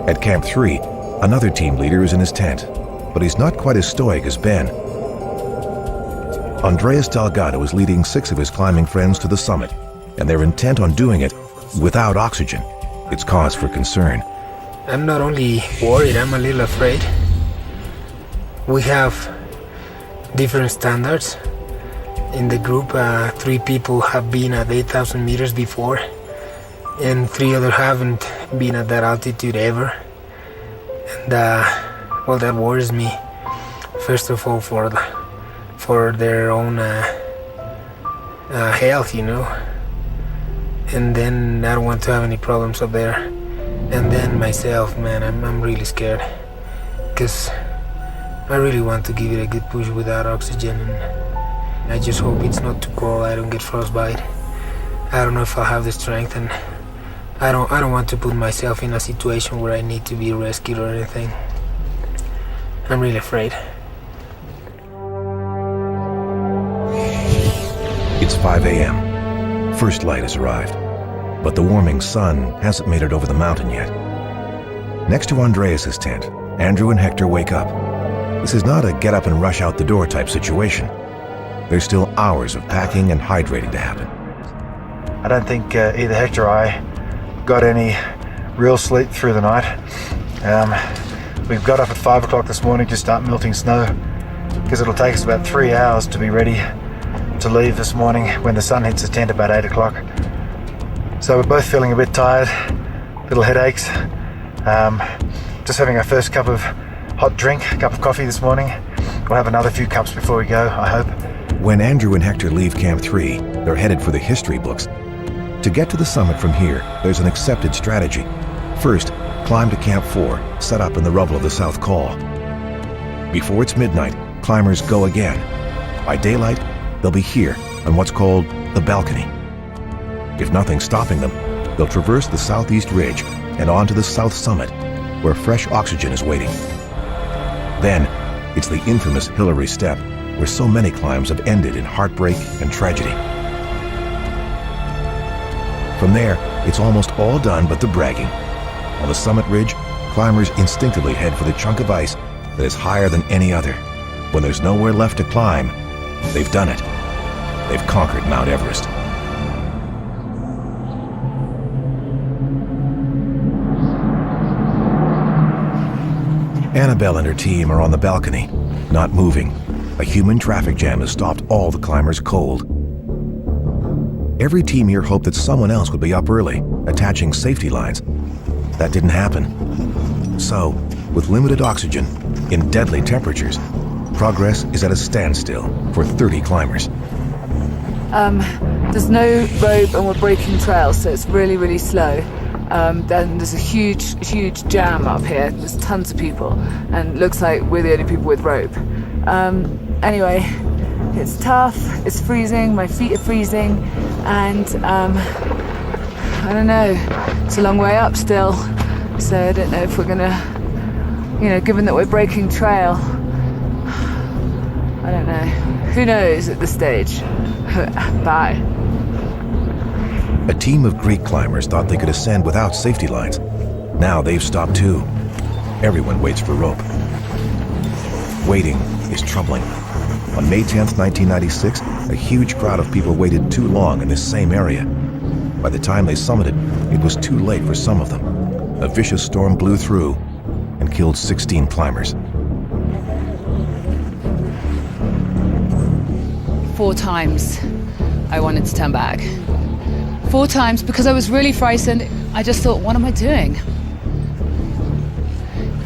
At Camp 3, another team leader is in his tent, but he's not quite as stoic as Ben. Andreas Delgado is leading 6 of his climbing friends to the summit, and they're intent on doing it without oxygen. It's cause for concern. I'm not only worried, I'm a little afraid. We have different standards. In the group, 3 people have been at 8,000 meters before, and 3 others haven't been at that altitude ever. And well, that worries me. First of all, for their own health, you know. And then I don't want to have any problems up there. And then myself, man, I'm really scared, because I really want to give it a good push without oxygen, and I just hope it's not too cold, I don't get frostbite. I don't know if I'll have the strength, and I don't want to put myself in a situation where I need to be rescued or anything. I'm really afraid. It's 5 a.m. First light has arrived, but the warming sun hasn't made it over the mountain yet. Next to Andreas's tent, Andrew and Hector wake up. This is not a get up and rush out the door type situation. There's still hours of packing and hydrating to happen. I don't think either Hector or I got any real sleep through the night. We've got up at 5 o'clock this morning to start melting snow, because it'll take us about 3 hours to be ready to leave this morning when the sun hits the tent about 8 o'clock. So we're both feeling a bit tired, little headaches. Just having our first cup of hot drink, a cup of coffee this morning. We'll have another few cups before we go, I hope. When Andrew and Hector leave Camp 3, they're headed for the history books. To get to the summit from here, there's an accepted strategy. First, climb to Camp 4, set up in the rubble of the South Col. Before it's midnight, climbers go again. By daylight, they'll be here on what's called the balcony. If nothing's stopping them, they'll traverse the southeast ridge and on to the south summit, where fresh oxygen is waiting. Then, it's the infamous Hillary Step, where so many climbs have ended in heartbreak and tragedy. From there, it's almost all done but the bragging. On the summit ridge, climbers instinctively head for the chunk of ice that is higher than any other. When there's nowhere left to climb, they've done it. They've conquered Mount Everest. Annabelle and her team are on the balcony, not moving. A human traffic jam has stopped all the climbers cold. Every team here hoped that someone else would be up early, attaching safety lines. That didn't happen. So, with limited oxygen, in deadly temperatures, progress is at a standstill for 30 climbers. There's no rope and we're breaking trails, so it's really, really slow. Then there's a huge jam up here. There's tons of people, and it looks like we're the only people with rope. Anyway, it's tough, it's freezing, my feet are freezing, and I don't know, it's a long way up still, so I don't know if we're gonna, given that we're breaking trail, I don't know. Who knows at this stage? Bye. A team of Greek climbers thought they could ascend without safety lines. Now they've stopped too. Everyone waits for rope. Waiting is troubling. On May 10th, 1996, a huge crowd of people waited too long in this same area. By the time they summited, it was too late for some of them. A vicious storm blew through and killed 16 climbers. 4 times I wanted to turn back. 4 times because I was really frightened. I just thought, what am I doing?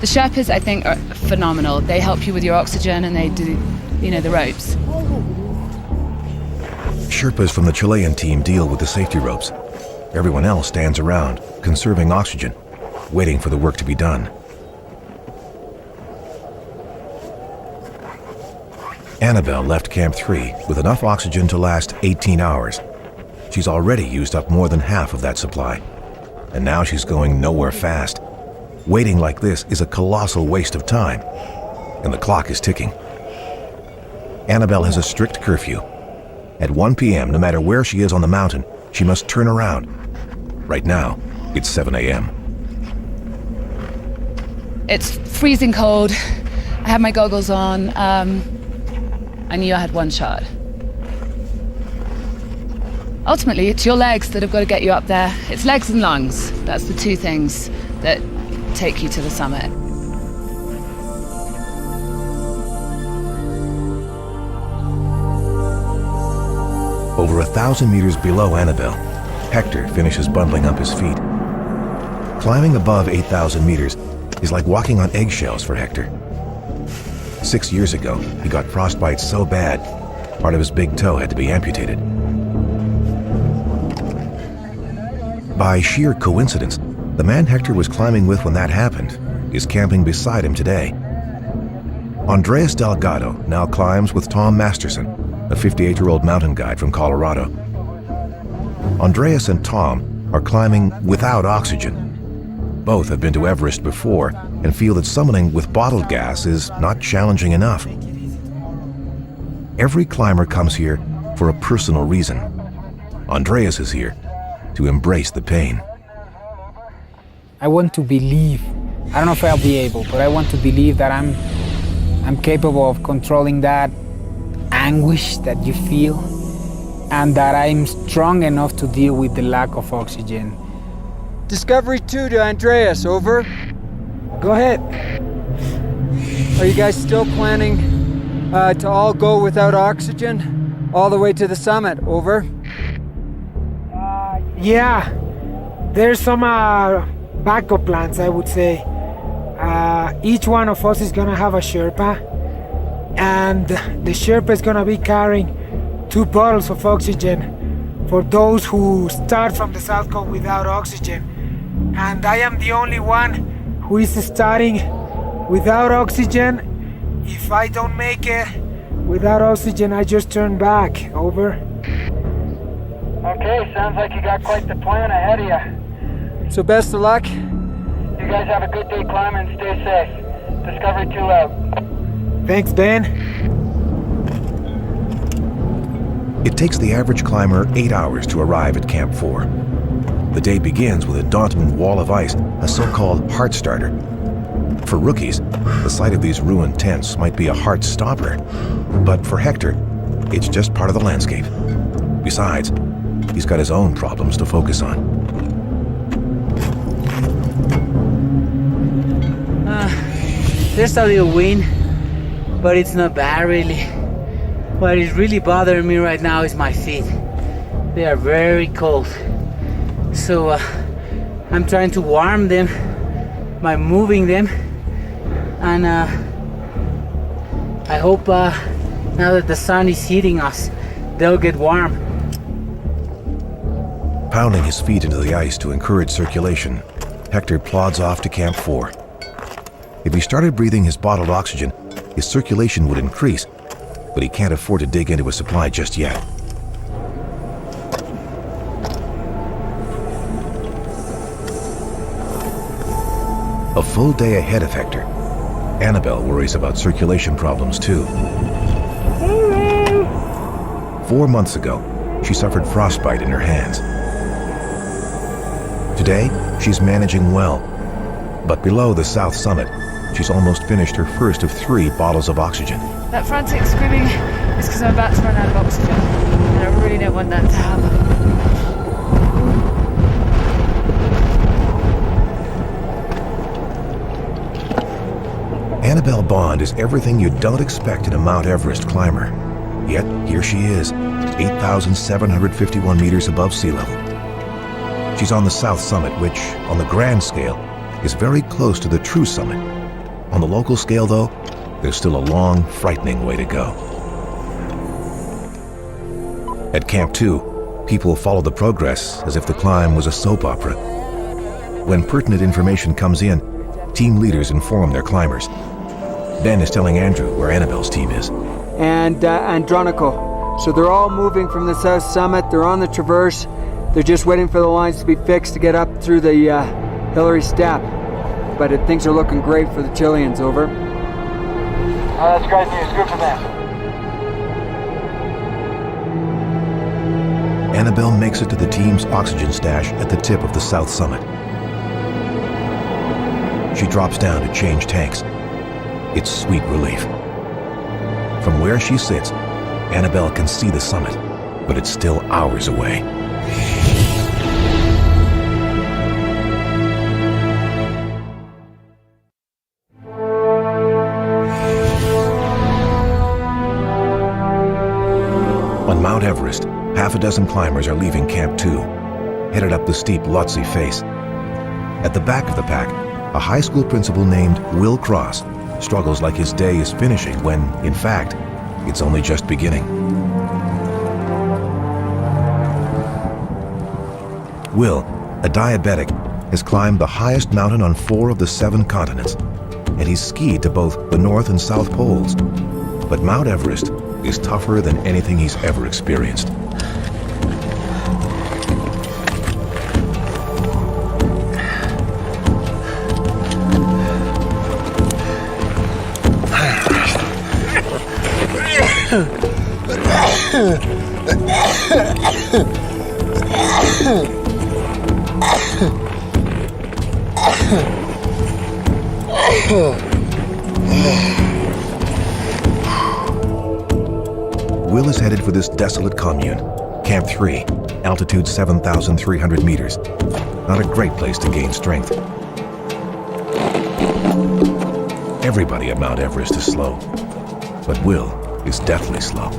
The Sherpas, I think, are phenomenal. They help you with your oxygen and they do, the ropes. Sherpas from the Chilean team deal with the safety ropes. Everyone else stands around, conserving oxygen, waiting for the work to be done. Annabelle left Camp 3 with enough oxygen to last 18 hours. She's already used up more than half of that supply. And now she's going nowhere fast. Waiting like this is a colossal waste of time. And the clock is ticking. Annabelle has a strict curfew. At 1 p.m., no matter where she is on the mountain, she must turn around. Right now, it's 7 a.m. It's freezing cold. I have my goggles on. I knew I had one shot. Ultimately, it's your legs that have got to get you up there. It's legs and lungs. That's the 2 things that take you to the summit. Over 1,000 meters below Annabelle, Hector finishes bundling up his feet. Climbing above 8,000 meters is like walking on eggshells for Hector. 6 years ago, he got frostbite so bad, part of his big toe had to be amputated. By sheer coincidence, the man Hector was climbing with when that happened is camping beside him today. Andreas Delgado now climbs with Tom Masterson, a 58-year-old mountain guide from Colorado. Andreas and Tom are climbing without oxygen. Both have been to Everest before and feel that summiting with bottled gas is not challenging enough. Every climber comes here for a personal reason. Andreas is here to embrace the pain. I want to believe, I don't know if I'll be able, but I want to believe that I'm capable of controlling that anguish that you feel, and that I'm strong enough to deal with the lack of oxygen. Discovery 2 to Andreas, over. Go ahead. Are you guys still planning to all go without oxygen all the way to the summit, over? Yeah, there's some backup plans, I would say. Each one of us is gonna have a Sherpa, and the Sherpa is gonna be carrying 2 bottles of oxygen for those who start from the South Cone without oxygen. And I am the only one who is starting without oxygen. If I don't make it without oxygen, I just turn back, over. Okay, sounds like you got quite the plan ahead of you. So best of luck. You guys have a good day climbing, stay safe. Discovery 2 out. Thanks, Ben. It takes the average climber 8 hours to arrive at Camp 4. The day begins with a daunting wall of ice, a so-called heart starter. For rookies, the sight of these ruined tents might be a heart stopper, but for Hector, it's just part of the landscape. Besides, he's got his own problems to focus on. There's a little wind, but it's not bad really. What is really bothering me right now is my feet. They are very cold. So I'm trying to warm them by moving them, and I hope now that the sun is hitting us, they'll get warm. Pounding his feet into the ice to encourage circulation, Hector plods off to Camp 4. If he started breathing his bottled oxygen, his circulation would increase, but he can't afford to dig into a supply just yet. A full day ahead of Hector, Annabelle worries about circulation problems too. 4 months ago, she suffered frostbite in her hands. Today, she's managing well, but below the south summit, she's almost finished her first of 3 bottles of oxygen. That frantic screaming is because I'm about to run out of oxygen, and I really don't want that to happen. Annabelle Bond is everything you don't expect in a Mount Everest climber. Yet, here she is, 8,751 meters above sea level. She's on the south summit, which, on the grand scale, is very close to the true summit. On the local scale, though, there's still a long, frightening way to go. At Camp 2, people follow the progress as if the climb was a soap opera. When pertinent information comes in, team leaders inform their climbers. Ben is telling Andrew where Annabelle's team is. And Andronico. So they're all moving from the south summit. They're on the traverse. They're just waiting for the lines to be fixed to get up through the Hillary Step. But things are looking great for the Chileans, over. That's great news. Good for them. Annabelle makes it to the team's oxygen stash at the tip of the south summit. She drops down to change tanks. It's sweet relief. From where she sits, Annabelle can see the summit, but it's still hours away. On Mount Everest, half a dozen climbers are leaving Camp 2, headed up the steep Lhotse face. At the back of the pack, a high school principal named Will Cross struggles like his day is finishing when, in fact, it's only just beginning. Will, a diabetic, has climbed the highest mountain on 4 of the 7 continents. and he's skied to both the North and South Poles. But Mount Everest is tougher than anything he's ever experienced. Will is headed for this desolate commune, Camp 3, altitude 7,300 meters. Not a great place to gain strength. Everybody at Mount Everest is slow, but Will is deathly slow.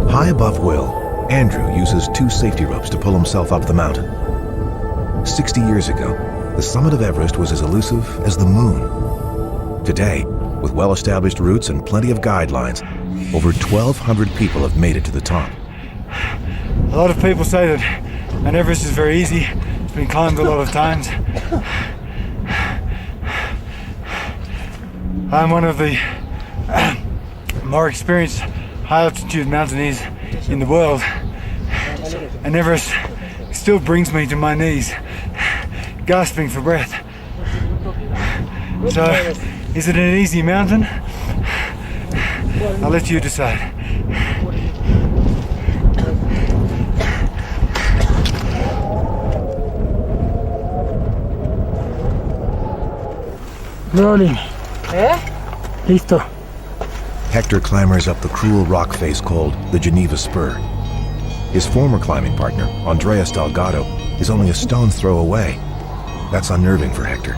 High above Will, Andrew uses 2 safety ropes to pull himself up the mountain. 60 years ago, the summit of Everest was as elusive as the moon. Today, with well-established routes and plenty of guidelines, over 1,200 people have made it to the top. A lot of people say that Mount Everest is very easy. It's been climbed a lot of times. I'm one of the more experienced high-altitude mountaineers in the world, and Everest still brings me to my knees, gasping for breath. So, is it an easy mountain? I'll let you decide. Rolling. Listo. Hector clambers up the cruel rock face called the Geneva Spur. His former climbing partner, Andreas Delgado, is only a stone's throw away. That's unnerving for Hector.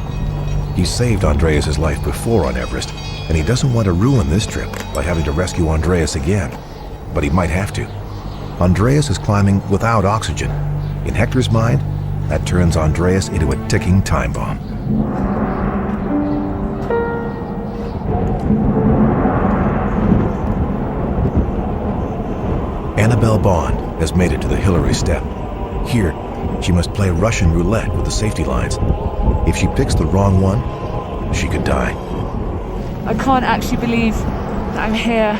He saved Andreas' life before on Everest, and he doesn't want to ruin this trip by having to rescue Andreas again. But he might have to. Andreas is climbing without oxygen. In Hector's mind, that turns Andreas into a ticking time bomb. Annabelle Bond has made it to the Hillary Step. Here, she must play Russian roulette with the safety lines. If she picks the wrong one, she could die. I can't actually believe that I'm here.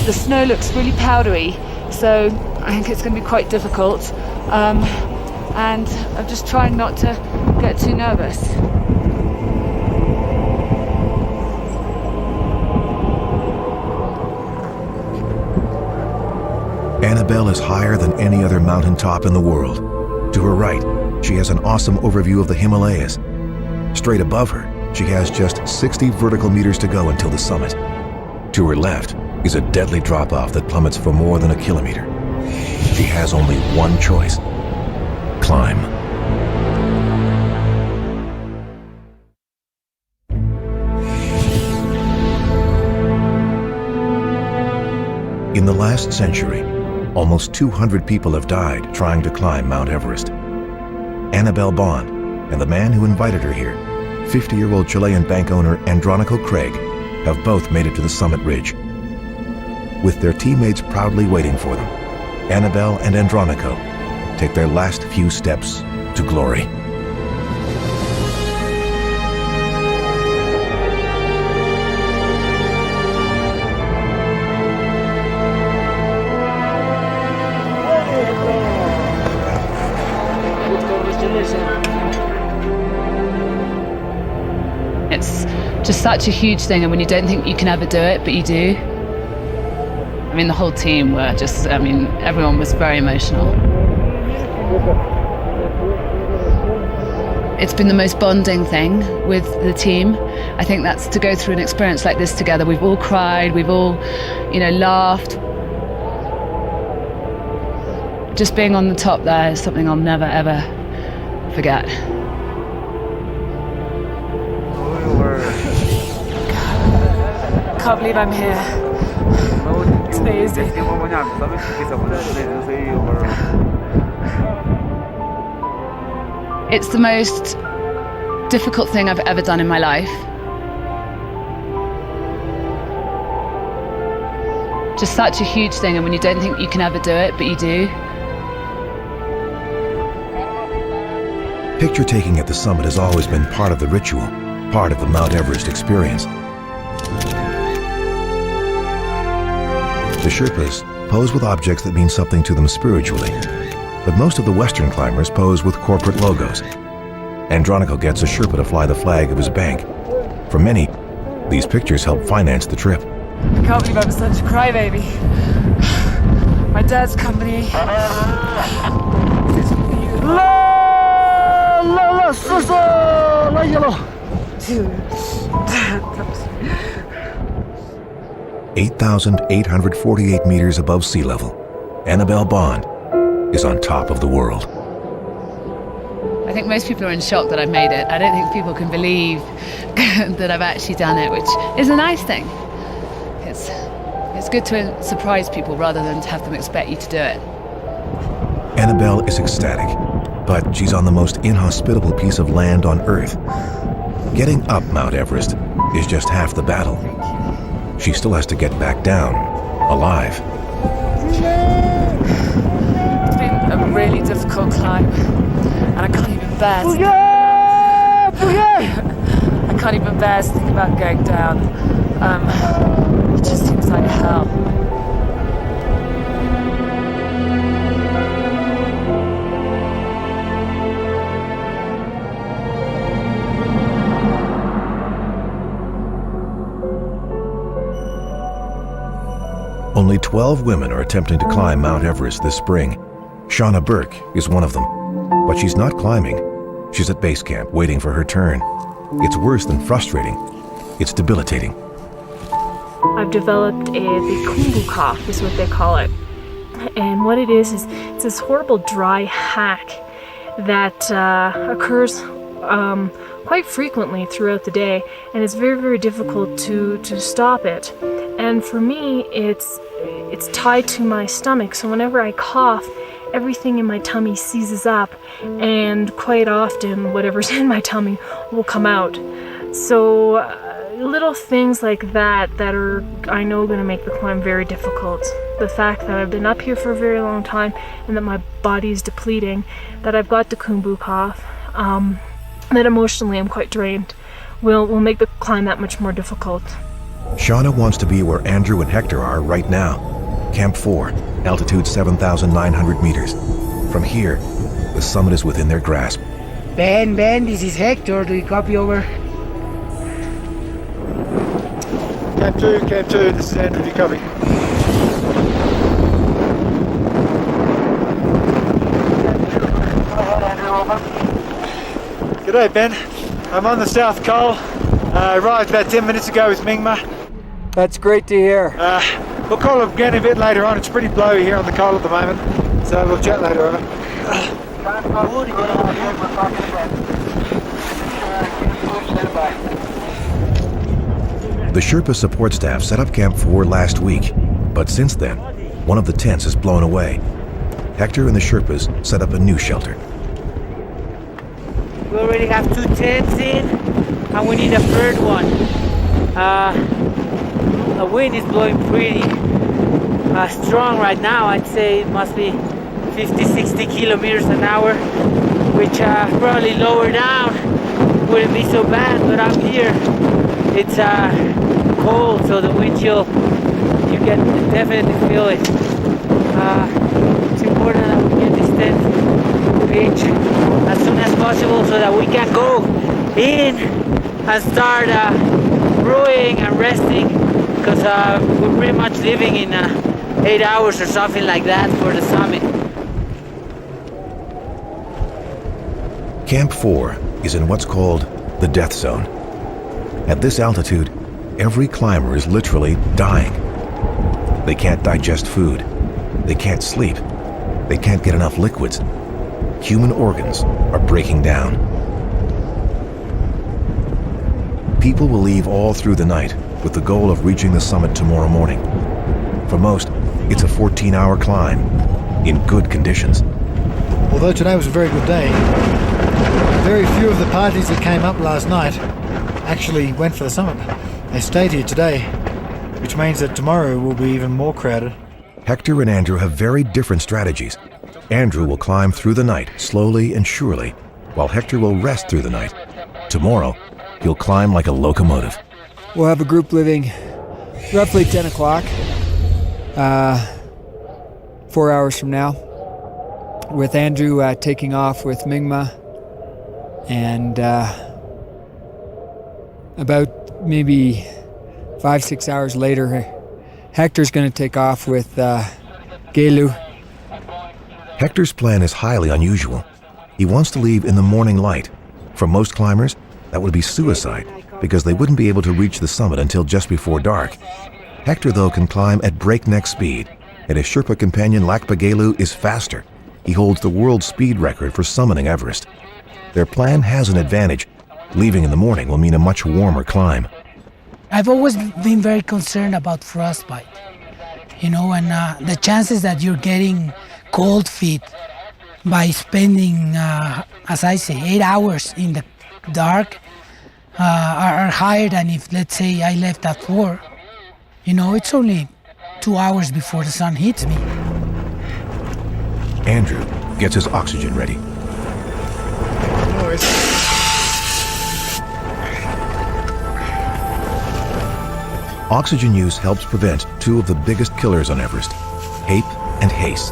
The snow looks really powdery, so I think it's going to be quite difficult. And I'm just trying not to get too nervous. Annabelle is higher than any other mountaintop in the world. To her right, she has an awesome overview of the Himalayas. Straight above her, she has just 60 vertical meters to go until the summit. To her left is a deadly drop-off that plummets for more than a kilometer. She has only one choice: climb. In the last century, almost 200 people have died trying to climb Mount Everest. Annabelle Bond and the man who invited her here, 50-year-old Chilean bank owner Andronico Craig, have both made it to the summit ridge. With their teammates proudly waiting for them, Annabelle and Andronico take their last few steps to glory. It's just such a huge thing, and when you don't think you can ever do it, but you do. I mean, the whole team were just, everyone was very emotional. It's been the most bonding thing with the team. I think that's to go through an experience like this together. We've all cried, we've all, laughed. Just being on the top there is something I'll never, ever forget. Can't believe I'm here. It's amazing. It's the most difficult thing I've ever done in my life. just such a huge thing, and when you don't think you can ever do it, but you do. Picture taking at the summit has always been part of the ritual, part of the Mount Everest experience. The Sherpas pose with objects that mean something to them spiritually, but most of the Western climbers pose with corporate logos. Andronico gets a Sherpa to fly the flag of his bank. For many, these pictures help finance the trip. I can't believe I'm such a crybaby. My dad's company. La Sosa, la yellow. 8,848 meters above sea level, Annabelle Bond is on top of the world. I think most people are in shock that I've made it. I don't think people can believe that I've actually done it, which is a nice thing. It's good to surprise people rather than to have them expect you to do it. Annabelle is ecstatic, but she's on the most inhospitable piece of land on Earth. Getting up Mount Everest is just half the battle. She still has to get back down, alive. It's been a really difficult climb, and I can't even bear I can't even bear to think about going down. It just seems like hell. Only 12 women are attempting to climb Mount Everest this spring. Shauna Burke is one of them, but she's not climbing. She's at Basecamp waiting for her turn. It's worse than frustrating. It's debilitating. I've developed the kumbu cough is what they call it. And what it is it's this horrible dry hack that occurs quite frequently throughout the day, and it's very, very difficult to stop it. And for me, it's tied to my stomach, so whenever I cough, everything in my tummy seizes up, and quite often whatever's in my tummy will come out. So little things like that are, I know, going to make the climb very difficult. The fact that I've been up here for a very long time and that my body is depleting, that I've got the kumbu cough, that emotionally I'm quite drained, will make the climb that much more difficult. Shauna wants to be where Andrew and Hector are right now. Camp 4, altitude 7,900 meters. From here, the summit is within their grasp. Ben, this is Hector. Do you copy over? Camp 2, this is Andrew, do you copy? G'day Ben, I'm on the South Col. I arrived about 10 minutes ago with Mingma. That's great to hear. We'll call up again a bit later on. It's pretty blowy here on the Col at the moment, so we'll chat later, over. The Sherpa support staff set up Camp 4 last week, but since then, one of the tents is blown away. Hector and the Sherpas set up a new shelter. We already have 2 tents in, and we need a third one. The wind is blowing pretty strong right now. I'd say it must be 50-60 kilometers an hour, which probably lower down wouldn't be so bad, but up here it's cold, so the wind chill, you can definitely feel it. It's important that we get this tent pitch as soon as possible so that we can go in and start brewing and resting, because we're pretty much living in 8 hours or something like that for the summit. Camp 4 is in what's called the death zone. At this altitude, every climber is literally dying. They can't digest food. They can't sleep. They can't get enough liquids. Human organs are breaking down. People will leave all through the night with the goal of reaching the summit tomorrow morning. For most, it's a 14-hour climb in good conditions. Although today was a very good day, very few of the parties that came up last night actually went for the summit. They stayed here today which means that tomorrow will be even more crowded. Hector and Andrew have very different strategies. Andrew will climb through the night, slowly and surely, while Hector will rest through the night. Tomorrow, he'll climb like a locomotive. We'll have a group leaving roughly 10 o'clock, 4 hours from now, with Andrew taking off with Mingma, and about maybe 5-6 hours later, Hector's going to take off with Gelu. Hector's plan is highly unusual. He wants to leave in the morning light. For most climbers, that would be suicide, because they wouldn't be able to reach the summit until just before dark. Hector, though, can climb at breakneck speed, and his Sherpa companion Lhakpa Gelu is faster. He holds the world speed record for summiting Everest. Their plan has an advantage. Leaving in the morning will mean a much warmer climb. I've always been very concerned about frostbite, and the chances that you're getting cold feet by spending, as I say, 8 hours in the dark are higher than if, let's say, I left at 4. It's only 2 hours before the sun hits me. Andrew gets his oxygen ready. Oxygen use helps prevent two of the biggest killers on Everest, HAPE and HACE.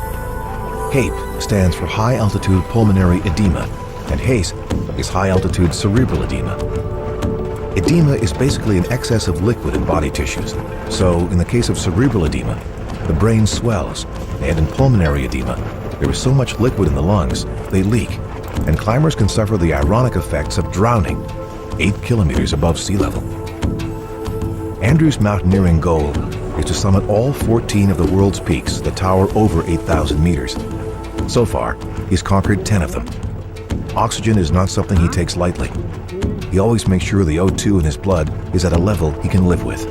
HAPE stands for high altitude pulmonary edema, and HACE is high altitude cerebral edema. Edema is basically an excess of liquid in body tissues. So in the case of cerebral edema, the brain swells, and in pulmonary edema, there is so much liquid in the lungs, they leak, and climbers can suffer the ironic effects of drowning 8 kilometers above sea level. Andrew's mountaineering goal is to summit all 14 of the world's peaks that tower over 8,000 meters. So far, he's conquered 10 of them. Oxygen is not something he takes lightly. He always makes sure the O2 in his blood is at a level he can live with.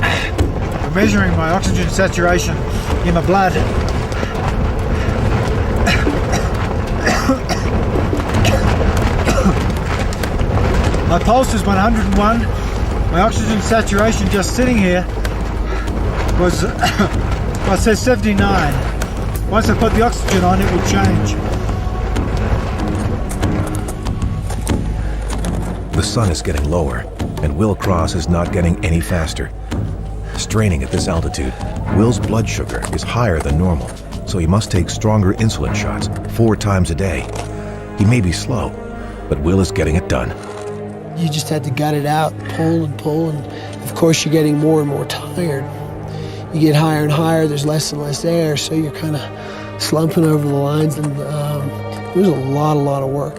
I'm measuring my oxygen saturation in my blood. My pulse is 101. My oxygen saturation just sitting here was, well, it says 79. Once I put the oxygen on, it will change. The sun is getting lower, and Will Cross is not getting any faster. Straining at this altitude, Will's blood sugar is higher than normal, so he must take stronger insulin shots 4 times a day. He may be slow, but Will is getting it done. You just had to gut it out, pull, and of course you're getting more and more tired. You get higher and higher, there's less and less air, so you're kind of slumping over the lines, and it was a lot of work.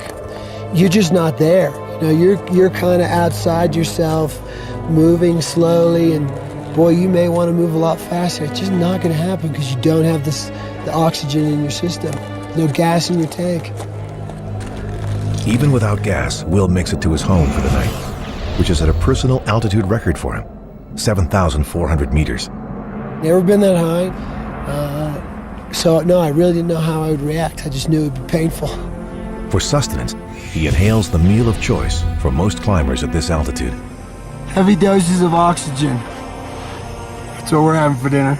You're just not there. You're kind of outside yourself, moving slowly, and boy, you may want to move a lot faster. It's just not going to happen because you don't have the oxygen in your system, no gas in your tank. Even without gas, Will makes it to his home for the night, which is at a personal altitude record for him, 7,400 meters. Never been that high, so no, I really didn't know how I would react. I just knew it would be painful. For sustenance, he inhales the meal of choice for most climbers at this altitude. Heavy doses of oxygen. That's what we're having for dinner.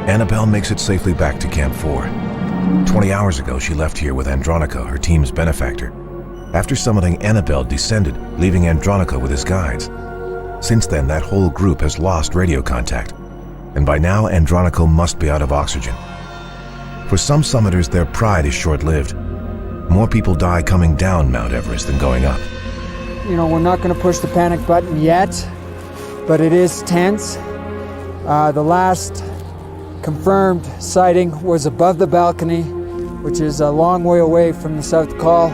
Annabelle makes it safely back to Camp 4. 20 hours ago, she left here with Andronicco, her team's benefactor. After summiting, Annabelle descended, leaving Andronicco with his guides. Since then, that whole group has lost radio contact, and by now, Andronicco must be out of oxygen. For some summiters, their pride is short-lived. More people die coming down Mount Everest than going up. We're not going to push the panic button yet, but it is tense. The last confirmed sighting was above the balcony, which is a long way away from the South Col.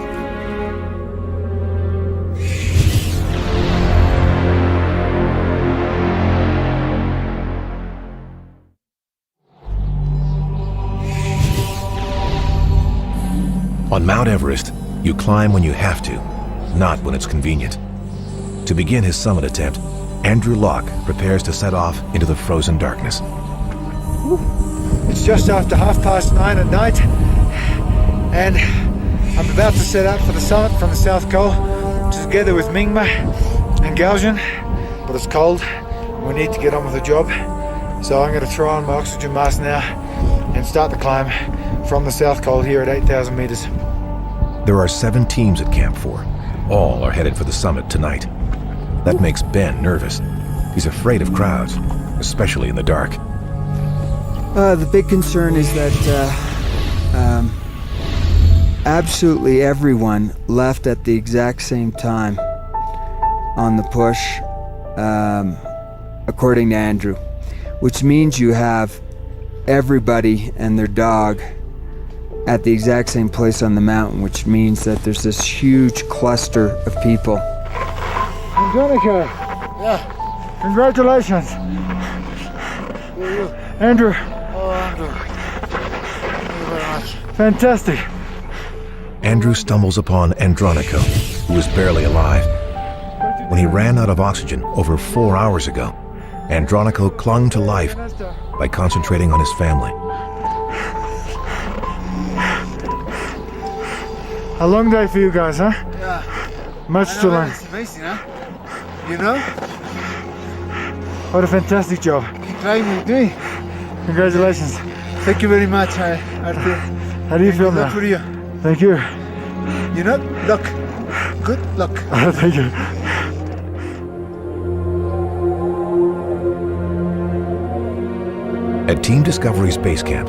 On Mount Everest, you climb when you have to, not when it's convenient. To begin his summit attempt, Andrew Locke prepares to set off into the frozen darkness. It's just after 9:30 at night, and I'm about to set out for the summit from the South Col, together with Mingma and Galjan, but it's cold. We need to get on with the job, so I'm going to throw on my oxygen mask now and start the climb from the South Col here at 8,000 meters. There are 7 teams at Camp 4. All are headed for the summit tonight. That makes Ben nervous. He's afraid of crowds, especially in the dark. The big concern is that absolutely everyone left at the exact same time on the push, according to Andrew, which means you have everybody and their dog at the exact same place on the mountain, which means that there's this huge cluster of people. Angelica, yeah, congratulations. Andrew. Oh, Andrew. Thank you very much. Fantastic. Andrew stumbles upon Andronico, who is barely alive. When he ran out of oxygen over 4 hours ago, Andronico clung to life by concentrating on his family. A long day for you guys, huh? Yeah. Much too long. It's amazing, huh? You know? What a fantastic job. You climbed with me. Congratulations. Thank you very much, Arthur. How do you feel now? Good for you. Thank you. You know, luck. Good luck. Thank you. At Team Discovery's base camp,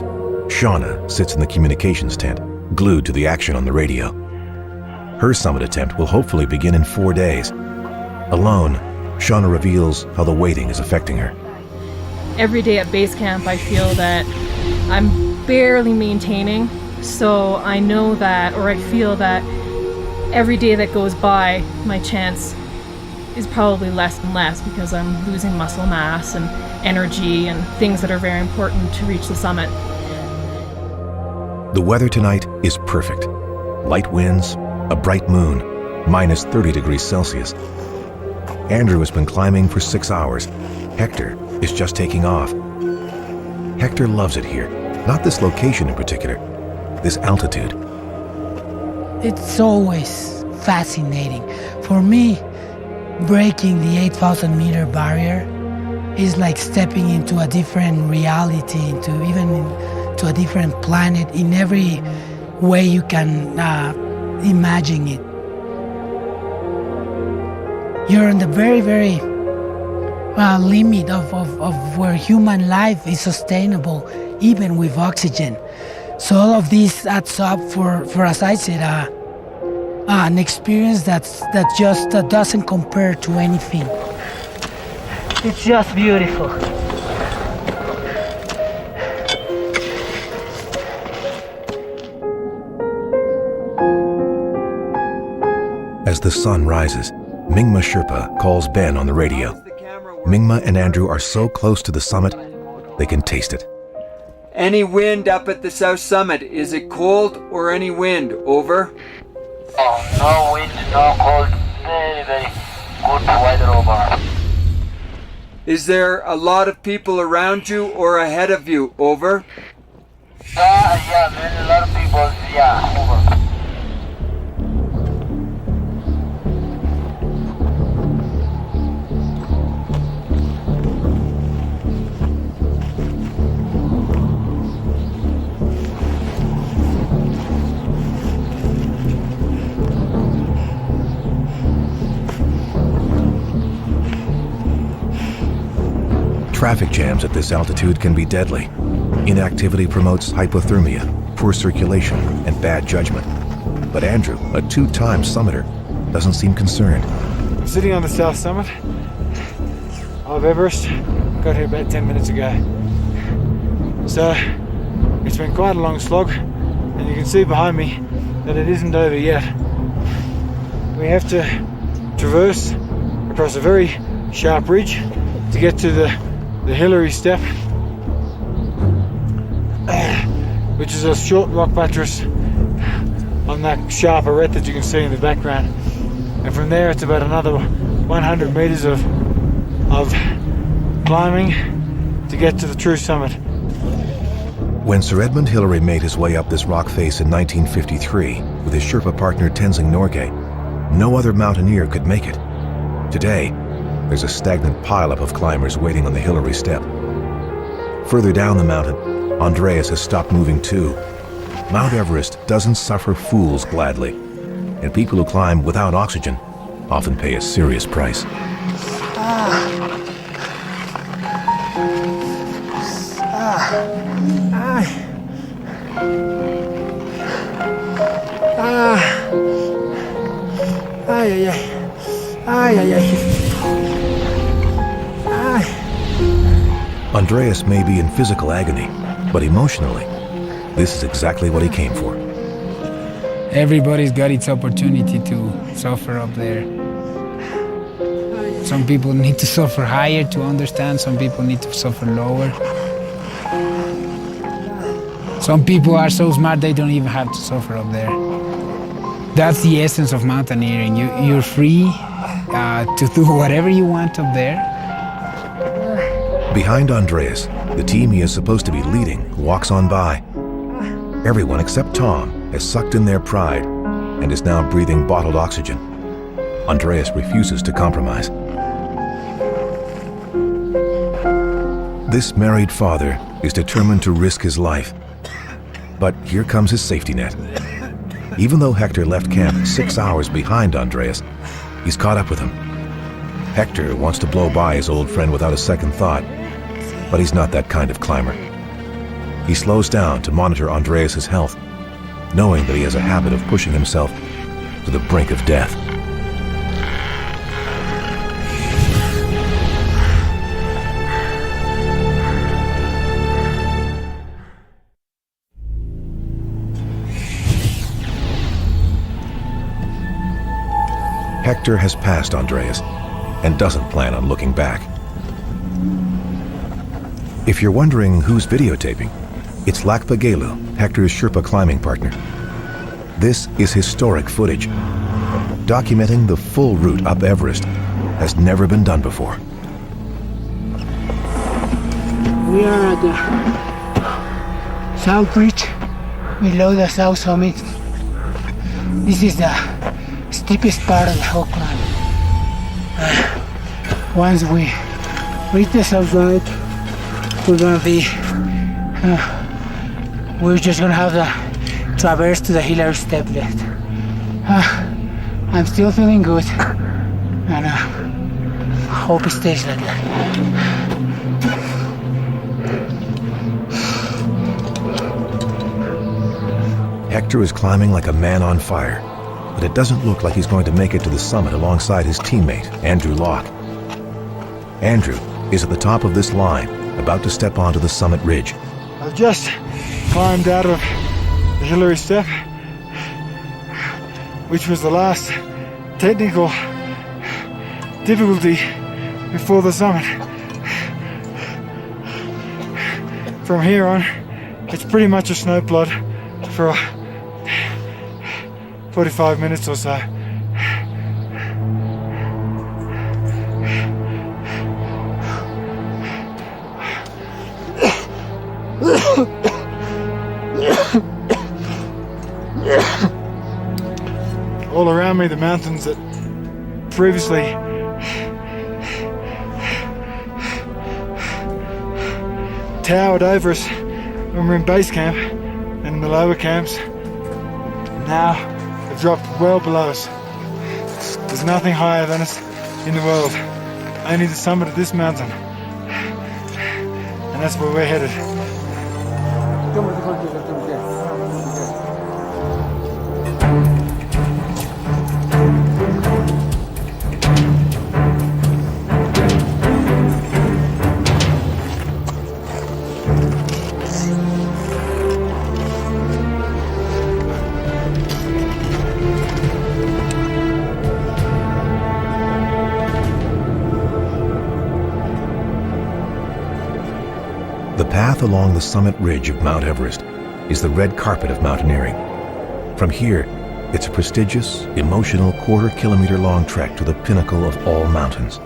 Shauna sits in the communications tent, glued to the action on the radio. Her summit attempt will hopefully begin in 4 days. Alone, Shauna reveals how the waiting is affecting her. Every day at Basecamp, I feel that I'm barely maintaining, so I know that, or I feel that every day that goes by, my chance is probably less and less because I'm losing muscle mass and energy and things that are very important to reach the summit. The weather tonight is perfect. Light winds, a bright moon, minus 30 degrees Celsius. Andrew has been climbing for 6 hours. Hector is just taking off. Hector loves it here, not this location in particular, this altitude. It's always fascinating. For me, breaking the 8,000 meter barrier is like stepping into a different reality, into a different planet in every way you can imagine it. You're on the very, very limit of where human life is sustainable, even with oxygen. So all of this adds up for as I said, an experience that just doesn't compare to anything. It's just beautiful. As the sun rises, Mingma Sherpa calls Ben on the radio. Mingma and Andrew are so close to the summit, they can taste it. Any wind up at the south summit? Is it cold or any wind? Over. Oh, no wind, no cold. Very, very good weather over. Is there a lot of people around you or ahead of you? Over. Yeah, there's a lot of people. Yeah, over. Traffic jams at this altitude can be deadly. Inactivity promotes hypothermia, poor circulation, and bad judgment. But Andrew, a 2-time summiter, doesn't seem concerned. I'm sitting on the south summit of Everest. Got here about 10 minutes ago. So it's been quite a long slog, and you can see behind me that it isn't over yet. We have to traverse across a very sharp ridge to get to the Hillary Step, which is a short rock buttress on that sharp arête that you can see in the background. And from there it's about another 100 meters of climbing to get to the true summit. When Sir Edmund Hillary made his way up this rock face in 1953 with his Sherpa partner Tenzing Norgay, no other mountaineer could make it. Today, there's a stagnant pileup of climbers waiting on the Hillary step. Further down the mountain, Andreas has stopped moving too. Mount Everest doesn't suffer fools gladly, and people who climb without oxygen often pay a serious price. Andreas may be in physical agony, but emotionally, this is exactly what he came for. Everybody's got its opportunity to suffer up there. Some people need to suffer higher to understand, some people need to suffer lower. Some people are so smart they don't even have to suffer up there. That's the essence of mountaineering. You're free to do whatever you want up there. Behind Andreas, the team he is supposed to be leading walks on by. Everyone except Tom has sucked in their pride and is now breathing bottled oxygen. Andreas refuses to compromise. This married father is determined to risk his life. But here comes his safety net. Even though Hector left camp 6 hours behind Andreas, he's caught up with him. Hector wants to blow by his old friend without a second thought, but he's not that kind of climber. He slows down to monitor Andreas' health, knowing that he has a habit of pushing himself to the brink of death. Hector has passed Andreas and doesn't plan on looking back. If you're wondering who's videotaping, it's Lhakpa Gelu, Hector's Sherpa climbing partner. This is historic footage. Documenting the full route up Everest has never been done before. We are at the South Ridge, below the South Summit. This is the steepest part of the whole climb. Once we reach the South Summit, we're just gonna have the traverse to the Hillary step left. I'm still feeling good, and I hope it stays like that. Hector is climbing like a man on fire, but it doesn't look like he's going to make it to the summit alongside his teammate, Andrew Locke. Andrew is at the top of this line, about to step onto the summit ridge. I've just climbed out of the Hillary step, which was the last technical difficulty before the summit. From here on, it's pretty much a snowplow for 45 minutes or so. All around me, the mountains that previously towered over us when we were in Basecamp and in the lower camps, now have dropped well below us. There's nothing higher than us in the world, only the summit of this mountain, and that's where we're headed. The path along the summit ridge of Mount Everest is the red carpet of mountaineering. From here, it's a prestigious, emotional quarter-kilometer-long trek to the pinnacle of all mountains.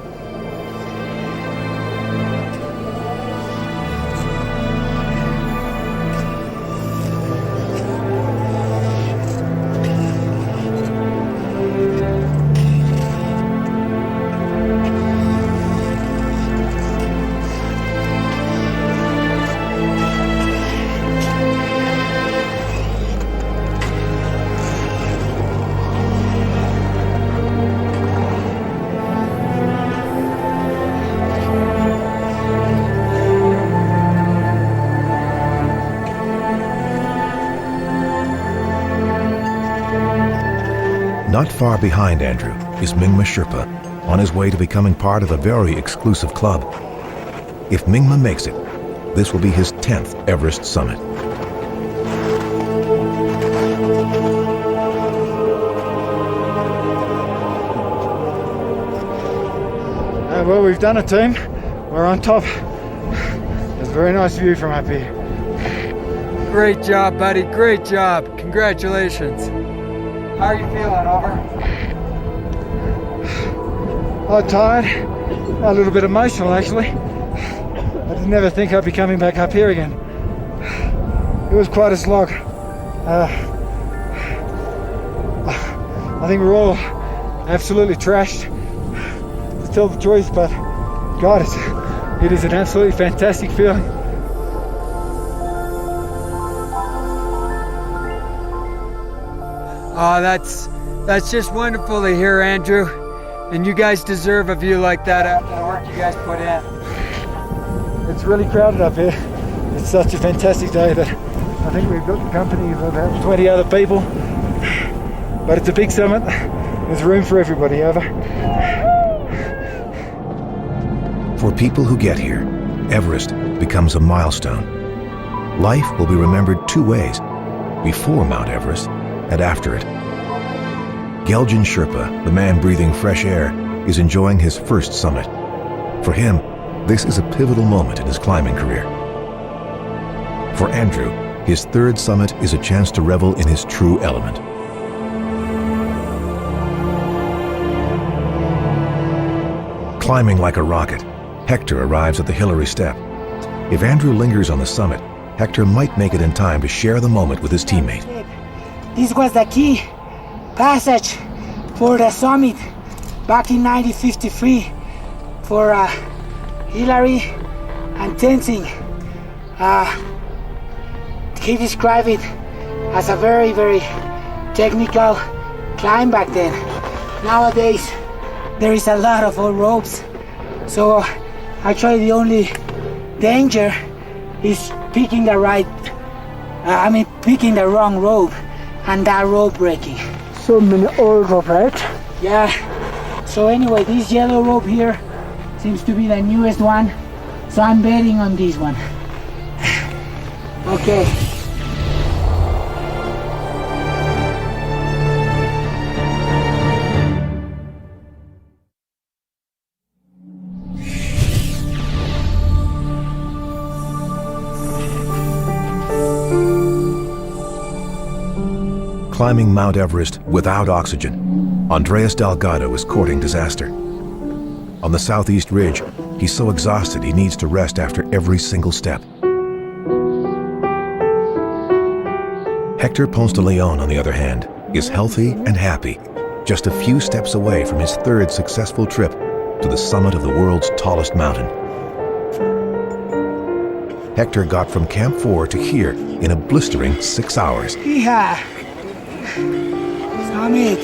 Not far behind Andrew is Mingma Sherpa, on his way to becoming part of a very exclusive club. If Mingma makes it, this will be his 10th Everest summit. Well, we've done it, team. We're on top. It's a very nice view from up here. Great job, buddy. Great job. Congratulations. How are you feeling, over? I'm tired. A little bit emotional, actually. I didn't ever think I'd be coming back up here again. It was quite a slog. I think we're all absolutely trashed, to tell the truth, but God, it is an absolutely fantastic feeling. Oh, that's just wonderful to hear, Andrew. And you guys deserve a view like that after the work you guys put in. It's really crowded up here. It's such a fantastic day that I think we've got the company of about 20 other people. But it's a big summit. There's room for everybody, over. For people who get here, Everest becomes a milestone. Life will be remembered two ways: before Mount Everest and after it. Gelju Sherpa, the man breathing fresh air, is enjoying his first summit. For him, this is a pivotal moment in his climbing career. For Andrew, his third summit is a chance to revel in his true element. Climbing like a rocket, Hector arrives at the Hillary Step. If Andrew lingers on the summit, Hector might make it in time to share the moment with his teammate. This was the key passage for the summit back in 1953 for Hillary and Tenzing. He described it as a very, very technical climb back then. Nowadays, there is a lot of old ropes, so actually the only danger is picking the picking the wrong rope and that rope breaking. So many old rope, right? Yeah. So anyway, this yellow rope here seems to be the newest one, so I'm betting on this one. Okay. Climbing Mount Everest without oxygen, Andreas Delgado is courting disaster. On the southeast ridge, he's so exhausted he needs to rest after every single step. Hector Ponce de Leon, on the other hand, is healthy and happy, just a few steps away from his third successful trip to the summit of the world's tallest mountain. Hector got from Camp 4 to here in a blistering 6 hours. Yeah. Summit.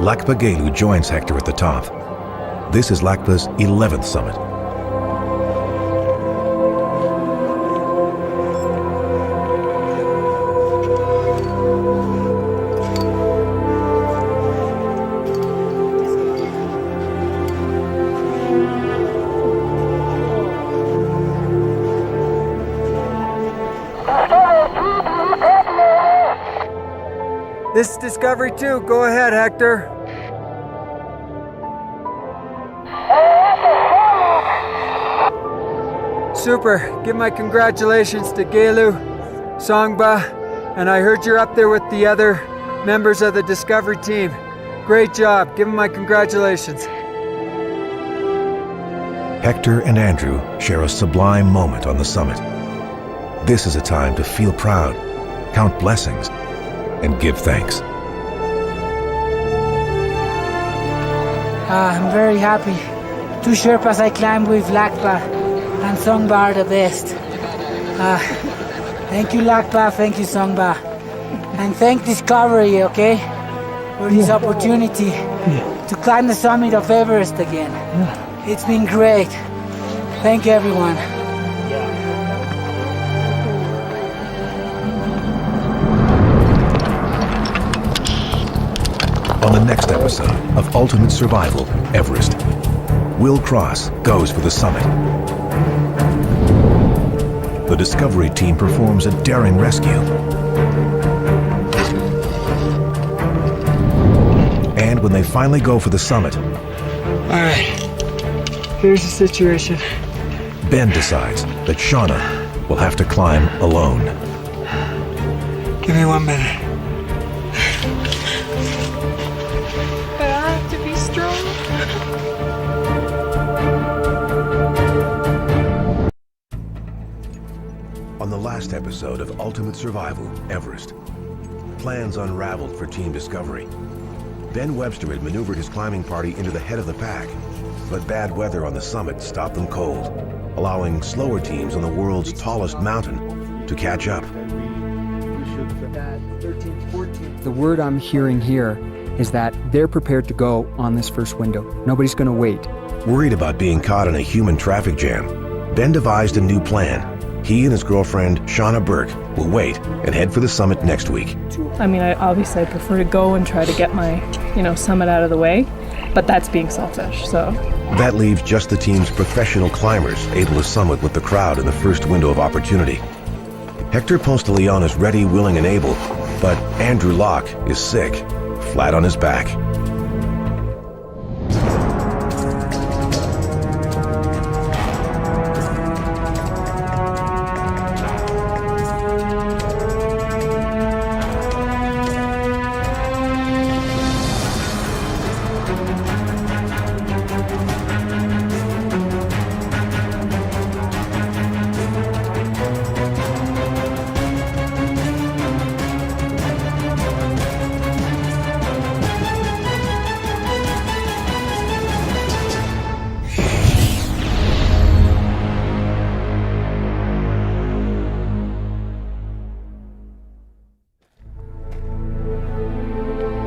Lhakpa Gelu joins Hector at the top. This is Lhakpa's 11th summit. This is Discovery 2. Go ahead, Hector. Super. Give my congratulations to Gelu, Songba, and I heard you're up there with the other members of the Discovery team. Great job. Give them my congratulations. Hector and Andrew share a sublime moment on the summit. This is a time to feel proud, count blessings, and give thanks. I'm very happy. Two Sherpas I climbed with Lhakpa and Songba are the best. Thank you, Lhakpa. Thank you, Songba. And thank Discovery, okay, for this opportunity to climb the summit of Everest again. It's been great. Thank you, everyone. On the next episode of Ultimate Survival, Everest, Will Cross goes for the summit. The Discovery team performs a daring rescue. And when they finally go for the summit, All right, here's the situation. Ben decides that Shauna will have to climb alone. Give me 1 minute. But I have to be strong. On the last episode of Ultimate Survival, Everest, plans unraveled for Team Discovery. Ben Webster had maneuvered his climbing party into the head of the pack, but bad weather on the summit stopped them cold, allowing slower teams on the world's tallest mountain to catch up. The word I'm hearing here is that they're prepared to go on this first window. Nobody's going to wait. Worried about being caught in a human traffic jam, Ben devised a new plan. He and his girlfriend, Shauna Burke, will wait and head for the summit next week. I mean, I prefer to go and try to get my, summit out of the way, but that's being selfish, so. That leaves just the team's professional climbers able to summit with the crowd in the first window of opportunity. Hector Ponce-de-Leon is ready, willing, and able, but Andrew Locke is sick, flat on his back.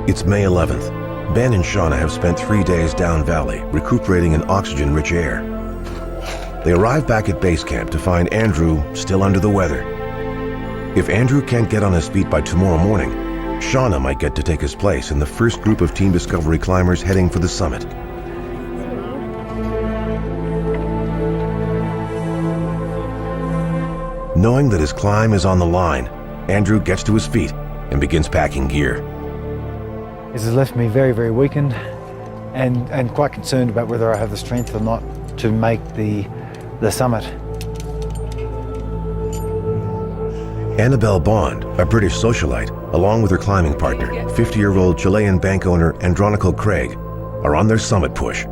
It's May 11th. Ben and Shauna have spent 3 days down valley, recuperating in oxygen-rich air. They arrive back at Basecamp to find Andrew still under the weather. If Andrew can't get on his feet by tomorrow morning, Shauna might get to take his place in the first group of Team Discovery climbers heading for the summit. Knowing that his climb is on the line, Andrew gets to his feet and begins packing gear. This has left me very, very weakened and quite concerned about whether I have the strength or not to make the summit. Annabelle Bond, a British socialite, along with her climbing partner, 50-year-old Chilean bank owner Andronico Craig, are on their summit push.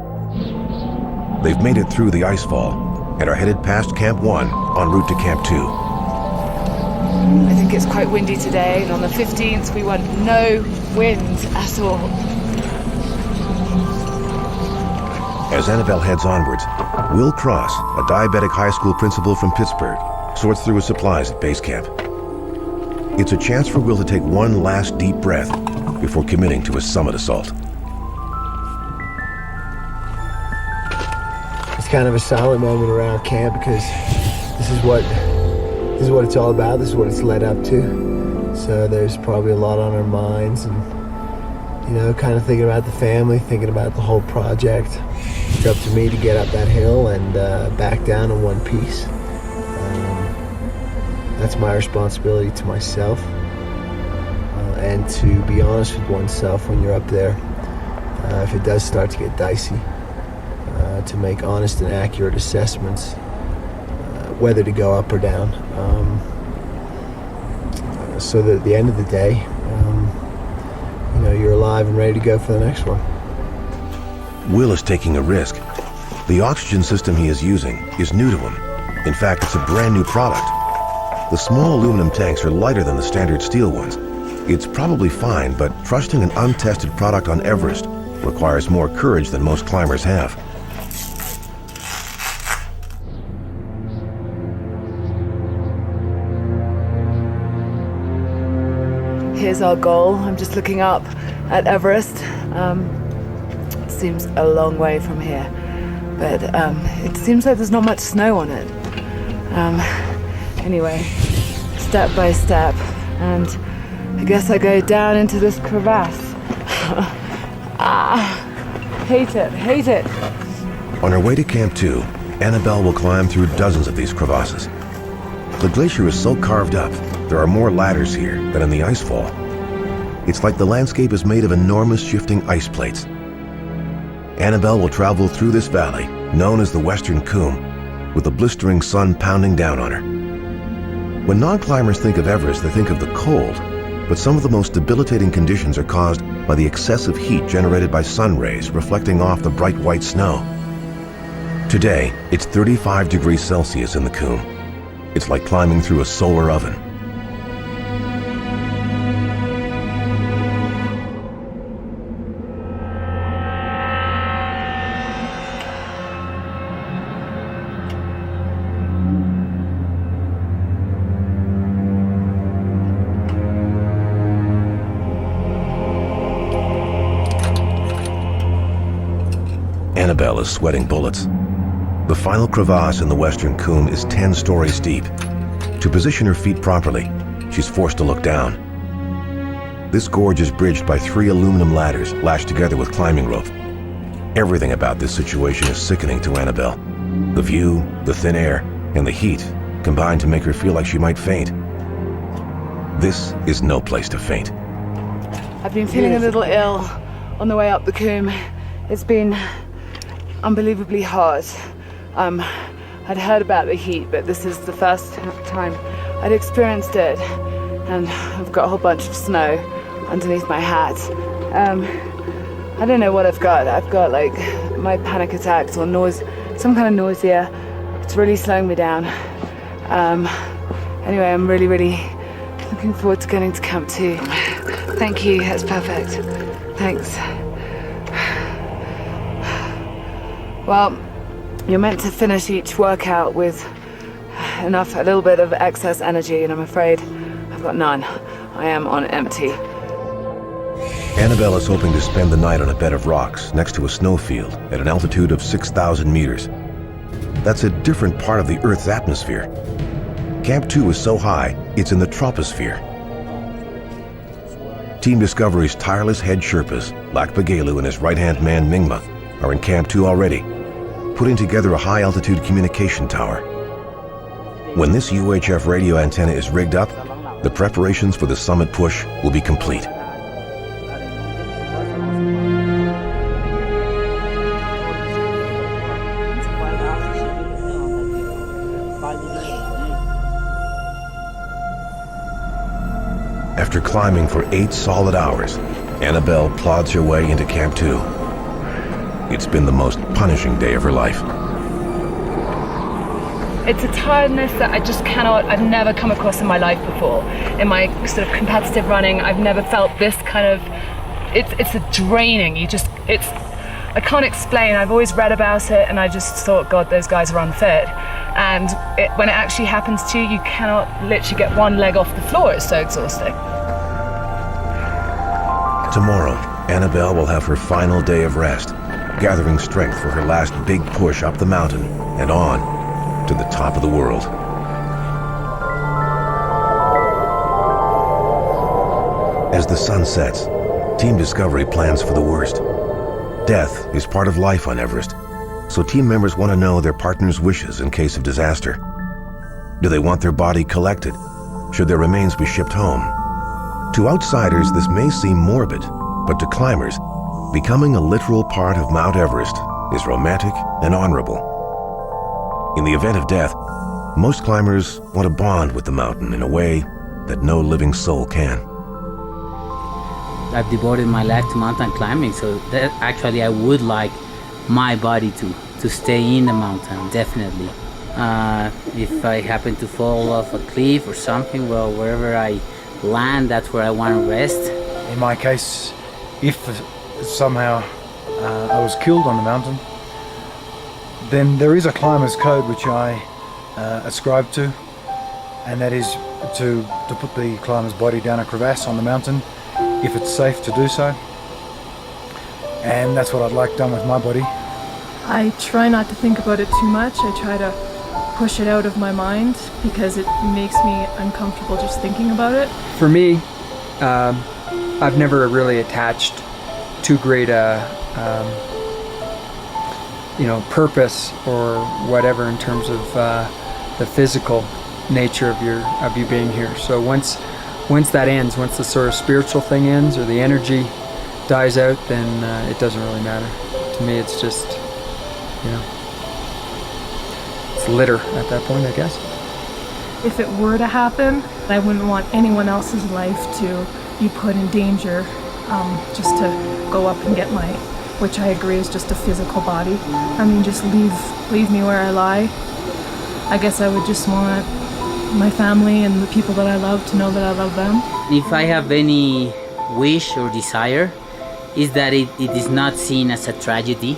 They've made it through the icefall and are headed past Camp 1 en route to Camp 2. I think it's quite windy today, and on the 15th we want no wind at all. As Annabelle heads onwards, Will Cross, a diabetic high school principal from Pittsburgh, sorts through his supplies at Basecamp. It's a chance for Will to take one last deep breath before committing to a summit assault. It's kind of a silent moment around camp because this is what it's all about. This is what it's led up to. So there's probably a lot on our minds, and kind of thinking about the family, thinking about the whole project. It's up to me to get up that hill and back down in one piece. That's my responsibility to myself, and to be honest with oneself when you're up there. If it does start to get dicey, to make honest and accurate assessments, whether to go up or down, so that at the end of the day, you're alive and ready to go for the next one. Will is taking a risk. The oxygen system he is using is new to him. In fact, it's a brand new product. The small aluminum tanks are lighter than the standard steel ones. It's probably fine, but trusting an untested product on Everest requires more courage than most climbers have. is our goal. I'm just looking up at Everest. It seems a long way from here, but it seems like there's not much snow on it. Anyway, step by step, and I guess I go down into this crevasse. Hate it. On her way to Camp 2, Annabelle will climb through dozens of these crevasses. The glacier is so carved up, there are more ladders here than in the icefall. It's like the landscape is made of enormous shifting ice plates. Annabelle will travel through this valley, known as the Western Coombe, with the blistering sun pounding down on her. When non-climbers think of Everest, they think of the cold, but some of the most debilitating conditions are caused by the excessive heat generated by sun rays reflecting off the bright white snow. Today, it's 35 degrees Celsius in the Coombe. It's like climbing through a solar oven. Annabelle is sweating bullets. The final crevasse in the Western Coombe is 10 stories deep. To position her feet properly, she's forced to look down. This gorge is bridged by 3 aluminum ladders lashed together with climbing rope. Everything about this situation is sickening to Annabelle. The view, the thin air, and the heat combine to make her feel like she might faint. This is no place to faint. I've been feeling a little ill on the way up the Coombe. It's been unbelievably hot. I'd heard about the heat, but this is the first time I'd experienced it, and I've got a whole bunch of snow underneath my hat. I don't know what I've got. I've got like my panic attacks or some kind of nausea. It's really slowing me down. Anyway, I'm really looking forward to getting to Camp 2. Thank you, that's perfect. Thanks. Well, you're meant to finish each workout with a little bit of excess energy, and I'm afraid I've got none. I am on empty. Annabelle is hoping to spend the night on a bed of rocks next to a snowfield at an altitude of 6,000 meters. That's a different part of the Earth's atmosphere. Camp 2 is so high, it's in the troposphere. Team Discovery's tireless head Sherpas, Lhakpa Gelu and his right-hand man Mingma, are in Camp 2 already, putting together a high-altitude communication tower. When this UHF radio antenna is rigged up, the preparations for the summit push will be complete. After climbing for 8 solid hours, Annabelle plods her way into Camp 2. It's been the most punishing day of her life. It's a tiredness that I've never come across in my life before. In my sort of competitive running, I've never felt this kind of, it's a draining, I can't explain. I've always read about it and I just thought, God, those guys are unfit. And when it actually happens to you, you cannot literally get one leg off the floor. It's so exhausting. Tomorrow, Annabelle will have her final day of rest, gathering strength for her last big push up the mountain and on to the top of the world. As the sun sets, Team Discovery plans for the worst. Death is part of life on Everest, so team members want to know their partner's wishes in case of disaster. Do they want their body collected? Should their remains be shipped home? To outsiders, this may seem morbid, but to climbers, becoming a literal part of Mount Everest is romantic and honorable. In the event of death, most climbers want to bond with the mountain in a way that no living soul can. I've devoted my life to mountain climbing, so that actually I would like my body to stay in the mountain, definitely. If I happen to fall off a cliff or something, well, wherever I land, that's where I want to rest. In my case, if somehow I was killed on the mountain, then there is a climber's code which I ascribe to, and that is to put the climber's body down a crevasse on the mountain if it's safe to do so. And that's what I'd like done with my body. I try not to think about it too much. I try to push it out of my mind because it makes me uncomfortable just thinking about it. For me, I've never really attached too great a purpose or whatever in terms of the physical nature of you being here. So once that ends, once the sort of spiritual thing ends or the energy dies out, then it doesn't really matter. To me, it's just, it's litter at that point, I guess. If it were to happen, I wouldn't want anyone else's life to be put in danger just to go up and get my, which I agree is just a physical body. I mean, just leave me where I lie. I guess I would just want my family and the people that I love to know that I love them. If I have any wish or desire, is that it is not seen as a tragedy,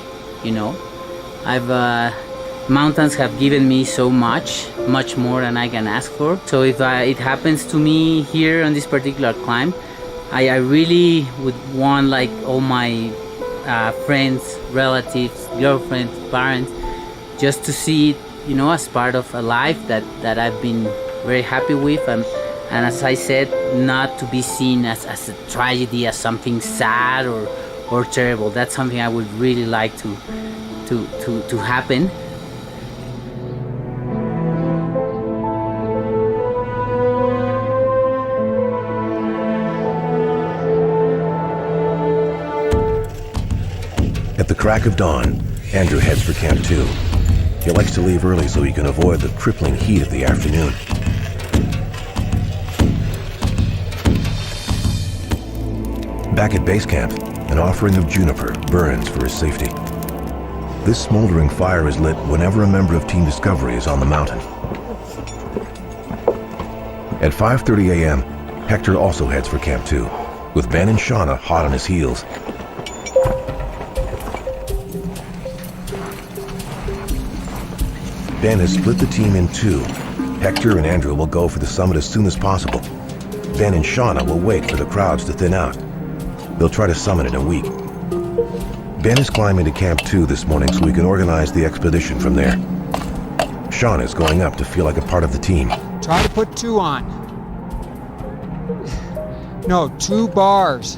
Mountains have given me so much more than I can ask for. So if it happens to me here on this particular climb, I really would want like all my friends, relatives, girlfriends, parents, just to see it, as part of a life that I've been very happy with, and as I said, not to be seen as a tragedy, as something sad or terrible. That's something I would really like to happen. At the crack of dawn, Andrew heads for Camp 2. He likes to leave early so he can avoid the crippling heat of the afternoon. Back at Basecamp, an offering of juniper burns for his safety. This smoldering fire is lit whenever a member of Team Discovery is on the mountain. At 5:30 a.m., Hector also heads for Camp 2, with Ben and Shauna hot on his heels. Ben has split the team in two. Hector and Andrew will go for the summit as soon as possible. Ben and Shauna will wait for the crowds to thin out. They'll try to summit in a week. Ben is climbing to Camp 2 this morning so we can organize the expedition from there. Shauna is going up to feel like a part of the team. Try to put 2 on. No, 2 bars.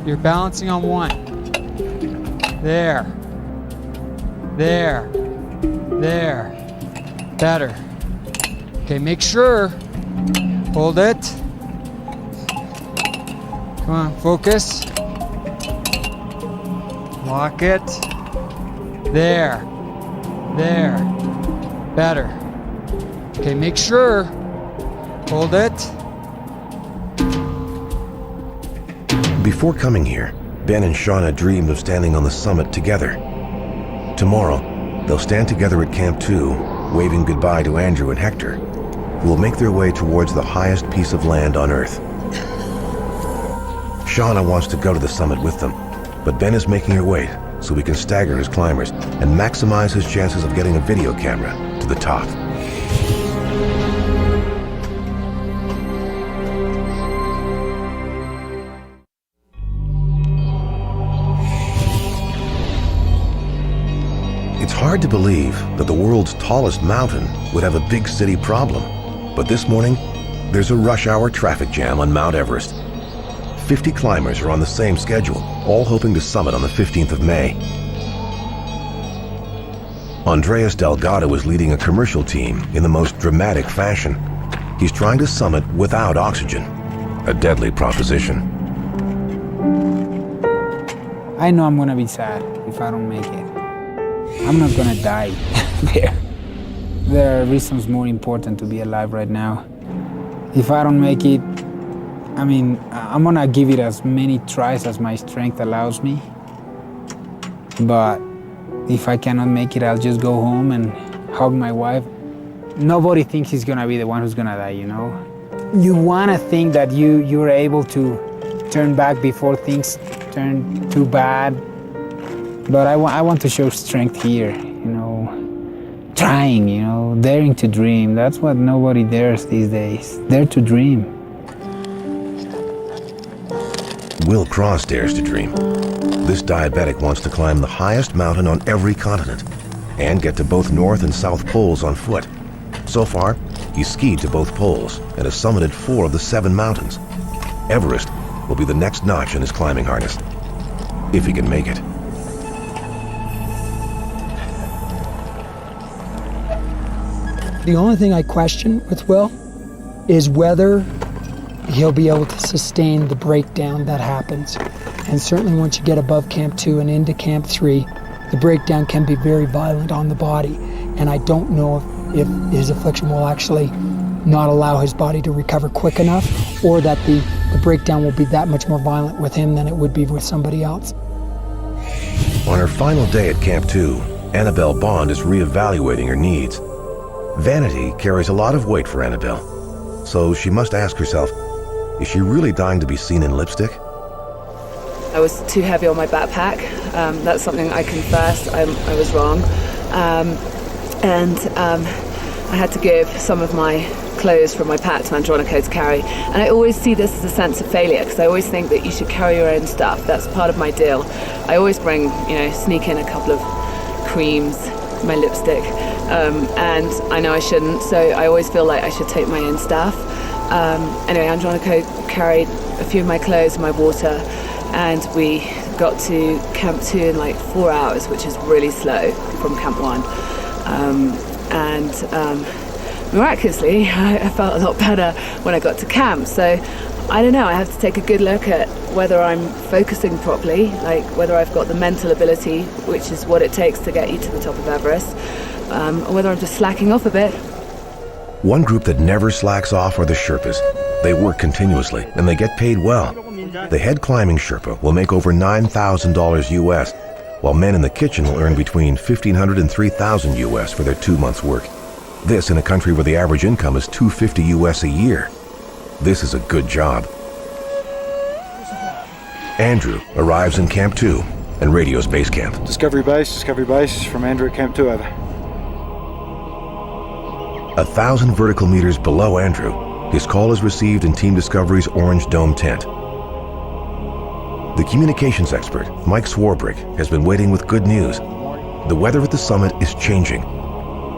You're balancing on 1. There. There. There. Better. Okay, make sure. Hold it. Come on, focus. Lock it. There. There. Better. Okay, make sure. Hold it. Before coming here, Ben and Shauna dreamed of standing on the summit together. Tomorrow, they'll stand together at Camp 2, waving goodbye to Andrew and Hector, who will make their way towards the highest piece of land on Earth. Shauna wants to go to the summit with them, but Ben is making her wait so we can stagger his climbers and maximize his chances of getting a video camera to the top. It's hard to believe that the world's tallest mountain would have a big city problem, but this morning, there's a rush hour traffic jam on Mount Everest. 50 climbers are on the same schedule, all hoping to summit on the 15th of May. Andres Delgado is leading a commercial team in the most dramatic fashion. He's trying to summit without oxygen, a deadly proposition. I know I'm gonna be sad if I don't make it. I'm not gonna die there. There are reasons more important to be alive right now. If I don't make it, I mean, I'm gonna give it as many tries as my strength allows me. But if I cannot make it, I'll just go home and hug my wife. Nobody thinks he's gonna be the one who's gonna die, you know? You wanna think that you're able to turn back before things turn too bad. But I want to show strength here, you know, trying, you know, daring to dream. That's what nobody dares these days. Dare to dream. Will Cross dares to dream. This diabetic wants to climb the highest mountain on every continent and get to both North and South Poles on foot. So far, he's skied to both poles and has summited 4 of the 7 mountains. Everest will be the next notch in his climbing harness, if he can make it. The only thing I question with Will is whether he'll be able to sustain the breakdown that happens. And certainly once you get above Camp 2 and into Camp 3, the breakdown can be very violent on the body. And I don't know if his affliction will actually not allow his body to recover quick enough, or that the breakdown will be that much more violent with him than it would be with somebody else. On her final day at Camp 2, Annabelle Bond is reevaluating her needs. Vanity carries a lot of weight for Annabelle, so she must ask herself, is she really dying to be seen in lipstick? I was too heavy on my backpack. That's something I confess I was wrong. I had to give some of my clothes from my pack to Andronico to carry. And I always see this as a sense of failure, because I always think that you should carry your own stuff. That's part of my deal. I always bring, sneak in a couple of creams, my lipstick, and I know I shouldn't, so I always feel like I should take my own stuff. Anyway, Andronico carried a few of my clothes and my water, and we got to Camp 2 in like 4 hours, which is really slow from Camp 1. Miraculously, I felt a lot better when I got to camp. So I don't know, I have to take a good look at whether I'm focusing properly, like whether I've got the mental ability, which is what it takes to get you to the top of Everest, or whether I'm just slacking off a bit. One group that never slacks off are the Sherpas. They work continuously and they get paid well. The head climbing Sherpa will make over $9,000 US, while men in the kitchen will earn between $1,500 and $3,000 US for their 2 months' work. This in a country where the average income is $250 US a year. This is a good job. Andrew arrives in Camp 2 and radios Basecamp. Discovery Base from Andrew at Camp 2, over. 1,000 vertical meters below Andrew, his call is received in Team Discovery's Orange Dome tent. The communications expert, Mike Swarbrick, has been waiting with good news. The weather at the summit is changing.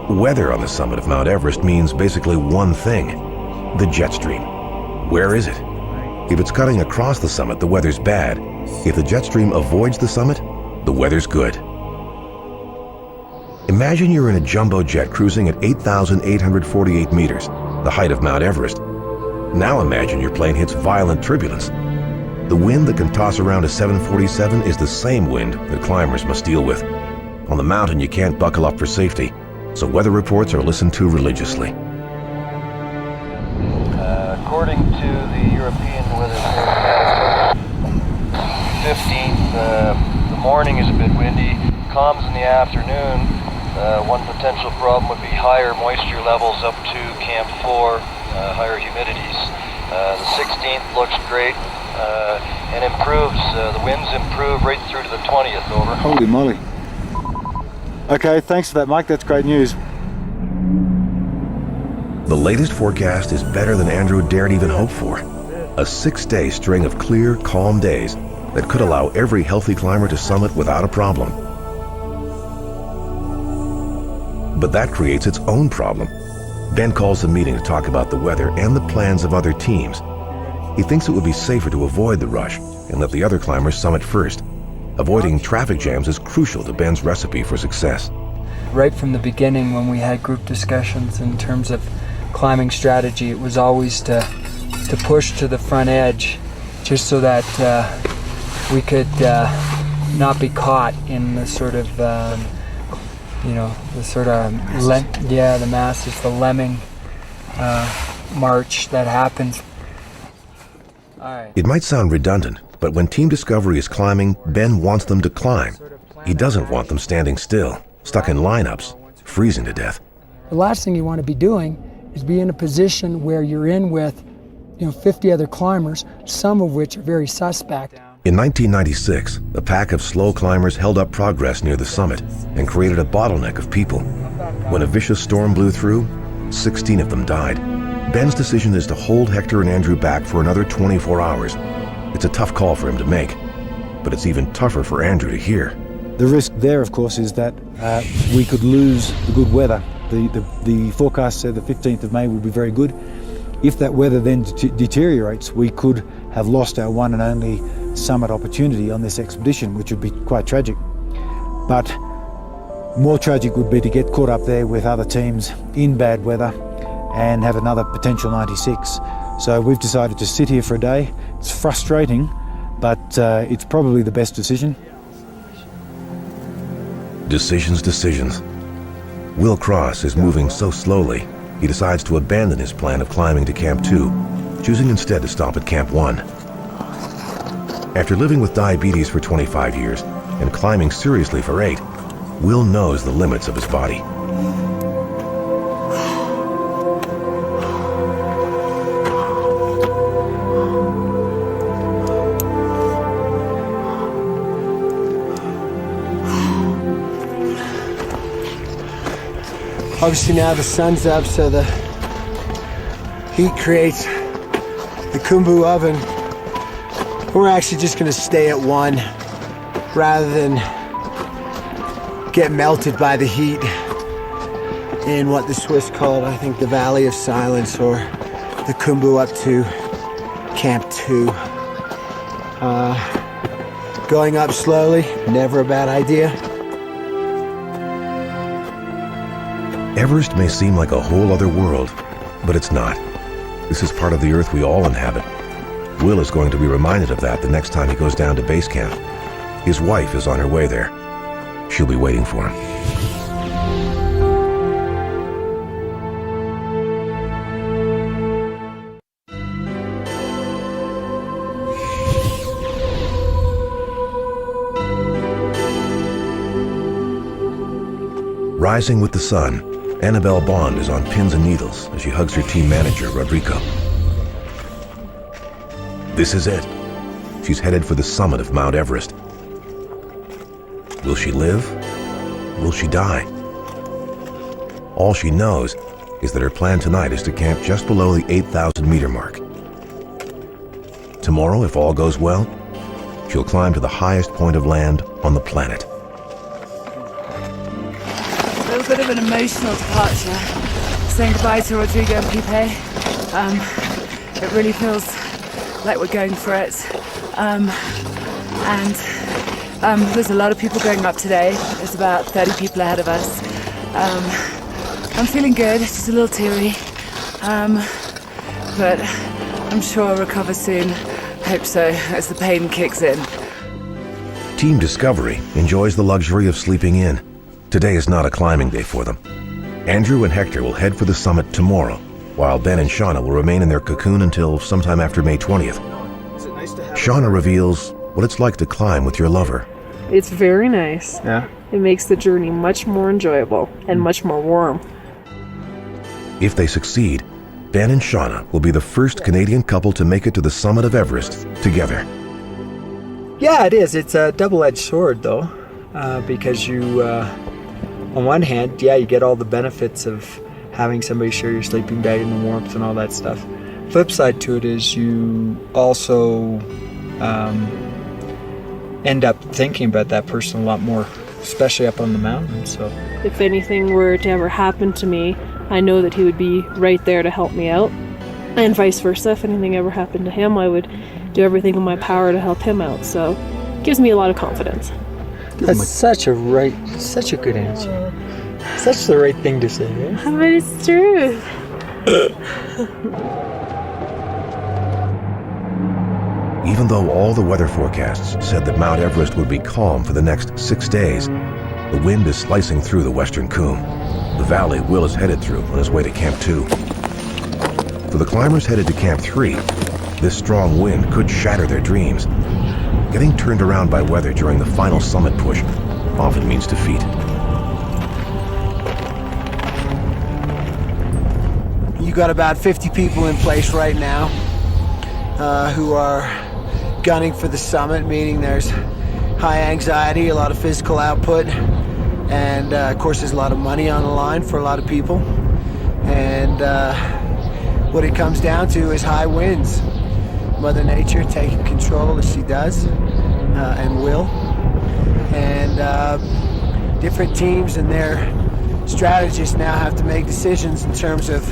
Weather on the summit of Mount Everest means basically one thing: the jet stream. Where is it? If it's cutting across the summit, the weather's bad. If the jet stream avoids the summit, the weather's good. Imagine you're in a jumbo jet cruising at 8,848 meters, the height of Mount Everest. Now imagine your plane hits violent turbulence. The wind that can toss around a 747 is the same wind that climbers must deal with. On the mountain, you can't buckle up for safety, so weather reports are listened to religiously. According to the European weather forecast, 15th, the morning is a bit windy, calms in the afternoon. One potential problem would be higher moisture levels up to Camp 4, higher humidities. The 16th looks great and improves. The winds improve right through to the 20th, over. Holy moly. Okay, thanks for that, Mike. That's great news. The latest forecast is better than Andrew dared even hope for. A 6-day string of clear, calm days that could allow every healthy climber to summit without a problem. But that creates its own problem. Ben calls a meeting to talk about the weather and the plans of other teams. He thinks it would be safer to avoid the rush and let the other climbers summit first. Avoiding traffic jams is crucial to Ben's recipe for success. Right from the beginning, when we had group discussions in terms of climbing strategy, it was always to push to the front edge, just so that we could not be caught in the sort of the masses, the lemming march that happens. It might sound redundant, but when Team Discovery is climbing, Ben wants them to climb. He doesn't want them standing still, stuck in lineups, freezing to death. The last thing you want to be doing is be in a position where you're in with 50 other climbers, some of which are very suspect. In 1996, a pack of slow climbers held up progress near the summit and created a bottleneck of people. When a vicious storm blew through, 16 of them died. Ben's decision is to hold Hector and Andrew back for another 24 hours. It's a tough call for him to make, but it's even tougher for Andrew to hear. The risk there, of course, is that we could lose the good weather. The forecast said the 15th of May will be very good. If that weather then deteriorates, we could have lost our one and only summit opportunity on this expedition, which would be quite tragic. But more tragic would be to get caught up there with other teams in bad weather and have another potential 96. So we've decided to sit here for a day. It's frustrating, but it's probably the best decision. Decisions. Will Cross is moving so slowly, he decides to abandon his plan of climbing to Camp 2, choosing instead to stop at Camp 1. After living with diabetes for 25 years and climbing seriously for 8, Will knows the limits of his body. Obviously now the sun's up, so the heat creates the Khumbu oven. We're actually just gonna stay at 1 rather than get melted by the heat in what the Swiss called, I think, the Valley of Silence, or the Khumbu up to Camp 2. Going up slowly, never a bad idea. Everest may seem like a whole other world, but it's not. This is part of the Earth we all inhabit. Will is going to be reminded of that the next time he goes down to Basecamp. His wife is on her way there. She'll be waiting for him. Rising with the sun, Annabelle Bond is on pins and needles as she hugs her team manager, Rodrigo. This is it. She's headed for the summit of Mount Everest. Will she live? Will she die? All she knows is that her plan tonight is to camp just below the 8,000-meter mark. Tomorrow, if all goes well, she'll climb to the highest point of land on the planet. A little bit of an emotional departure, saying goodbye to Rodrigo and Pipe. It really feels like we're going for it. There's a lot of people going up today. There's about 30 people ahead of us. I'm feeling good, just a little teary. But I'm sure I'll recover soon. Hope so, as the pain kicks in. Team Discovery enjoys the luxury of sleeping in. Today is not a climbing day for them. Andrew and Hector will head for the summit tomorrow, while Ben and Shauna will remain in their cocoon until sometime after May 20th. Shauna reveals what it's like to climb with your lover. It's very nice. Yeah. It makes the journey much more enjoyable and much more warm. If they succeed, Ben and Shauna will be the first Canadian couple to make it to the summit of Everest together. Yeah, it is. It's a double-edged sword, though, because you, on one hand, yeah, you get all the benefits of having somebody share your sleeping bag and the warmth and all that stuff. Flip side to it is you also end up thinking about that person a lot more, especially up on the mountain. So if anything were to ever happen to me, I know that he would be right there to help me out, and vice versa. If anything ever happened to him, I would do everything in my power to help him out. So it gives me a lot of confidence. That's such a good answer. Such the right thing to say, right? But it's true. Even though all the weather forecasts said that Mount Everest would be calm for the next 6 days, the wind is slicing through the western Khum, the valley Will is headed through on his way to Camp 2. For the climbers headed to Camp 3, this strong wind could shatter their dreams. Getting turned around by weather during the final summit push often means defeat. You got about 50 people in place right now who are gunning for the summit, meaning there's high anxiety, a lot of physical output, And of course there's a lot of money on the line for a lot of people. And what it comes down to is high winds. Mother Nature taking control as she does and will. And different teams and their strategists now have to make decisions in terms of,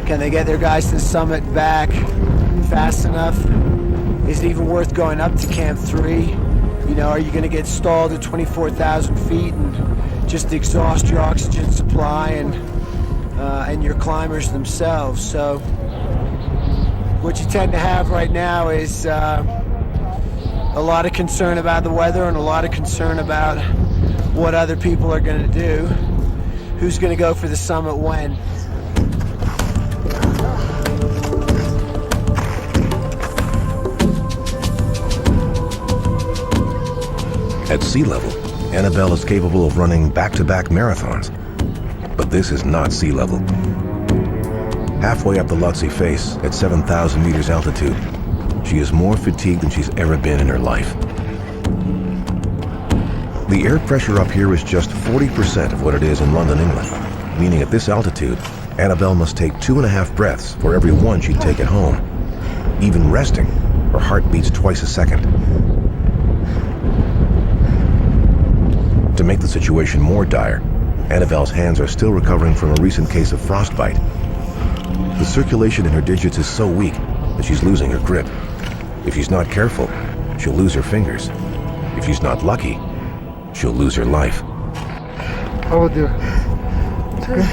can they get their guys to the summit back fast enough? Is it even worth going up to Camp 3? You know, are you going to get stalled at 24,000 feet and just exhaust your oxygen supply and your climbers themselves? So what you tend to have right now is a lot of concern about the weather and a lot of concern about what other people are going to do. Who's going to go for the summit when? At sea level, Annabelle is capable of running back-to-back marathons. But this is not sea level. Halfway up the Lhotse face, at 7,000 meters altitude, she is more fatigued than she's ever been in her life. The air pressure up here is just 40% of what it is in London, England, meaning at this altitude, Annabelle must take 2.5 breaths for every one she'd take at home. Even resting, her heart beats twice a second. To make the situation more dire, Annabelle's hands are still recovering from a recent case of frostbite. The circulation in her digits is so weak that she's losing her grip. If she's not careful, she'll lose her fingers. If she's not lucky, she'll lose her life. Oh dear. It's okay.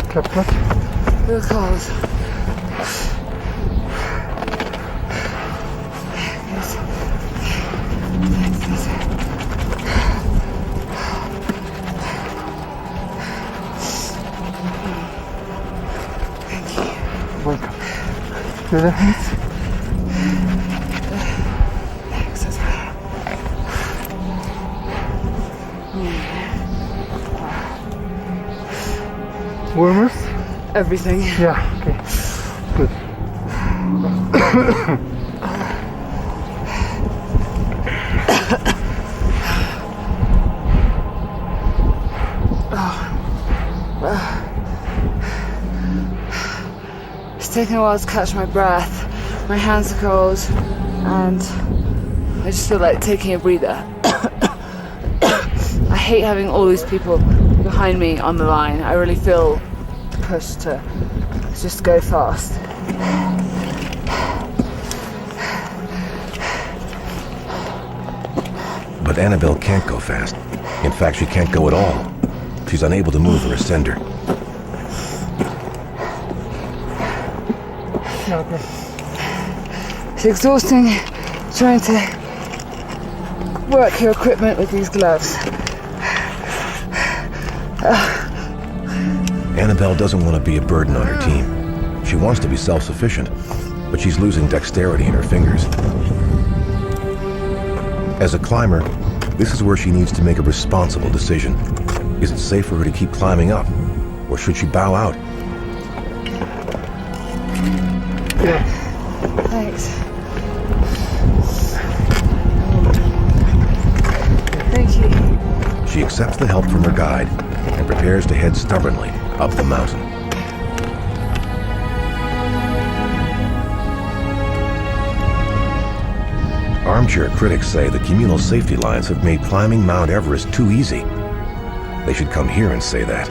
Kaplat. Real cold. Welcome. Do that, please. Warmers? Everything. Yeah, okay. Good. It's taking a while to catch my breath. My hands are cold and I just feel like taking a breather. I hate having all these people behind me on the line. I really feel pushed to just go fast. But Annabelle can't go fast. In fact, she can't go at all. She's unable to move her ascender. It's exhausting trying to work your equipment with these gloves. Annabelle doesn't want to be a burden on her team. She wants to be self-sufficient, but she's losing dexterity in her fingers. As a climber, this is where she needs to make a responsible decision. Is it safe for her to keep climbing up, or should she bow out? Thanks. Thank you. She accepts the help from her guide and prepares to head stubbornly up the mountain. Armchair critics say the communal safety lines have made climbing Mount Everest too easy. They should come here and say that.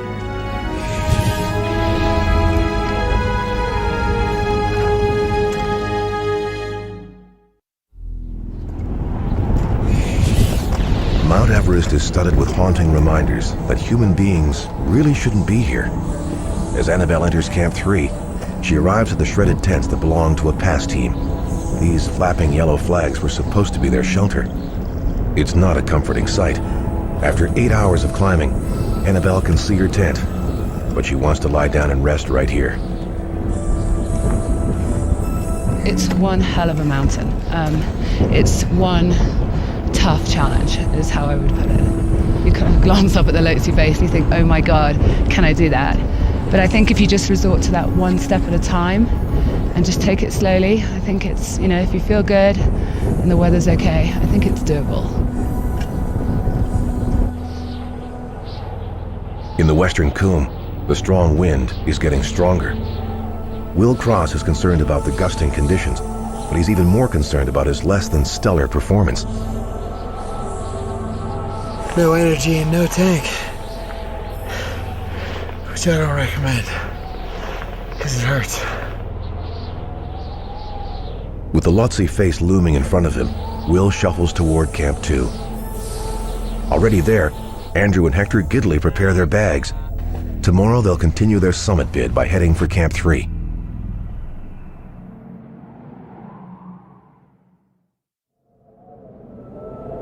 Mount Everest is studded with haunting reminders that human beings really shouldn't be here. As Annabelle enters Camp 3, she arrives at the shredded tents that belong to a past team. These flapping yellow flags were supposed to be their shelter. It's not a comforting sight. After 8 hours of climbing, Annabelle can see her tent, but she wants to lie down and rest right here. It's one hell of a mountain. It's one tough challenge, is how I would put it. You kind of glance up at the Lhotse base and you think, oh my God, can I do that? But I think if you just resort to that one step at a time and just take it slowly, I think it's, you know, if you feel good and the weather's okay, I think it's doable. In the western Coombe, the strong wind is getting stronger. Will Cross is concerned about the gusting conditions, but he's even more concerned about his less than stellar performance. No energy and no tank, which I don't recommend, because it hurts. With the Lhotse face looming in front of him, Will shuffles toward Camp 2. Already there, Andrew and Hector giddily prepare their bags. Tomorrow they'll continue their summit bid by heading for Camp 3.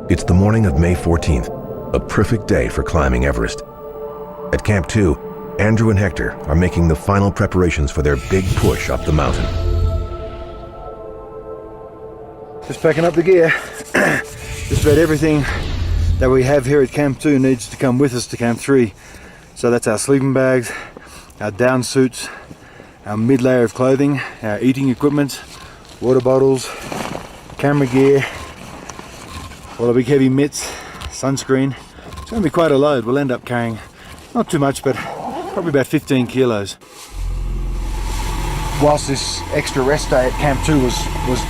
It's the morning of May 14th, a perfect day for climbing Everest. At Camp 2, Andrew and Hector are making the final preparations for their big push up the mountain. Just packing up the gear. Just about everything that we have here at Camp 2 needs to come with us to Camp 3. So that's our sleeping bags, our down suits, our mid layer of clothing, our eating equipment, water bottles, camera gear, all the big heavy mitts, sunscreen. It's going to be quite a load. We'll end up carrying not too much, but probably about 15 kilos. Whilst this extra rest day at Camp 2 was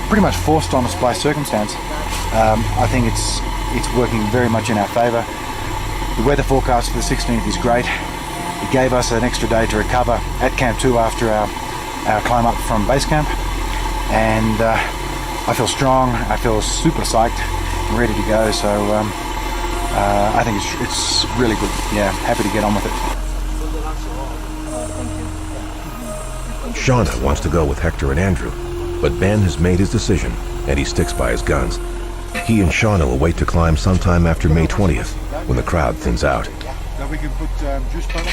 pretty much forced on us by circumstance, I think it's working very much in our favour. The weather forecast for the 16th is great. It gave us an extra day to recover at Camp 2 after our climb up from Basecamp, and I feel strong. I feel super psyched and ready to go. So I think it's really good. Yeah, happy to get on with it. Shauna wants to go with Hector and Andrew, but Ben has made his decision and he sticks by his guns. He and Shauna will wait to climb sometime after May 20th, when the crowd thins out. Now we can put juice butter.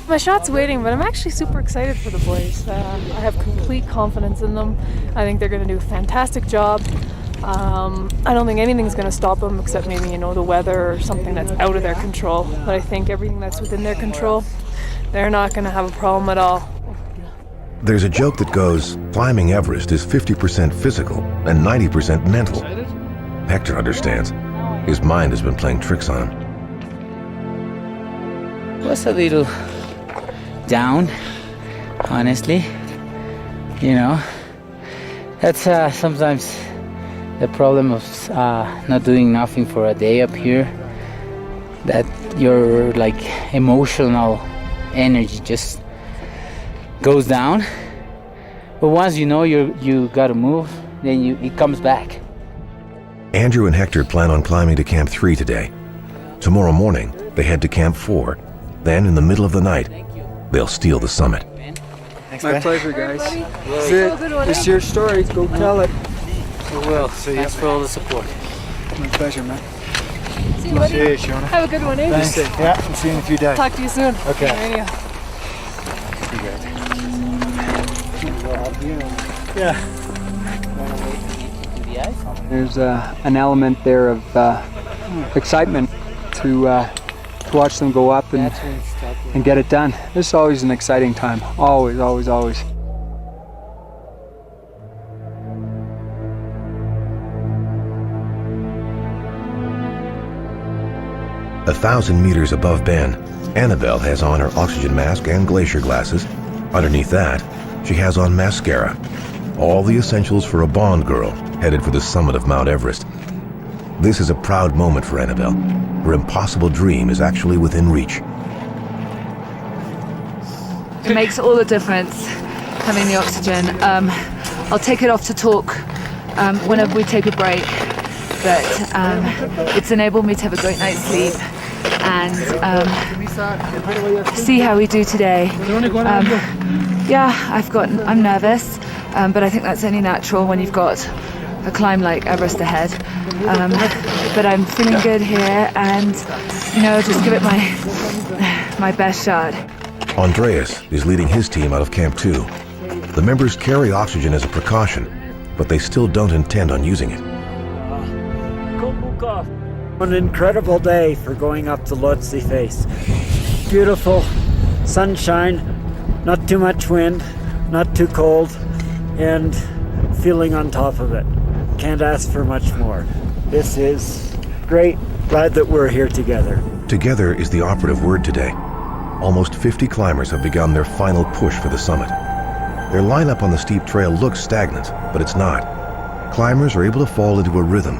My shot's waiting, but I'm actually super excited for the boys. I have complete confidence in them. I think they're going to do a fantastic job. I don't think anything's going to stop them except maybe, the weather or something that's out of their control. But I think everything that's within their control, they're not going to have a problem at all. There's a joke that goes, climbing Everest is 50% physical and 90% mental. Hector understands. His mind has been playing tricks on him. Was a little down, honestly. That's sometimes the problem of not doing nothing for a day up here. That your emotional energy just goes down. But once you gotta move, then it comes back. Andrew and Hector plan on climbing to Camp 3 today. Tomorrow morning, they head to Camp 4. Then, in the middle of the night, they'll steal the summit. Thanks, my pleasure, guys. It's your story. Go tell it. We will. Thanks for all the support. My pleasure, man. See you, buddy. See you, Shauna. Have a good one, eh? Thanks. Yeah, I'll see you in a few days. Talk to you soon. Okay. Radio. Yeah. There's an element there of excitement to watch them go up and get it done. This is always an exciting time. Always, always, always. A 1,000 meters above Ben, Annabelle has on her oxygen mask and glacier glasses. Underneath that, she has on mascara. All the essentials for a Bond girl headed for the summit of Mount Everest. This is a proud moment for Annabelle. Her impossible dream is actually within reach. It makes all the difference, having the oxygen. I'll take it off to talk whenever we take a break, but it's enabled me to have a great night's sleep and see how we do today. I'm nervous, but I think that's only natural when you've got a climb like Everest ahead. But I'm feeling good here, and just give it my best shot. Andreas is leading his team out of Camp 2. The members carry oxygen as a precaution, but they still don't intend on using it. An incredible day for going up the Lhotse face. Beautiful sunshine, not too much wind, not too cold, and feeling on top of it. Can't ask for much more. This is great. Glad that we're here together. Together is the operative word today. Almost 50 climbers have begun their final push for the summit. Their lineup on the steep trail looks stagnant, but it's not. Climbers are able to fall into a rhythm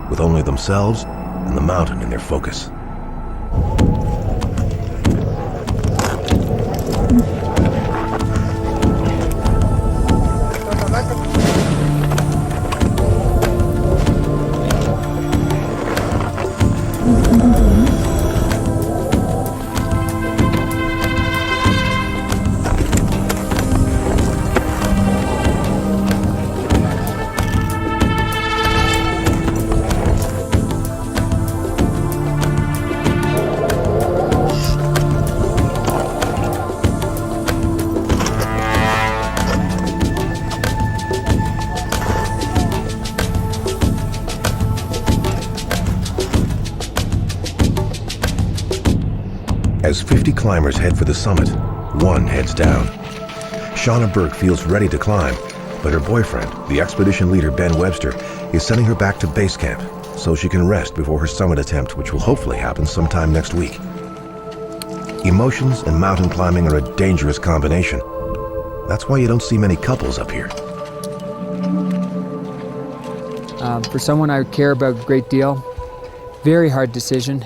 with only themselves and the mountain in their focus. As 50 climbers head for the summit, one heads down. Shauna Burke feels ready to climb, but her boyfriend, the expedition leader Ben Webster, is sending her back to Basecamp so she can rest before her summit attempt, which will hopefully happen sometime next week. Emotions and mountain climbing are a dangerous combination. That's why you don't see many couples up here. For someone I care about a great deal, very hard decision.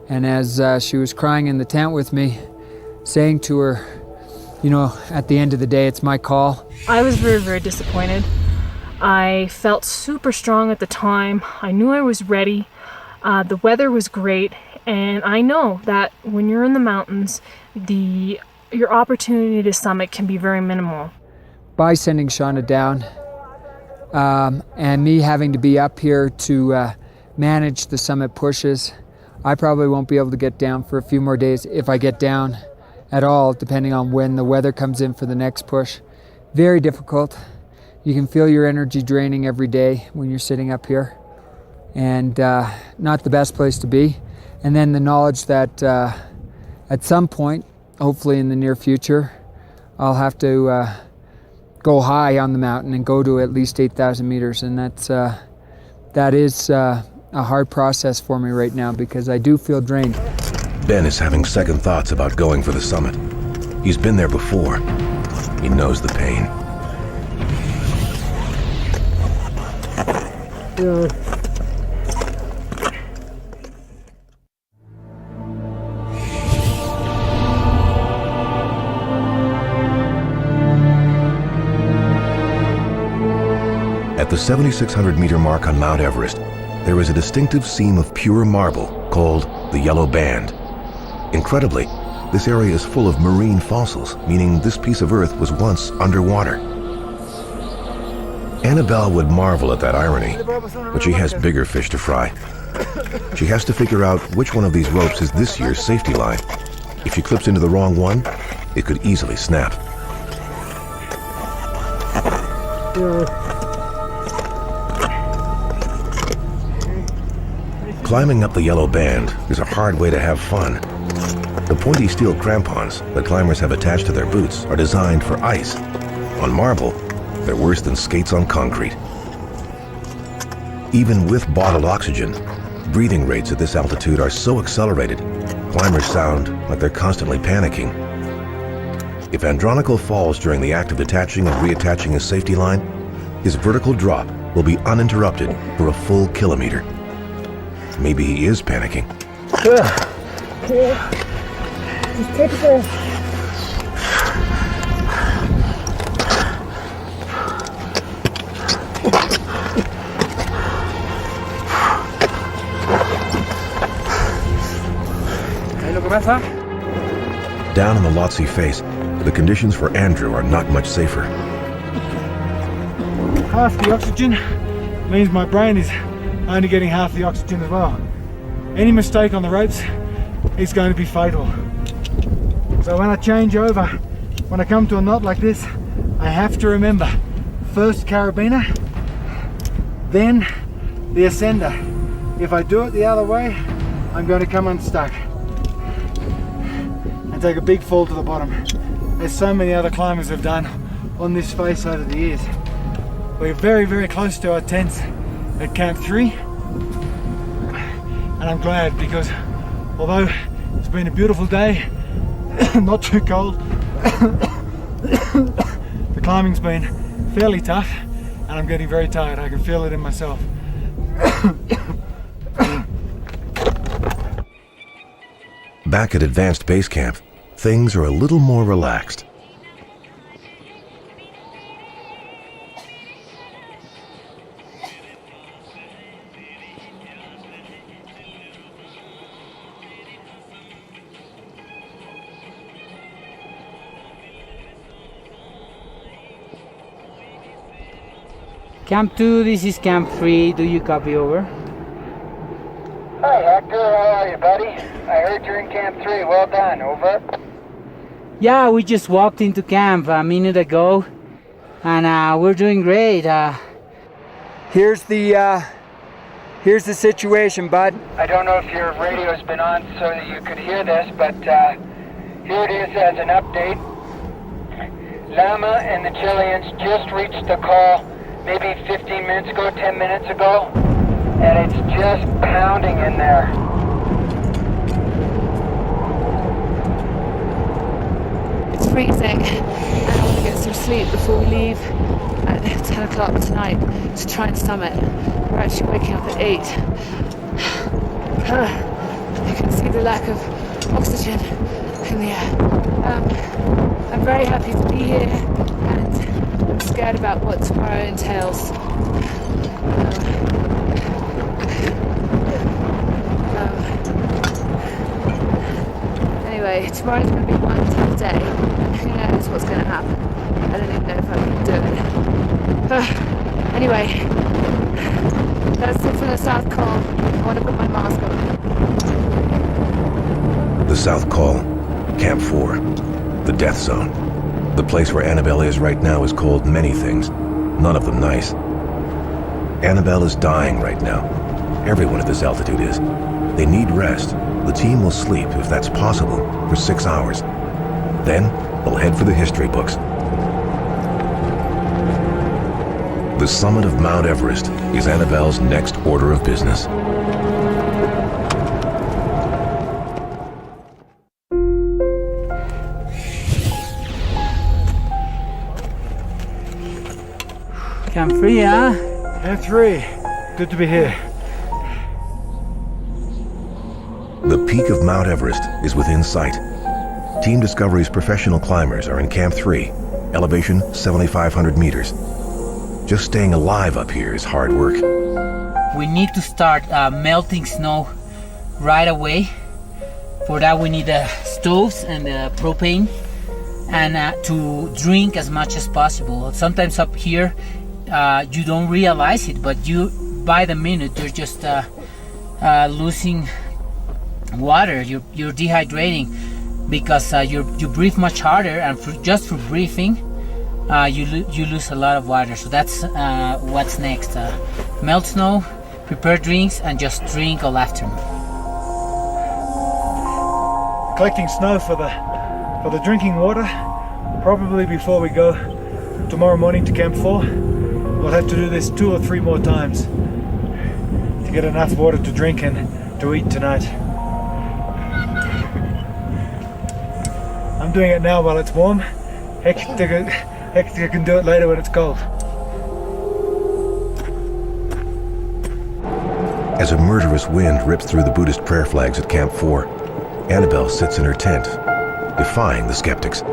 And as she was crying in the tent with me, saying to her, you know, at the end of the day, it's my call. I was very, very disappointed. I felt super strong at the time. I knew I was ready. The weather was great. And I know that when you're in the mountains, your opportunity to summit can be very minimal. By sending Shauna down and me having to be up here to manage the summit pushes, I probably won't be able to get down for a few more days if I get down at all, depending on when the weather comes in for the next push. Very difficult. You can feel your energy draining every day when you're sitting up here, and not the best place to be. And then the knowledge that at some point, hopefully in the near future, I'll have to go high on the mountain and go to at least 8,000 meters, and that is a hard process for me right now because I do feel drained. Ben is having second thoughts about going for the summit. He's been there before. He knows the pain. At the 7,600 meter mark on Mount Everest, there is a distinctive seam of pure marble called the Yellow Band. Incredibly, this area is full of marine fossils, meaning this piece of earth was once underwater. Annabelle would marvel at that irony, but she has bigger fish to fry. She has to figure out which one of these ropes is this year's safety line. If she clips into the wrong one, it could easily snap. Climbing up the Yellow Band is a hard way to have fun. The pointy steel crampons that climbers have attached to their boots are designed for ice. On marble, they're worse than skates on concrete. Even with bottled oxygen, breathing rates at this altitude are so accelerated, climbers sound like they're constantly panicking. If Andronico falls during the act of detaching and reattaching his safety line, his vertical drop will be uninterrupted for a full kilometer. Maybe he is panicking. Just take a breath. Down in the Lhotse face, the conditions for Andrew are not much safer. Half the oxygen means my brain is only getting half the oxygen as well. Any mistake on the ropes is going to be fatal. So when I change over, when I come to a knot like this, I have to remember, first carabiner, then the ascender. If I do it the other way, I'm going to come unstuck and take a big fall to the bottom, as so many other climbers have done on this face over the years. We're very, very close to our tents at Camp 3, and I'm glad because although it's been a beautiful day, not too cold. The climbing's been fairly tough and I'm getting very tired. I can feel it in myself. Back at Advanced Basecamp, things are a little more relaxed. Camp 2, this is Camp 3. Do you copy over? Hi Hector, how are you, buddy? I heard you're in Camp 3. Well done, over. Yeah, we just walked into camp a minute ago and we're doing great. Here's the situation, bud. I don't know if your radio's been on so that you could hear this, but here it is as an update. Lama and the Chileans just reached the call maybe 15 minutes ago, 10 minutes ago, and it's just pounding in there. It's freezing and I want to get some sleep before we leave at 10 o'clock tonight to try and summit. We're actually waking up at 8. You can see the lack of oxygen in the air. I'm very happy to be here and I'm scared about what tomorrow entails. Anyway, tomorrow's going to be one tough day. Who knows what's going to happen? I don't even know if I can do it. Anyway, that's it from the South Col. I want to put my mask on. The South Col, Camp 4, the death zone. The place where Annabelle is right now is called many things, none of them nice. Annabelle is dying right now. Everyone at this altitude is. They need rest. The team will sleep, if that's possible, for 6 hours. Then, they'll head for the history books. The summit of Mount Everest is Annabelle's next order of business. Camp 3, huh? Camp 3. Good to be here. The peak of Mount Everest is within sight. Team Discovery's professional climbers are in Camp 3, elevation 7,500 meters. Just staying alive up here is hard work. We need to start melting snow right away. For that we need the stoves and the propane and to drink as much as possible. Sometimes up here you don't realize it, but by the minute you're just losing water. You're dehydrating because you breathe much harder, and just for breathing you lose a lot of water. So that's what's next. Melt snow, prepare drinks, and just drink all afternoon. Collecting snow for the drinking water, probably before we go tomorrow morning to Camp 4. We'll have to do this 2 or 3 more times to get enough water to drink and to eat tonight. I'm doing it now while it's warm. Hector can do it later when it's cold. As a murderous wind rips through the Buddhist prayer flags at Camp 4, Annabelle sits in her tent, defying the skeptics.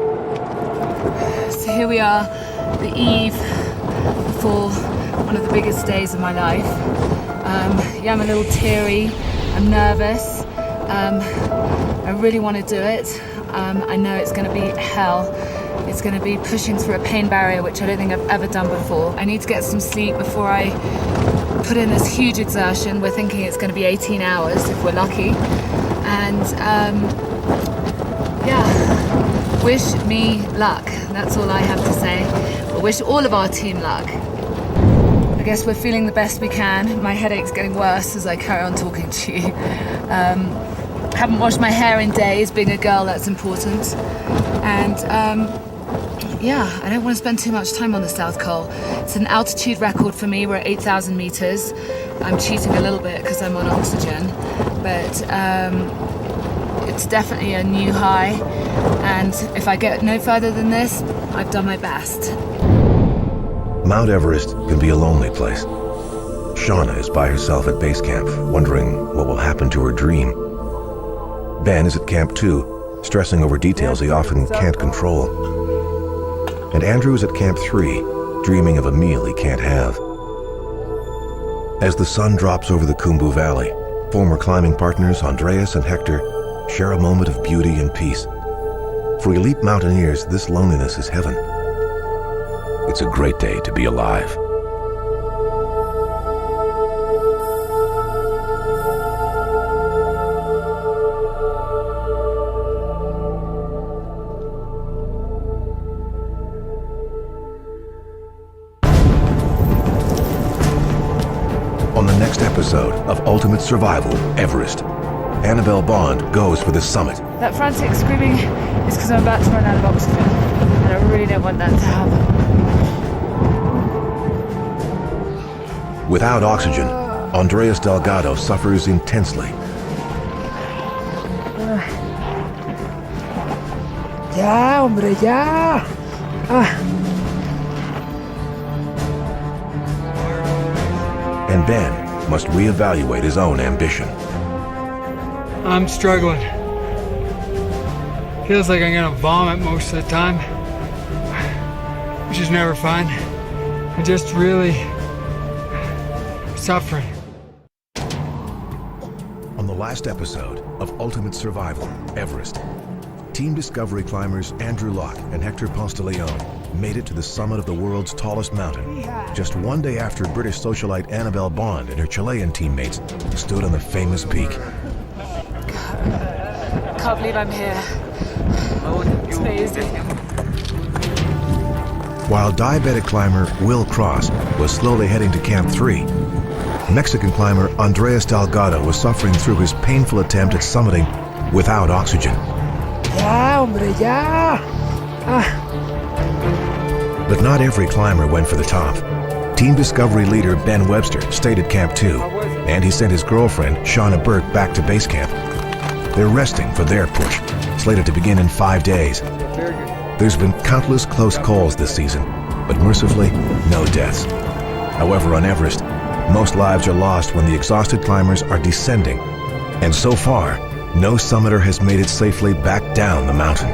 So here we are, the eve before one of the biggest days of my life. Yeah, I'm a little teary, I'm nervous, I really want to do it. I know it's going to be hell. It's going to be pushing through a pain barrier, which I don't think I've ever done before. I need to get some sleep before I put in this huge exertion. We're thinking it's going to be 18 hours if we're lucky. And yeah, wish me luck. That's all I have to say. I wish all of our team luck. I guess we're feeling the best we can. My headache's getting worse as I carry on talking to you. Haven't washed my hair in days. Being a girl, that's important. And yeah, I don't want to spend too much time on the South Col. It's an altitude record for me. We're at 8,000 meters. I'm cheating a little bit because I'm on oxygen, but it's definitely a new high, and if I get no further than this, I've done my best. Mount Everest can be a lonely place. Shauna is by herself at Basecamp, wondering what will happen to her dream. Ben is at Camp 2, stressing over details he often can't control. And Andrew is at Camp 3, dreaming of a meal he can't have. As the sun drops over the Khumbu Valley, former climbing partners Andreas and Hector share a moment of beauty and peace. For elite mountaineers, this loneliness is heaven. It's a great day to be alive. On the next episode of Ultimate Survival, Everest, Annabelle Bond goes for the summit. That frantic screaming is because I'm about to run out of oxygen, and I really don't want that to happen. Without oxygen, Andreas Delgado suffers intensely. Ya, hombre, ya. And Ben must reevaluate his own ambition. I'm struggling. Feels like I'm gonna vomit most of the time, which is never fun. I'm just really suffering. On the last episode of Ultimate Survival, Everest, Team Discovery climbers Andrew Locke and Hector Posteleon made it to the summit of the world's tallest mountain, just one day after British socialite Annabelle Bond and her Chilean teammates stood on the famous peak. I can't believe I'm here. It's amazing. While diabetic climber Will Cross was slowly heading to Camp 3, Mexican climber Andreas Delgado was suffering through his painful attempt at summiting without oxygen. Ya, hombre, ya. But not every climber went for the top. Team Discovery leader Ben Webster stayed at Camp 2, and he sent his girlfriend, Shauna Burke, back to base camp. They're resting for their push, slated to begin in 5 days. There's been countless close calls this season, but mercifully, no deaths. However, on Everest, most lives are lost when the exhausted climbers are descending, and so far, no summiter has made it safely back down the mountain.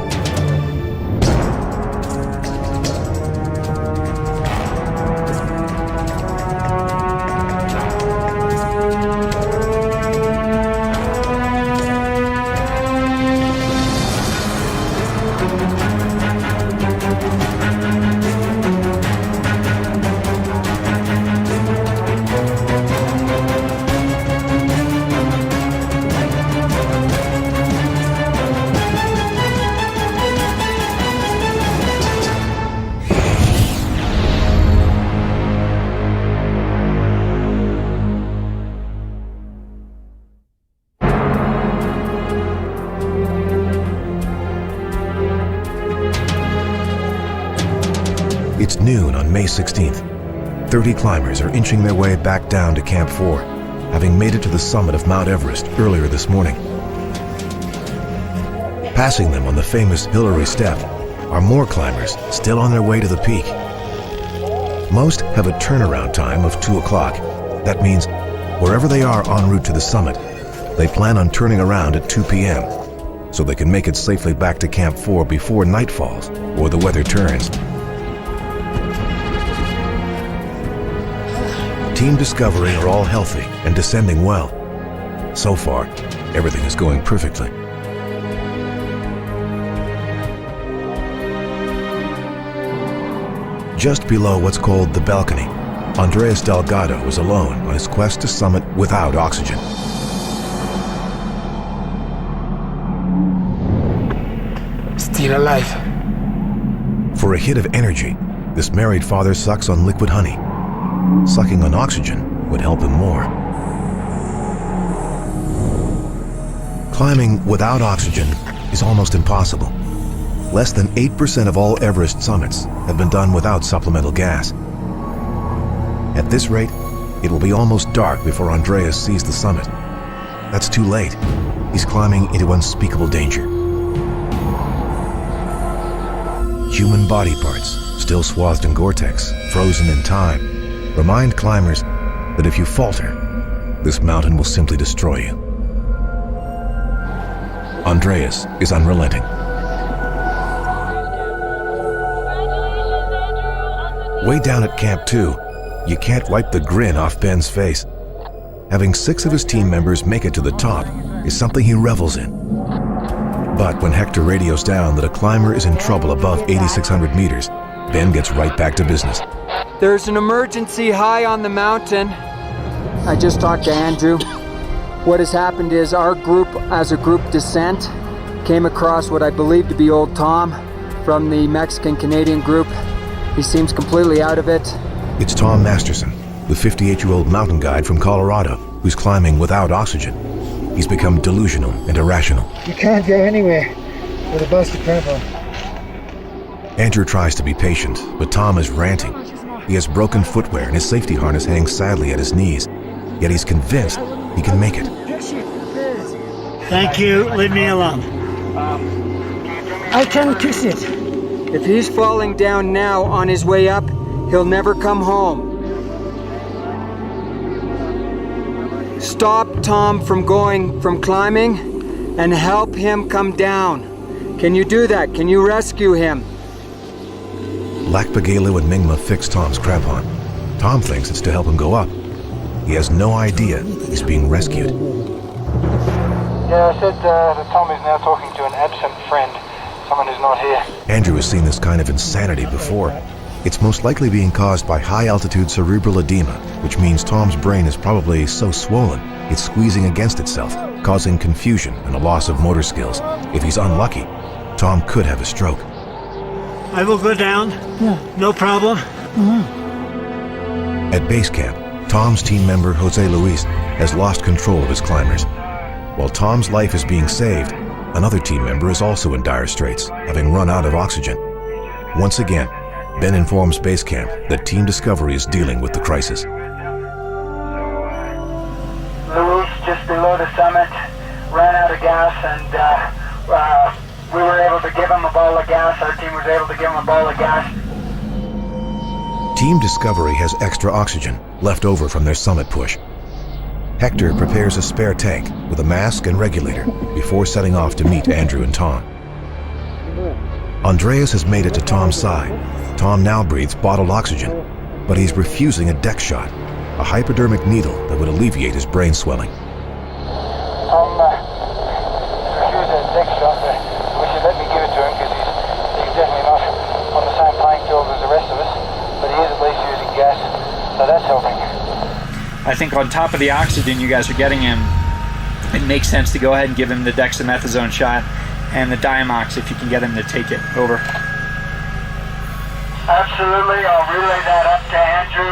It's noon on May 16th. 30 climbers are inching their way back down to Camp 4, having made it to the summit of Mount Everest earlier this morning. Passing them on the famous Hillary Step are more climbers still on their way to the peak. Most have a turnaround time of 2 o'clock. That means wherever they are en route to the summit, they plan on turning around at 2 p.m. so they can make it safely back to Camp 4 before night falls or the weather turns. Team Discovery are all healthy and descending well. So far, everything is going perfectly. Just below what's called the balcony, Andreas Delgado is alone on his quest to summit without oxygen. Still alive. For a hit of energy, this married father sucks on liquid honey. Sucking on oxygen would help him more. Climbing without oxygen is almost impossible. Less than 8% of all Everest summits have been done without supplemental gas. At this rate, it will be almost dark before Andreas sees the summit. That's too late. he's climbing into unspeakable danger. Human body parts, still swathed in Gore-Tex, frozen in time, remind climbers that if you falter, this mountain will simply destroy you. Andreas is unrelenting. Way down at Camp 2, you can't wipe the grin off Ben's face. Having 6 of his team members make it to the top is something he revels in. But when Hector radios down that a climber is in trouble above 8,600 meters, Ben gets right back to business. There's an emergency high on the mountain. I just talked to Andrew. What has happened is our group, as a group descent, came across what I believe to be old Tom from the Mexican-Canadian group. He seems completely out of it. It's Tom Masterson, the 58-year-old mountain guide from Colorado, who's climbing without oxygen. He's become delusional and irrational. You can't go anywhere with a busted crampon. Andrew tries to be patient, but Tom is ranting. He has broken footwear and his safety harness hangs sadly at his knees. Yet he's convinced he can make it. Thank you, leave me alone. I can't kiss it. If he's falling down now on his way up, he'll never come home. Stop Tom from climbing and help him come down. Can you do that? Can you rescue him? Lhakpa Gelu and Mingma fix Tom's crampon. Tom thinks it's to help him go up. He has no idea he's being rescued. Yeah, I said that Tom is now talking to an absent friend, someone who's not here. Andrew has seen this kind of insanity before. It's most likely being caused by high-altitude cerebral edema, which means Tom's brain is probably so swollen it's squeezing against itself, causing confusion and a loss of motor skills. If he's unlucky, Tom could have a stroke. I will go down. Yeah. No problem. At Basecamp, Tom's team member Jose Luis has lost control of his climbers. While Tom's life is being saved, another team member is also in dire straits, having run out of oxygen. Once again, Ben informs Basecamp that Team Discovery is dealing with the crisis. Luis, just below the summit, ran out of gas, and we were able to give him a bottle of gas. Our team was able to give him a bottle of gas. Team Discovery has extra oxygen left over from their summit push. Hector prepares a spare tank with a mask and regulator before setting off to meet Andrew and Tom. Andreas has made it to Tom's side. Tom now breathes bottled oxygen, but he's refusing a deck shot, a hypodermic needle that would alleviate his brain swelling. Tom refused a deck shot, but we should let me give it to him because he's definitely not on the same playing field as the rest of us, but he is at least using gas, so that's helping. I think on top of the oxygen you guys are getting him, it makes sense to go ahead and give him the dexamethasone shot and the Diamox if you can get him to take it. Over. Absolutely, I'll relay that up to Andrew,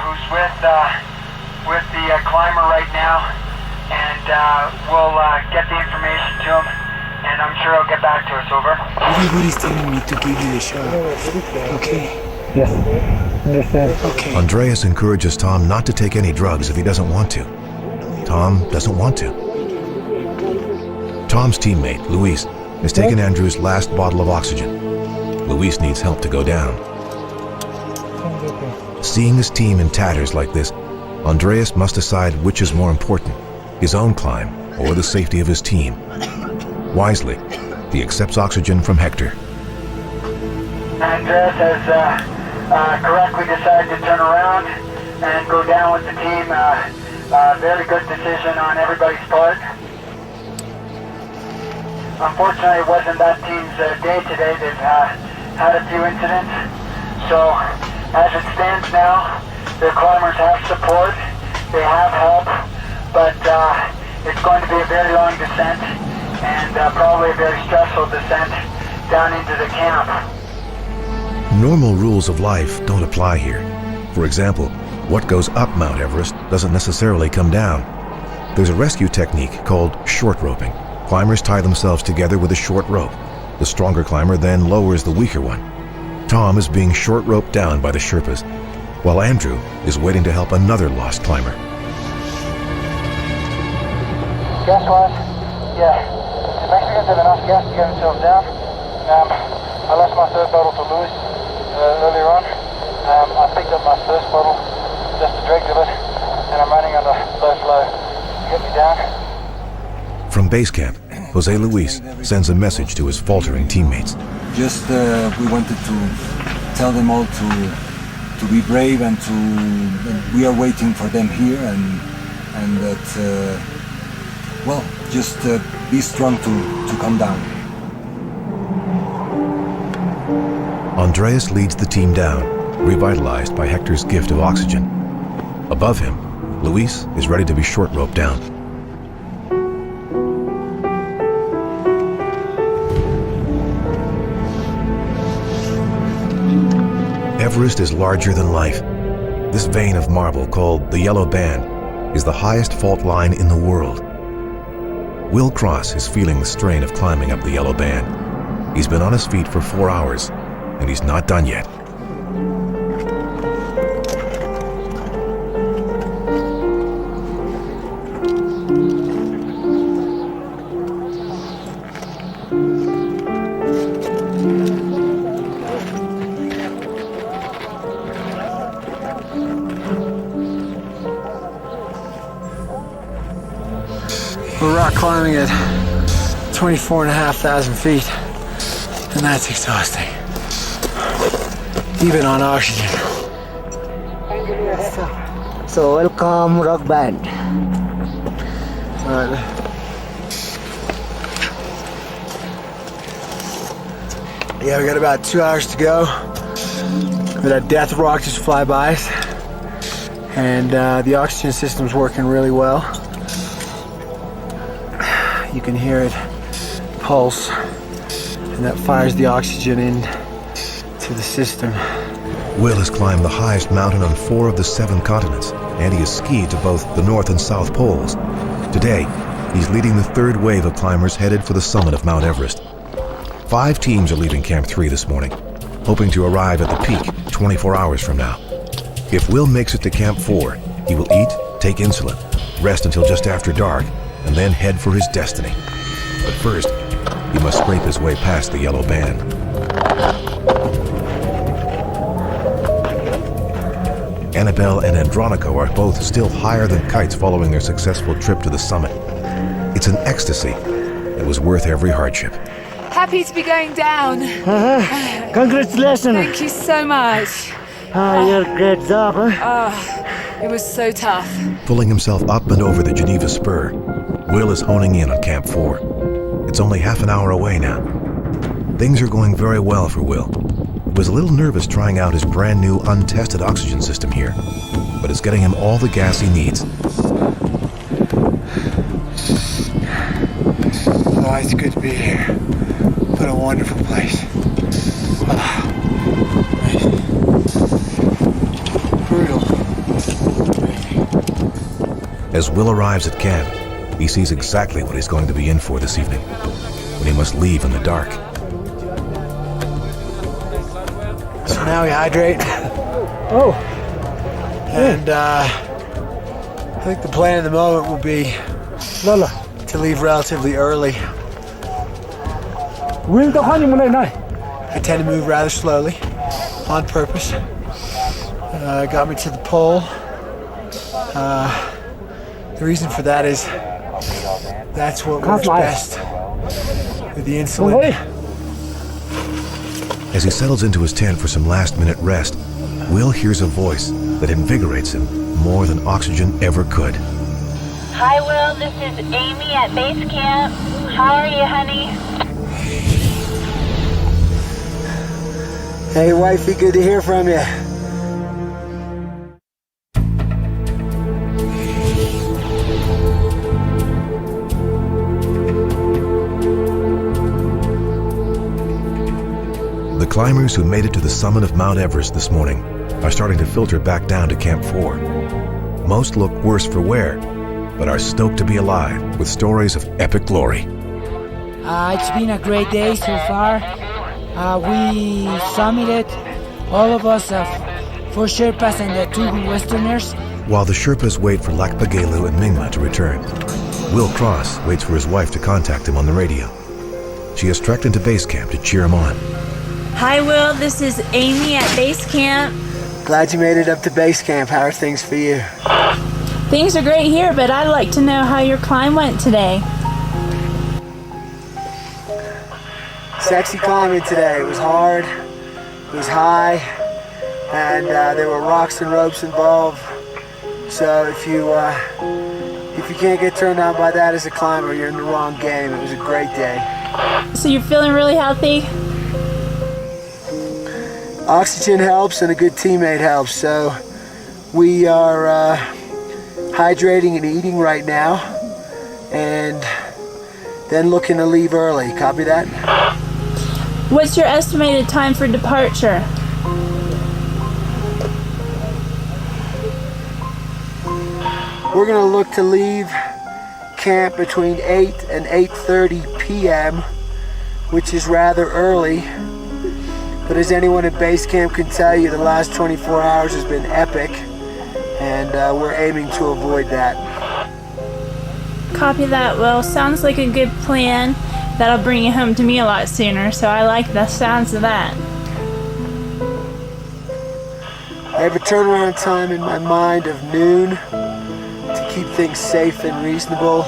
who's with the climber right now, and we'll get the information to him, and I'm sure he'll get back to us. Over. Everybody's telling me to give you the shot. Okay. Yes, understand. Okay. Andreas encourages Tom not to take any drugs if he doesn't want to. Tom doesn't want to. Tom's teammate, Luis, has taken Andrew's last bottle of oxygen. Luis needs help to go down. Seeing his team in tatters like this, Andreas must decide which is more important, his own climb or the safety of his team. Wisely, he accepts oxygen from Hector. Andreas has correctly decided to turn around and go down with the team. Very good decision on everybody's part. Unfortunately, it wasn't that team's day today. They've had a few incidents. So, as it stands now, their climbers have support, they have help, but it's going to be a very long descent and probably a very stressful descent down into the camp. Normal rules of life don't apply here. For example, what goes up Mount Everest doesn't necessarily come down. There's a rescue technique called short roping. Climbers tie themselves together with a short rope. The stronger climber then lowers the weaker one. Tom is being short roped down by the Sherpas, while Andrew is waiting to help another lost climber. Gas-wise, yeah, the Mexicans had enough gas to get themselves down. I lost my third bottle to Luis earlier on. I picked up my first bottle, just the dregs of it, and I'm running on a low flow to get me down. From Basecamp, Jose Luis sends a message to his faltering teammates. Just we wanted to tell them all to be brave and we are waiting for them here and that well, just be strong to come down. Andreas leads the team down, revitalized by Hector's gift of oxygen. Above him, Luis is ready to be short roped down. Everest is larger than life. This vein of marble, called the Yellow Band, is the highest fault line in the world. Will Cross is feeling the strain of climbing up the Yellow Band. He's been on his feet for 4 hours, and he's not done yet. We're rock climbing at 24,500 feet, and that's exhausting, even on oxygen. So welcome, rock band. All right. Yeah, we got about 2 hours to go. We had a death rock just fly by us, and the oxygen system's working really well. You can hear it pulse, and that fires the oxygen in to the system. Will has climbed the highest mountain on 4 of the 7 continents, and he has skied to both the North and South Poles. Today, he's leading the 3rd wave of climbers headed for the summit of Mount Everest. 5 teams are leaving Camp 3 this morning, hoping to arrive at the peak 24 hours from now. If Will makes it to Camp 4, he will eat, take insulin, rest until just after dark, and then head for his destiny. But first, he must scrape his way past the Yellow Band. Annabelle and Andronico are both still higher than kites following their successful trip to the summit. It's an ecstasy that was worth every hardship. Happy to be going down. Congratulations. Thank you so much. You're a great job, huh? It was so tough. Pulling himself up and over the Geneva Spur, Will is honing in on Camp 4. It's only half an hour away now. Things are going very well for Will. He was a little nervous trying out his brand new untested oxygen system here, but it's getting him all the gas he needs. Oh, it's good to be here. What a wonderful place. Brutal. As Will arrives at camp, he sees exactly what he's going to be in for this evening, when he must leave in the dark. So now we hydrate. Oh. And I think the plan at the moment will be to leave relatively early. I tend to move rather slowly, on purpose. Got me to the pole. The reason for that is that's what works best with the insulin. As he settles into his tent for some last-minute rest, Will hears a voice that invigorates him more than oxygen ever could. Hi, Will. This is Amy at Basecamp. How are you, honey? Hey, wifey, good to hear from you. The climbers who made it to the summit of Mount Everest this morning are starting to filter back down to Camp 4. Most look worse for wear, but are stoked to be alive with stories of epic glory. It's been a great day so far. We summited, all of us, 4 Sherpas and the 2 Westerners. While the Sherpas wait for Lhakpa Gelu and Mingma to return, Will Cross waits for his wife to contact him on the radio. She has trekked into Basecamp to cheer him on. Hi, Will. This is Amy at Basecamp. Glad you made it up to Basecamp. How are things for you? Things are great here, but I'd like to know how your climb went today. Sexy climbing today. It was hard, it was high, and there were rocks and ropes involved. So if you can't get turned on by that as a climber, you're in the wrong game. It was a great day. So you're feeling really healthy? Oxygen helps and a good teammate helps. So we are hydrating and eating right now, and then looking to leave early. Copy that? What's your estimated time for departure? We're going to look to leave camp between 8 and 8:30 p.m., which is rather early. But as anyone at Basecamp can tell you, the last 24 hours has been epic, and we're aiming to avoid that. Copy that, Will. Sounds like a good plan. That'll bring you home to me a lot sooner, so I like the sounds of that. I have a turnaround time in my mind of noon to keep things safe and reasonable,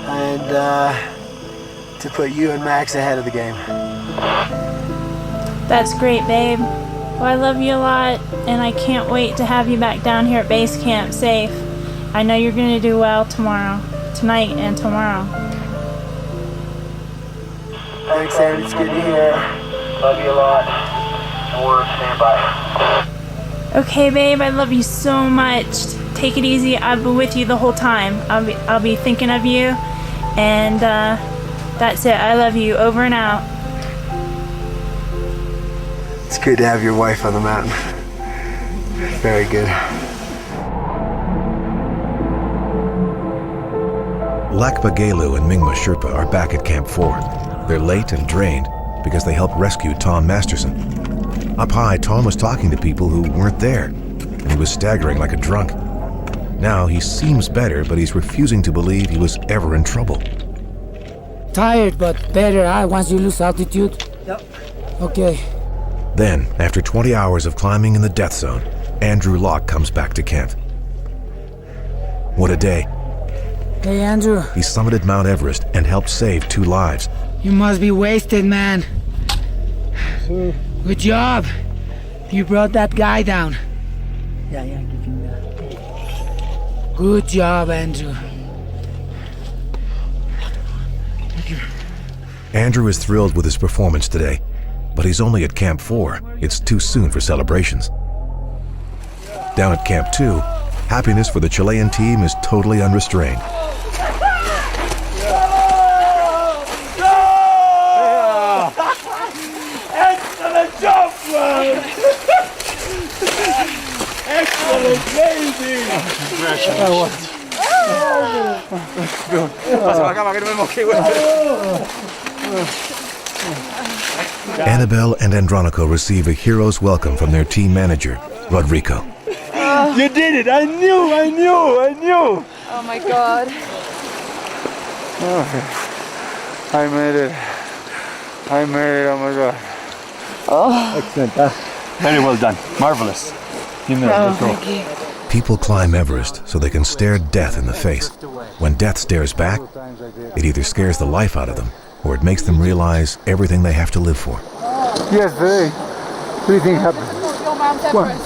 and to put you and Max ahead of the game. That's great, babe. Well, I love you a lot, and I can't wait to have you back down here at Basecamp safe. I know you're going to do well tonight and tomorrow. Thanks, Aaron. It's good to hear. Love you a lot. We're stand by. Okay, babe, I love you so much. Take it easy. I've been with you the whole time. I'll be thinking of you, and that's it. I love you. Over and out. It's good to have your wife on the mountain. Very good. Lhakpa Gelu and Mingma Sherpa are back at Camp 4. They're late and drained because they helped rescue Tom Masterson. Up high, Tom was talking to people who weren't there, and he was staggering like a drunk. Now he seems better, but he's refusing to believe he was ever in trouble. Tired, but better, once you lose altitude? Yep. Okay. Then, after 20 hours of climbing in the death zone, Andrew Locke comes back to camp. What a day. Hey, Andrew. He summited Mount Everest and helped save 2 lives. You must be wasted, man. Good job. You brought that guy down. Yeah, give him that. Good job, Andrew. Andrew is thrilled with his performance today, but he's only at Camp 4. It's too soon for celebrations. Down at Camp 2, happiness for the Chilean team is totally unrestrained. Excellent job, man! Excellent, amazing! Annabelle and Andronico receive a hero's welcome from their team manager, Rodrigo. You did it! I knew! Oh my God. I made it. Oh my God. Oh. Excellent. Very well done. Marvelous. You made it. Thank you. People climb Everest so they can stare death in the face. When death stares back, it either scares the life out of them or it makes them realize everything they have to live for. Yesterday, 3 things happened. One,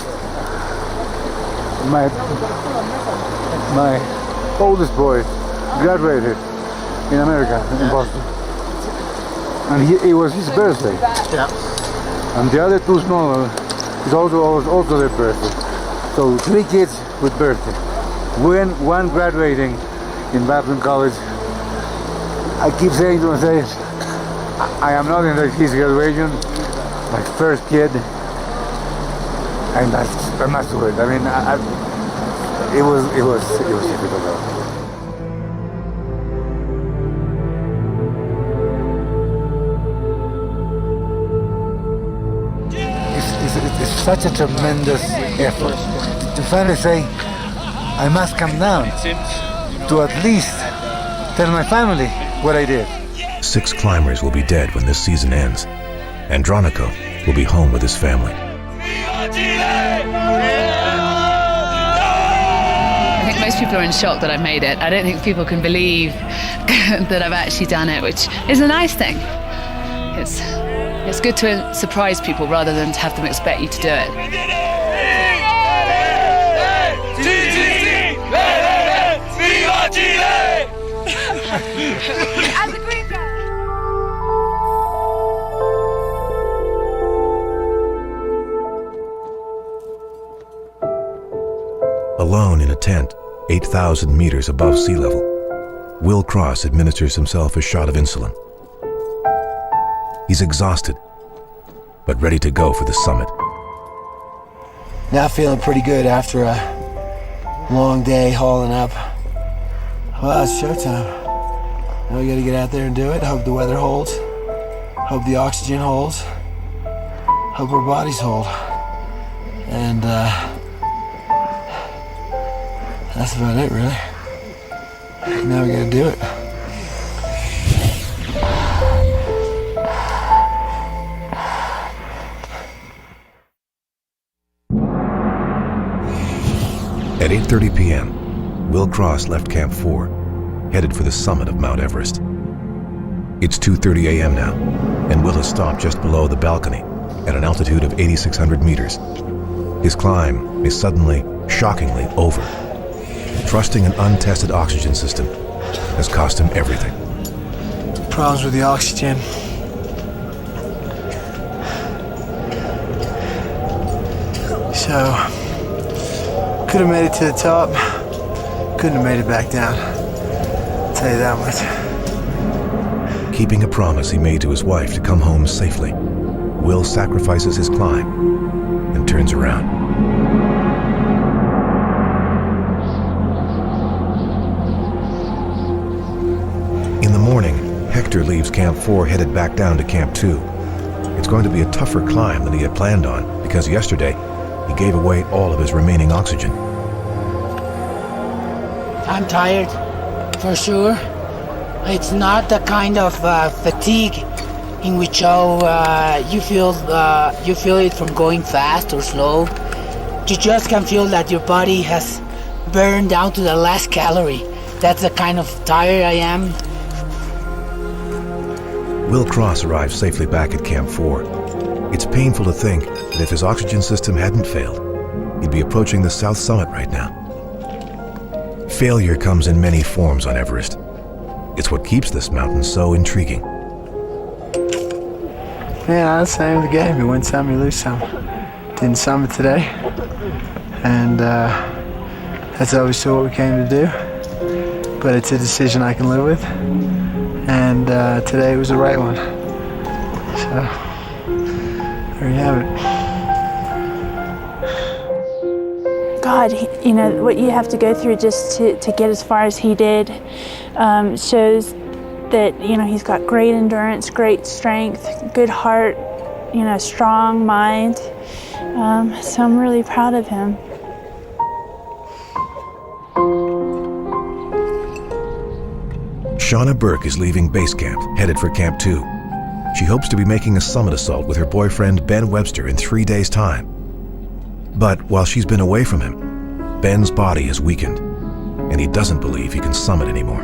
my oldest boy graduated in America, in Boston. And it was his birthday. Yeah. And the other 2 small ones, it's also their birthday. So 3 kids with birthday. One graduating in Baptist College. I keep saying to myself, I am not in his graduation, my first kid, and that's the word. I mean, it was difficult. It's such a tremendous effort to finally say, I must come down to at least tell my family what I did. 6 climbers will be dead when this season ends. Andronico will be home with his family. I think most people are in shock that I've made it. I don't think people can believe that I've actually done it, which is a nice thing. It's good to surprise people rather than to have them expect you to do it. Alone in a tent, 8,000 meters above sea level, Will Cross administers himself a shot of insulin. He's exhausted, but ready to go for the summit. Now feeling pretty good after a long day hauling up. Well, it's showtime. Now we gotta get out there and do it. Hope the weather holds. Hope the oxygen holds. Hope our bodies hold. And that's about it, really. Now we gotta do it. At 8:30 p.m., Will Cross left Camp 4, headed for the summit of Mount Everest. It's 2:30 a.m. now, and Will has stopped just below the balcony at an altitude of 8,600 meters. His climb is suddenly, shockingly over. Trusting an untested oxygen system has cost him everything. Problems with the oxygen. So, could have made it to the top, couldn't have made it back down. I'll tell you that much. Keeping a promise he made to his wife to come home safely, Will sacrifices his climb and turns around. In the morning, Hector leaves Camp 4 headed back down to Camp 2. It's going to be a tougher climb than he had planned on because yesterday he gave away all of his remaining oxygen. I'm tired, for sure. It's not the kind of fatigue in which you feel it from going fast or slow. You just can feel that your body has burned down to the last calorie. That's the kind of tired I am. Will Cross arrives safely back at Camp 4. It's painful to think that if his oxygen system hadn't failed, he'd be approaching the south summit right now. Failure comes in many forms on Everest. It's what keeps this mountain so intriguing. Yeah, that's the name of the game. You win some, you lose some. Didn't summit today. And that's obviously what we came to do. But it's a decision I can live with. And today was the right one. So, there you have it. God, you know, what you have to go through just to get as far as he did shows that, you know, he's got great endurance, great strength, good heart, you know, strong mind. So I'm really proud of him. Shauna Burke is leaving Basecamp, headed for Camp 2. She hopes to be making a summit assault with her boyfriend Ben Webster in 3 days' time. But while she's been away from him, Ben's body has weakened, and he doesn't believe he can summit anymore.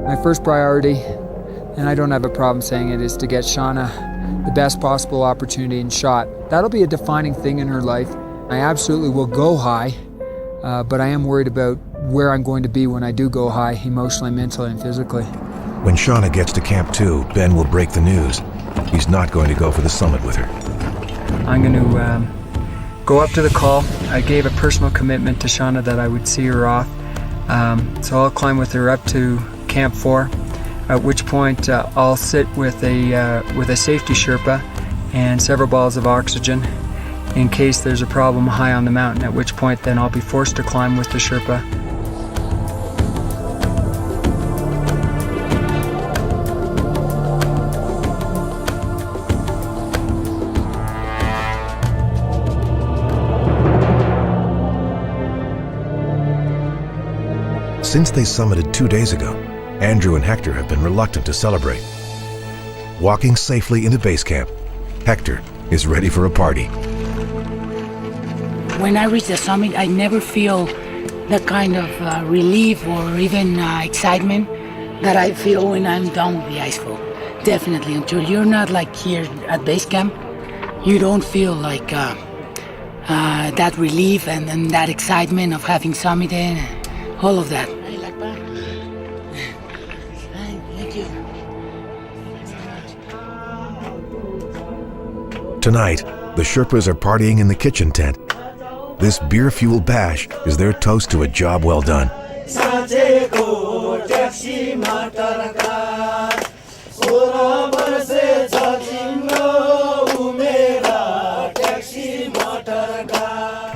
My first priority, and I don't have a problem saying it, is to get Shauna the best possible opportunity and shot. That'll be a defining thing in her life. I absolutely will go high, but I am worried about where I'm going to be when I do go high, emotionally, mentally, and physically. When Shauna gets to Camp 2, Ben will break the news. He's not going to go for the summit with her. I'm going to go up to the call. I gave a personal commitment to Shauna that I would see her off. So I'll climb with her up to Camp 4, at which point I'll sit with a safety Sherpa and several bottles of oxygen in case there's a problem high on the mountain, at which point then I'll be forced to climb with the Sherpa. Since they summited 2 days ago, Andrew and Hector have been reluctant to celebrate. Walking safely into base camp, Hector is ready for a party. When I reach the summit, I never feel the kind of relief or even excitement that I feel when I'm done with the icefall. Definitely, until you're not like here at base camp, you don't feel like that relief and that excitement of having summited and all of that. Hey, Lhakpa. Thank you. Tonight, the Sherpas are partying in the kitchen tent. This beer-fueled bash is their toast to a job well done.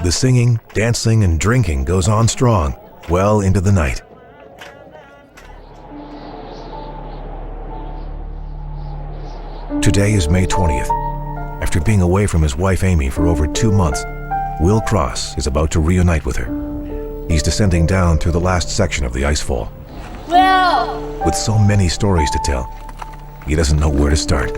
The singing, dancing, and drinking goes on strong, well into the night. Today is May 20th. After being away from his wife Amy for over 2 months, Will Cross is about to reunite with her. He's descending down through the last section of the icefall. Will! With so many stories to tell, he doesn't know where to start.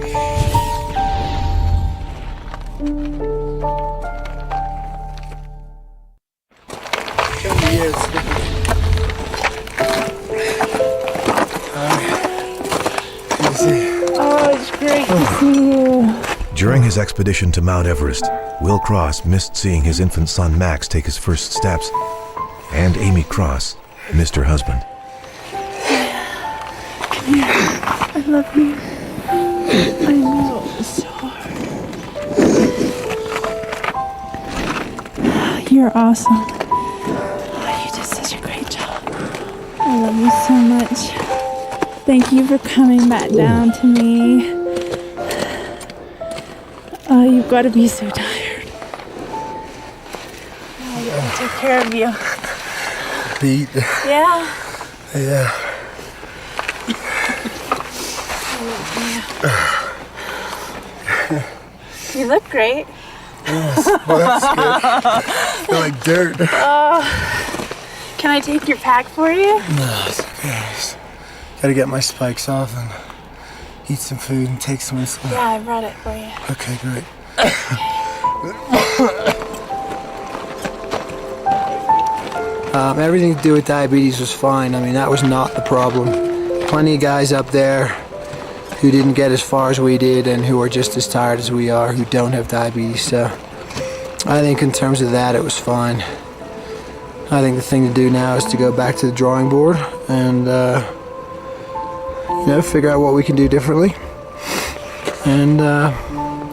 Oh, it's great to see you. During his expedition to Mount Everest, Will Cross missed seeing his infant son Max take his first steps, and Amy Cross missed her husband. I love you. I know it's so hard. You're awesome. Oh, you did such a great job. I love you so much. Thank you for coming back down to me. Oh, you've got to be so tired. I got to take care of you. Beat. Yeah. Yeah. You look great. Well, that's good. I feel like dirt. Can I take your pack for you? No, it's okay. Gotta get my spikes off and eat some food and take some insulin. Yeah, I brought it for you. Okay, great. Everything to do with diabetes was fine. I mean, that was not the problem. Plenty of guys up there who didn't get as far as we did and who are just as tired as we are who don't have diabetes. So I think in terms of that, it was fine. I think the thing to do now is to go back to the drawing board and figure out what we can do differently and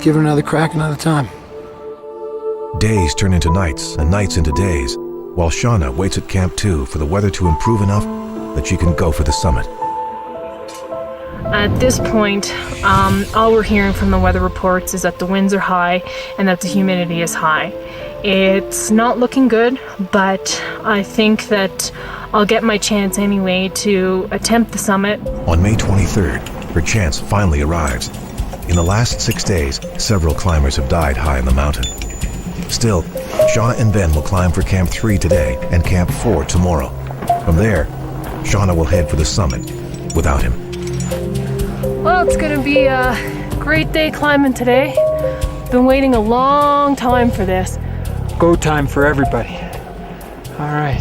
give it another crack another time. Days turn into nights and nights into days, while Shauna waits at Camp 2 for the weather to improve enough that she can go for the summit. At this point, all we're hearing from the weather reports is that the winds are high and that the humidity is high. It's not looking good, but I think that I'll get my chance anyway to attempt the summit. On May 23rd, her chance finally arrives. In the last 6 days, several climbers have died high in the mountain. Still, Shauna and Ben will climb for Camp 3 today and Camp 4 tomorrow. From there, Shauna will head for the summit without him. Well, it's gonna be a great day climbing today. Been waiting a long time for this. Go time for everybody. All right.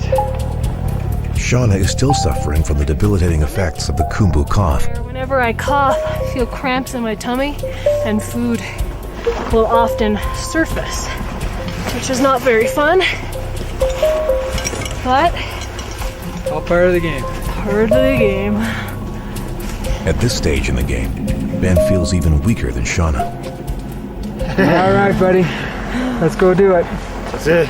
Shauna is still suffering from the debilitating effects of the Khumbu cough. Whenever I cough, I feel cramps in my tummy, and food will often surface, which is not very fun, but all part of the game. Part of the game. At this stage in the game, Ben feels even weaker than Shauna. All right, buddy. Let's go do it. That's it.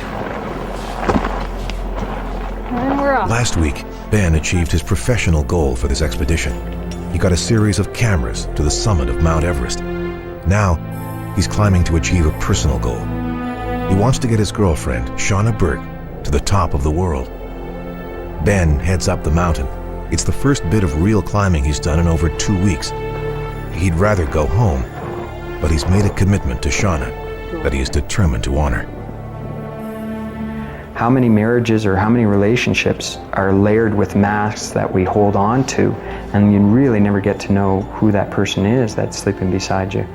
And we're off. Last week, Ben achieved his professional goal for this expedition. He got a series of cameras to the summit of Mount Everest. Now, he's climbing to achieve a personal goal. He wants to get his girlfriend, Shauna Burke, to the top of the world. Ben heads up the mountain. It's the first bit of real climbing he's done in over 2 weeks. He'd rather go home, but he's made a commitment to Shauna that he is determined to honor. how many marriages or how many relationships are layered with masks that we hold on to, and you really never get to know who that person is that's sleeping beside you.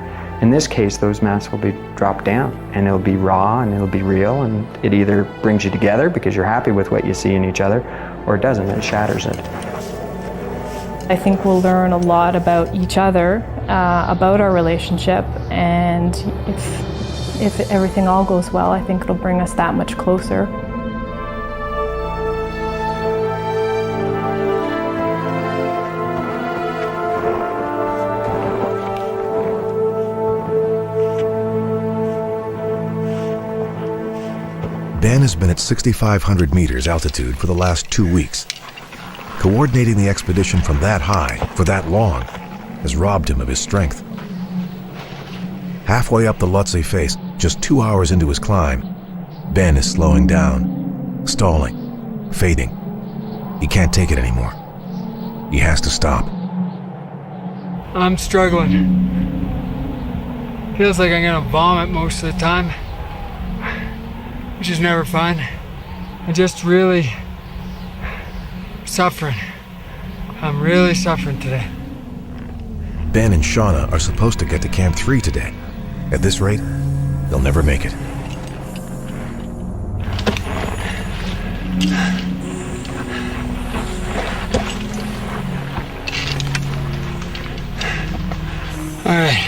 In this case, those masks will be dropped down, and it'll be raw and it'll be real, and it either brings you together because you're happy with what you see in each other, or it doesn't, it shatters it. I think we'll learn a lot about each other, about our relationship, and if everything all goes well, I think it'll bring us that much closer. Ben has been at 6,500 meters altitude for the last 2 weeks. Coordinating the expedition from that high for that long has robbed him of his strength. Halfway up the Lhotse face, just 2 hours into his climb, Ben is slowing down, stalling, fading. He can't take it anymore. He has to stop. I'm struggling. Feels like I'm gonna vomit most of the time, which is never fun. I'm just really suffering. I'm really suffering today. Ben and Shauna are supposed to get to Camp 3 today. At this rate, they'll never make it. All right,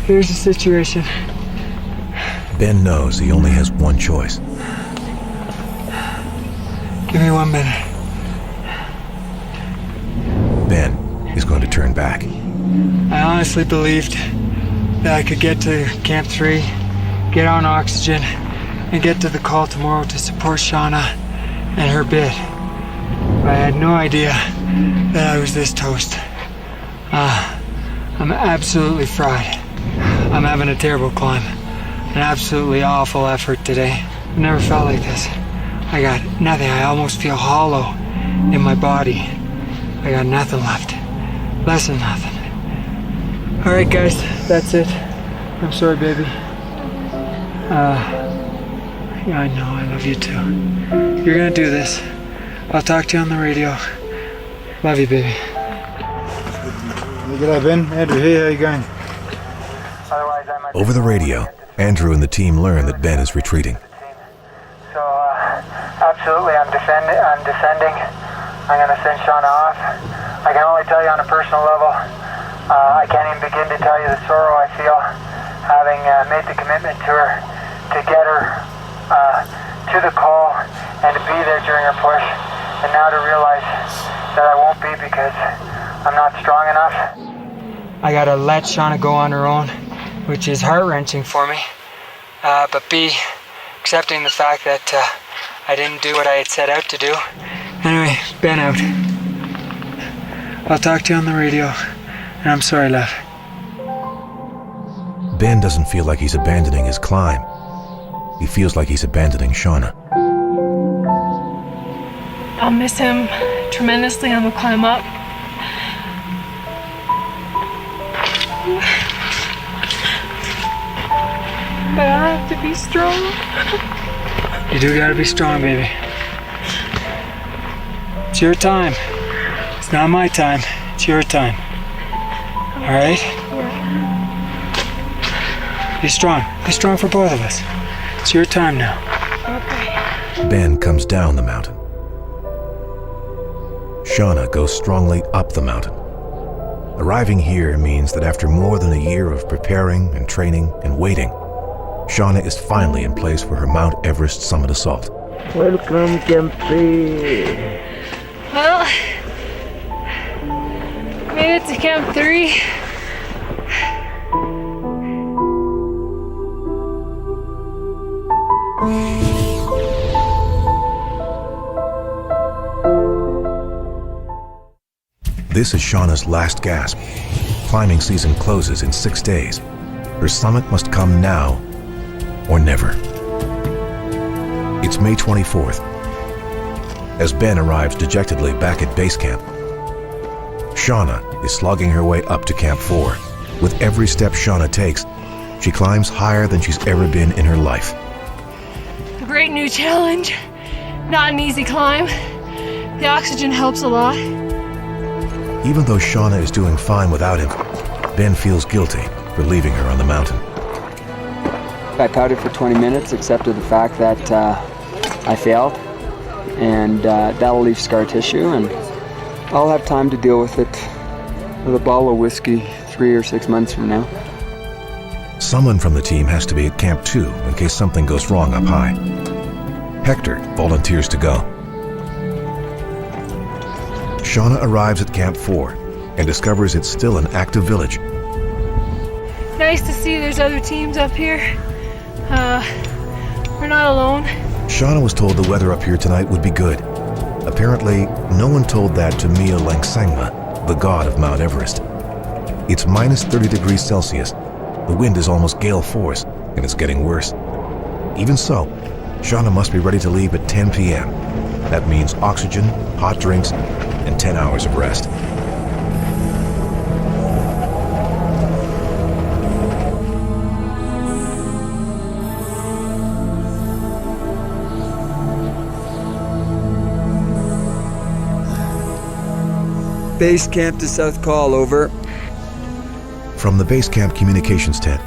here's the situation. Ben knows he only has one choice. Give me 1 minute. Ben is going to turn back. I honestly believed that I could get to Camp 3, get on oxygen, and get to the call tomorrow to support Shauna and her bid. But I had no idea that I was this toast. I'm absolutely fried. I'm having a terrible climb. An absolutely awful effort today. I've never felt like this. I got nothing. I almost feel hollow in my body. I got nothing left. Less than nothing. All right, guys, that's it. I'm sorry, baby. Yeah, I know, I love you too. You're gonna do this. I'll talk to you on the radio. Love you, baby. G'day, Ben. Andrew here. How you going? Over the radio, Andrew and the team learn that Ben is retreating. So, absolutely, I'm descending. I'm going to send Shauna off. I can only tell you on a personal level, I can't even begin to tell you the sorrow I feel having made the commitment to her, to get her to the call and to be there during her push, and now to realize that I won't be because I'm not strong enough. I gotta let Shauna go on her own, which is heart-wrenching for me. But B, accepting the fact that I didn't do what I had set out to do. Anyway, Ben out. I'll talk to you on the radio, and I'm sorry, love. Ben doesn't feel like he's abandoning his climb. He feels like he's abandoning Shauna. I'll miss him tremendously on the climb up. But I have to be strong. You do gotta be strong, baby. It's your time. It's not my time. It's your time. All right? Be strong. Be strong for both of us. It's your time now. Okay. Ben comes down the mountain. Shauna goes strongly up the mountain. Arriving here means that after more than a year of preparing and training and waiting, Shauna is finally in place for her Mount Everest summit assault. Welcome, Camp 3. Well, made it to Camp 3. This is Shauna's last gasp. Climbing season closes in 6 days. Her summit must come now or never. It's May 24th. As Ben arrives dejectedly back at Basecamp, Shauna is slogging her way up to Camp 4. With every step Shauna takes, she climbs higher than she's ever been in her life. The great new challenge. Not an easy climb. The oxygen helps a lot. Even though Shauna is doing fine without him, Ben feels guilty for leaving her on the mountain. I pouted for 20 minutes, accepted the fact that I failed, and that'll leave scar tissue, and I'll have time to deal with it with a bottle of whiskey 3 or 6 months from now. Someone from the team has to be at Camp 2 in case something goes wrong up high. Hector volunteers to go. Shauna arrives at Camp 4 and discovers it's still an active village. Nice to see there's other teams up here. We're not alone. Shauna was told the weather up here tonight would be good. Apparently, no one told that to Mia Langsangma, the god of Mount Everest. It's minus 30 degrees Celsius. The wind is almost gale force, and it's getting worse. Even so, Shauna must be ready to leave at 10 p.m. That means oxygen, hot drinks, and 10 hours of rest. Basecamp to South Call, over. From the Basecamp communications tent,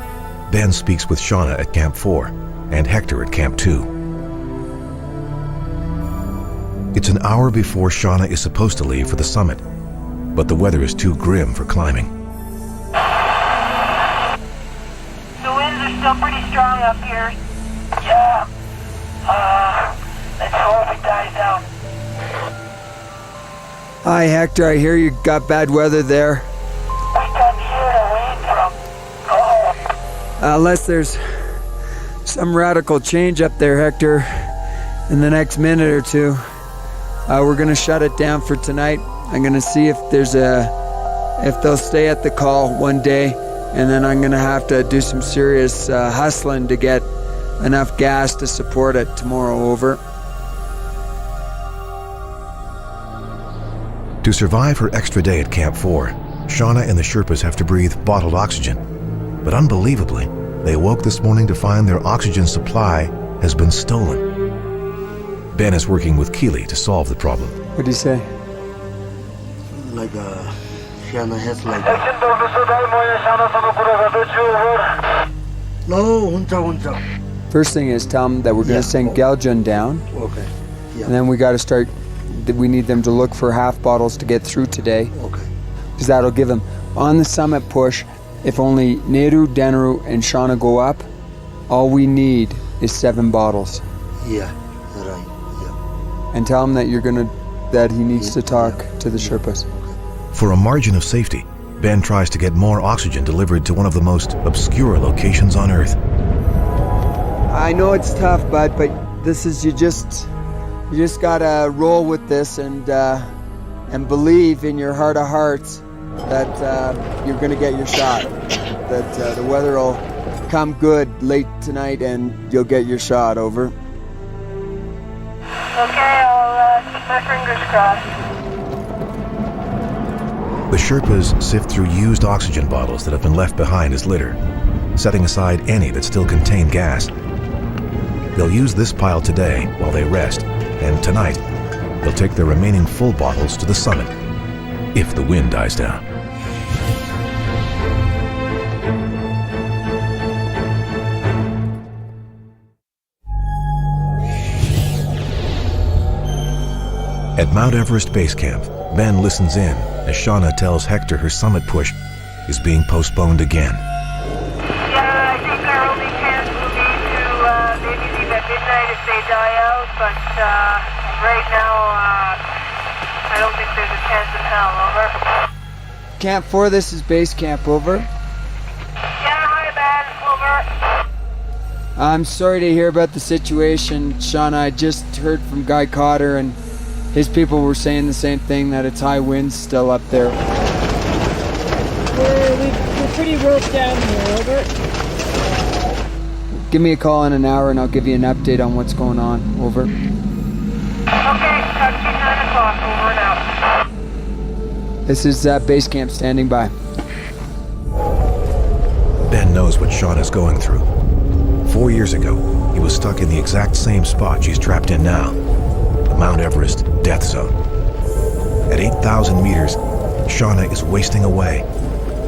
Ben speaks with Shauna at Camp 4 and Hector at Camp 2. It's an hour before Shauna is supposed to leave for the summit, but the weather is too grim for climbing. The winds are still pretty strong up here. Yeah. Let's hope it dies down. Hi, Hector. I hear you got bad weather there. We got here to wait from. Unless there's some radical change up there, Hector, in the next minute or two, we're gonna shut it down for tonight. I'm gonna see if they'll stay at the call one day, and then I'm gonna have to do some serious hustling to get enough gas to support it tomorrow, over. To survive her extra day at Camp 4, Shauna and the Sherpas have to breathe bottled oxygen. But unbelievably, they awoke this morning to find their oxygen supply has been stolen. Ben is working with Keely to solve the problem. What do you say? Shauna has No, First thing is tell them that we're going to send Galjan down. Okay. Yeah. And then we got to start. We need them to look for half bottles to get through today. Okay. Because that'll give them on the summit push. If only Nehru, Denaru, and Shauna go up, all we need is 7 bottles. Yeah. Right. Yeah. And tell him that that he needs to talk to the Sherpas. For a margin of safety, Ben tries to get more oxygen delivered to one of the most obscure locations on Earth. I know it's tough, bud, but this is you just gotta roll with this and believe in your heart of hearts that you're gonna get your shot. That the weather will come good late tonight and you'll get your shot, over. Okay, I'll keep my fingers crossed. The Sherpas sift through used oxygen bottles that have been left behind as litter, setting aside any that still contain gas. They'll use this pile today while they rest, and tonight, they'll take their remaining full bottles to the summit, if the wind dies down. At Mount Everest Base Camp, Ben listens in as Shauna tells Hector her summit push is being postponed again. Yeah, I think our only chance will be to maybe leave at midnight if they die out, but right now, I don't think there's a chance in hell, over. Camp 4, this is Base Camp, over. Yeah, hi, Ben, over. I'm sorry to hear about the situation, Shauna. I just heard from Guy Cotter, and his people were saying the same thing, that it's high winds still up there. We're pretty roped down here, over. Give me a call in an hour and I'll give you an update on what's going on, over. Okay, talk to you 9 o'clock, over and out. This is Base Camp standing by. Ben knows what Shauna's going through. 4 years ago, he was stuck in the exact same spot she's trapped in now, the Mount Everest death zone. At 8,000 meters, Shauna is wasting away,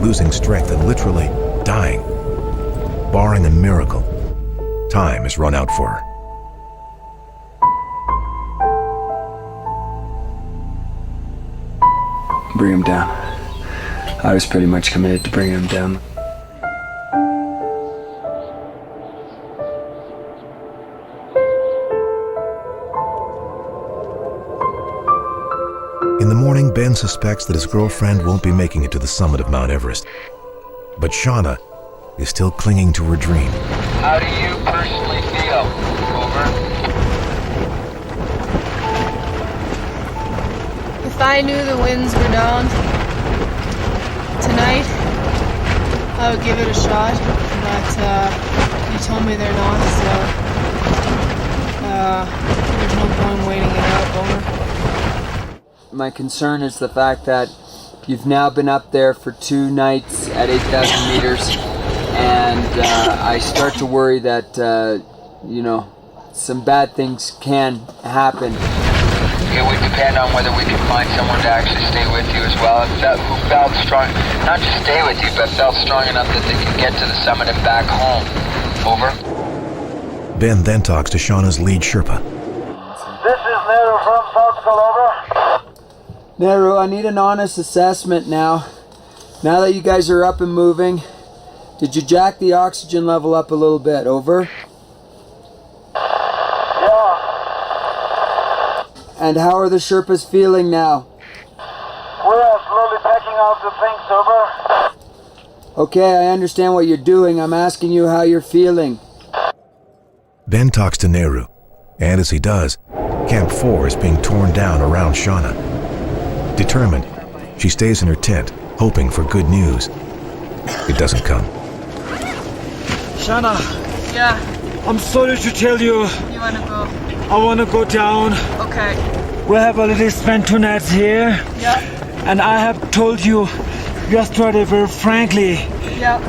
losing strength and literally dying. Barring a miracle, time has run out for her. Bring him down. I was pretty much committed to bringing him down. In the morning, Ben suspects that his girlfriend won't be making it to the summit of Mount Everest. But Shauna is still clinging to her dream. How do you personally feel? Over. If I knew the winds were down tonight, I would give it a shot, but you told me they're not, so there's no point waiting it out. Over. My concern is the fact that you've now been up there for 2 nights at 8,000 meters, and I start to worry that, some bad things can happen. It would depend on whether we could find someone to actually stay with you as well, who felt strong, not just stay with you, but felt strong enough that they could get to the summit and back home. Over. Ben then talks to Shauna's lead Sherpa. This is Nero from Portugal, over. Nehru, I need an honest assessment now. Now that you guys are up and moving, did you jack the oxygen level up a little bit? Over. Yeah. And how are the Sherpas feeling now? We are slowly packing out the things, over. Okay, I understand what you're doing. I'm asking you how you're feeling. Ben talks to Nehru, and as he does, Camp 4 is being torn down around Shauna. Determined, she stays in her tent, hoping for good news. It doesn't come. Shauna. Yeah. I'm sorry to tell you. You wanna go? I wanna go down. Okay. We have already spent 2 nights here. Yeah. And I have told you yesterday very frankly. Yeah.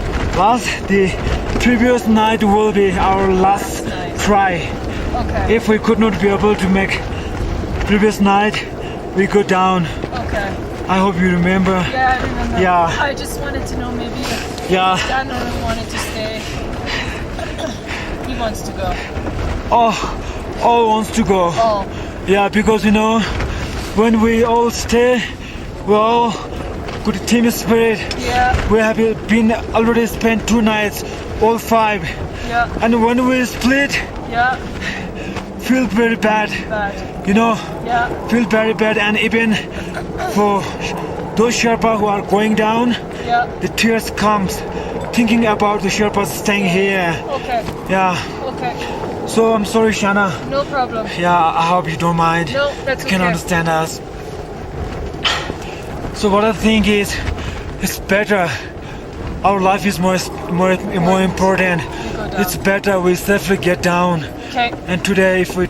The previous night will be our last try. Okay. If we could not be able to make previous night, we go down. Okay. I hope you remember. Yeah, I remember. Yeah. I just wanted to know maybe if Dad wanted to stay. He wants to go. All wants to go. Oh. Yeah, because when we all stay, we're all good team spirit. Yeah. We have been already spent 2 nights, all 5. Yeah. And when we split, Yeah. feel very bad. Yeah. Feel very bad, and even for those Sherpa who are going down, Yeah. the tears comes thinking about the Sherpas staying here. Okay. Yeah. Okay. So I'm sorry, Shauna. No problem. Yeah, I hope you don't mind. No, that's You can okay. understand us. So what I think is, it's better. Our life is more important. It's better we safely get down. Okay. And today, if we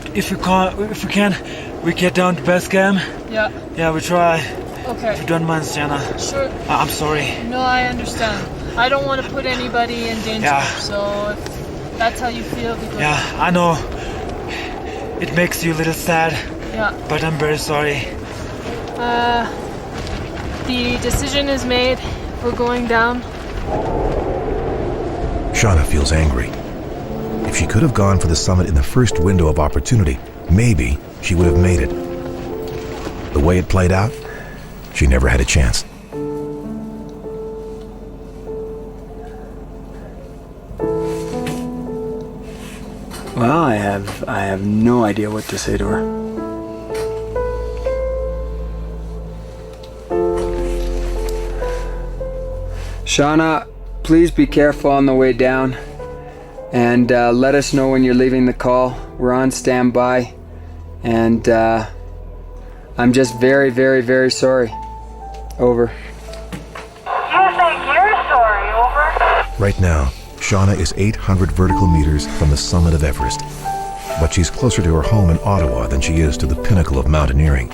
can, we get down to Basecamp. Yeah. Yeah, we try. Okay. If you don't mind, Sienna. Sure. I'm sorry. No, I understand. I don't want to put anybody in danger. Yeah. So if that's how you feel, because Yeah, I know. It makes you a little sad. Yeah. But I'm very sorry. The decision is made. We're going down. Shauna feels angry. If she could have gone for the summit in the first window of opportunity, maybe she would have made it. The way it played out, she never had a chance. Well, I have no idea what to say to her. Shauna, please be careful on the way down, and let us know when you're leaving the call. We're on standby, and I'm just very, very, very sorry. Over. You think you're sorry, over? Right now, Shauna is 800 vertical meters from the summit of Everest, but she's closer to her home in Ottawa than she is to the pinnacle of mountaineering.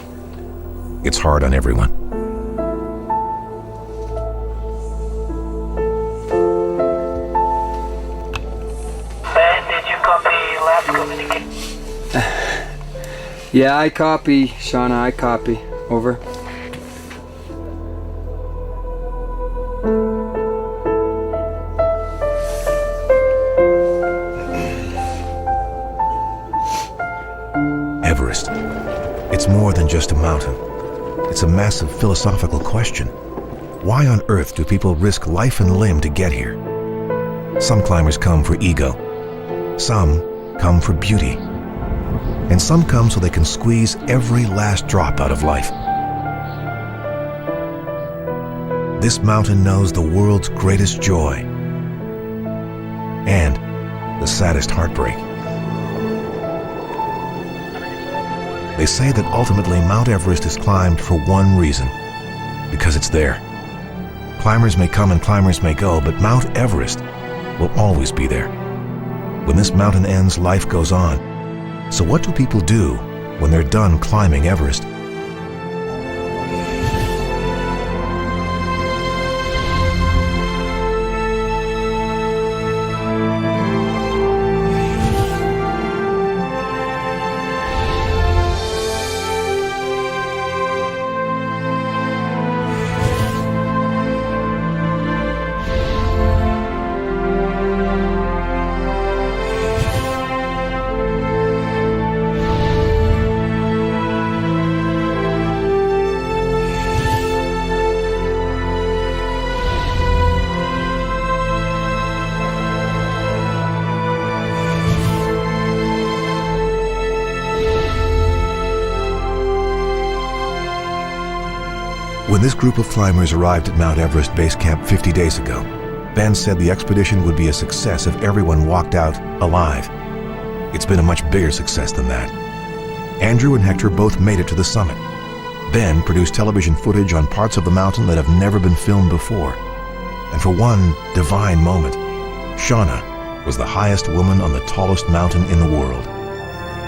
It's hard on everyone. Ben, Yeah, I copy, Shauna, I copy. Over. Everest. It's more than just a mountain. It's a massive philosophical question. Why on earth do people risk life and limb to get here? Some climbers come for ego. Some come for beauty. And some come so they can squeeze every last drop out of life. This mountain knows the world's greatest joy and the saddest heartbreak. They say that ultimately Mount Everest is climbed for one reason, because it's there. Climbers may come and climbers may go, but Mount Everest will always be there. When this mountain ends, life goes on. So what do people do when they're done climbing Everest? When this group of climbers arrived at Mount Everest Base Camp 50 days ago, Ben said the expedition would be a success if everyone walked out alive. It's been a much bigger success than that. Andrew and Hector both made it to the summit. Ben produced television footage on parts of the mountain that have never been filmed before. And for one divine moment, Shauna was the highest woman on the tallest mountain in the world.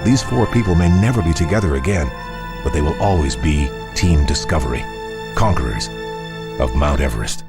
These four people may never be together again, but they will always be Team Discovery, conquerors of Mount Everest.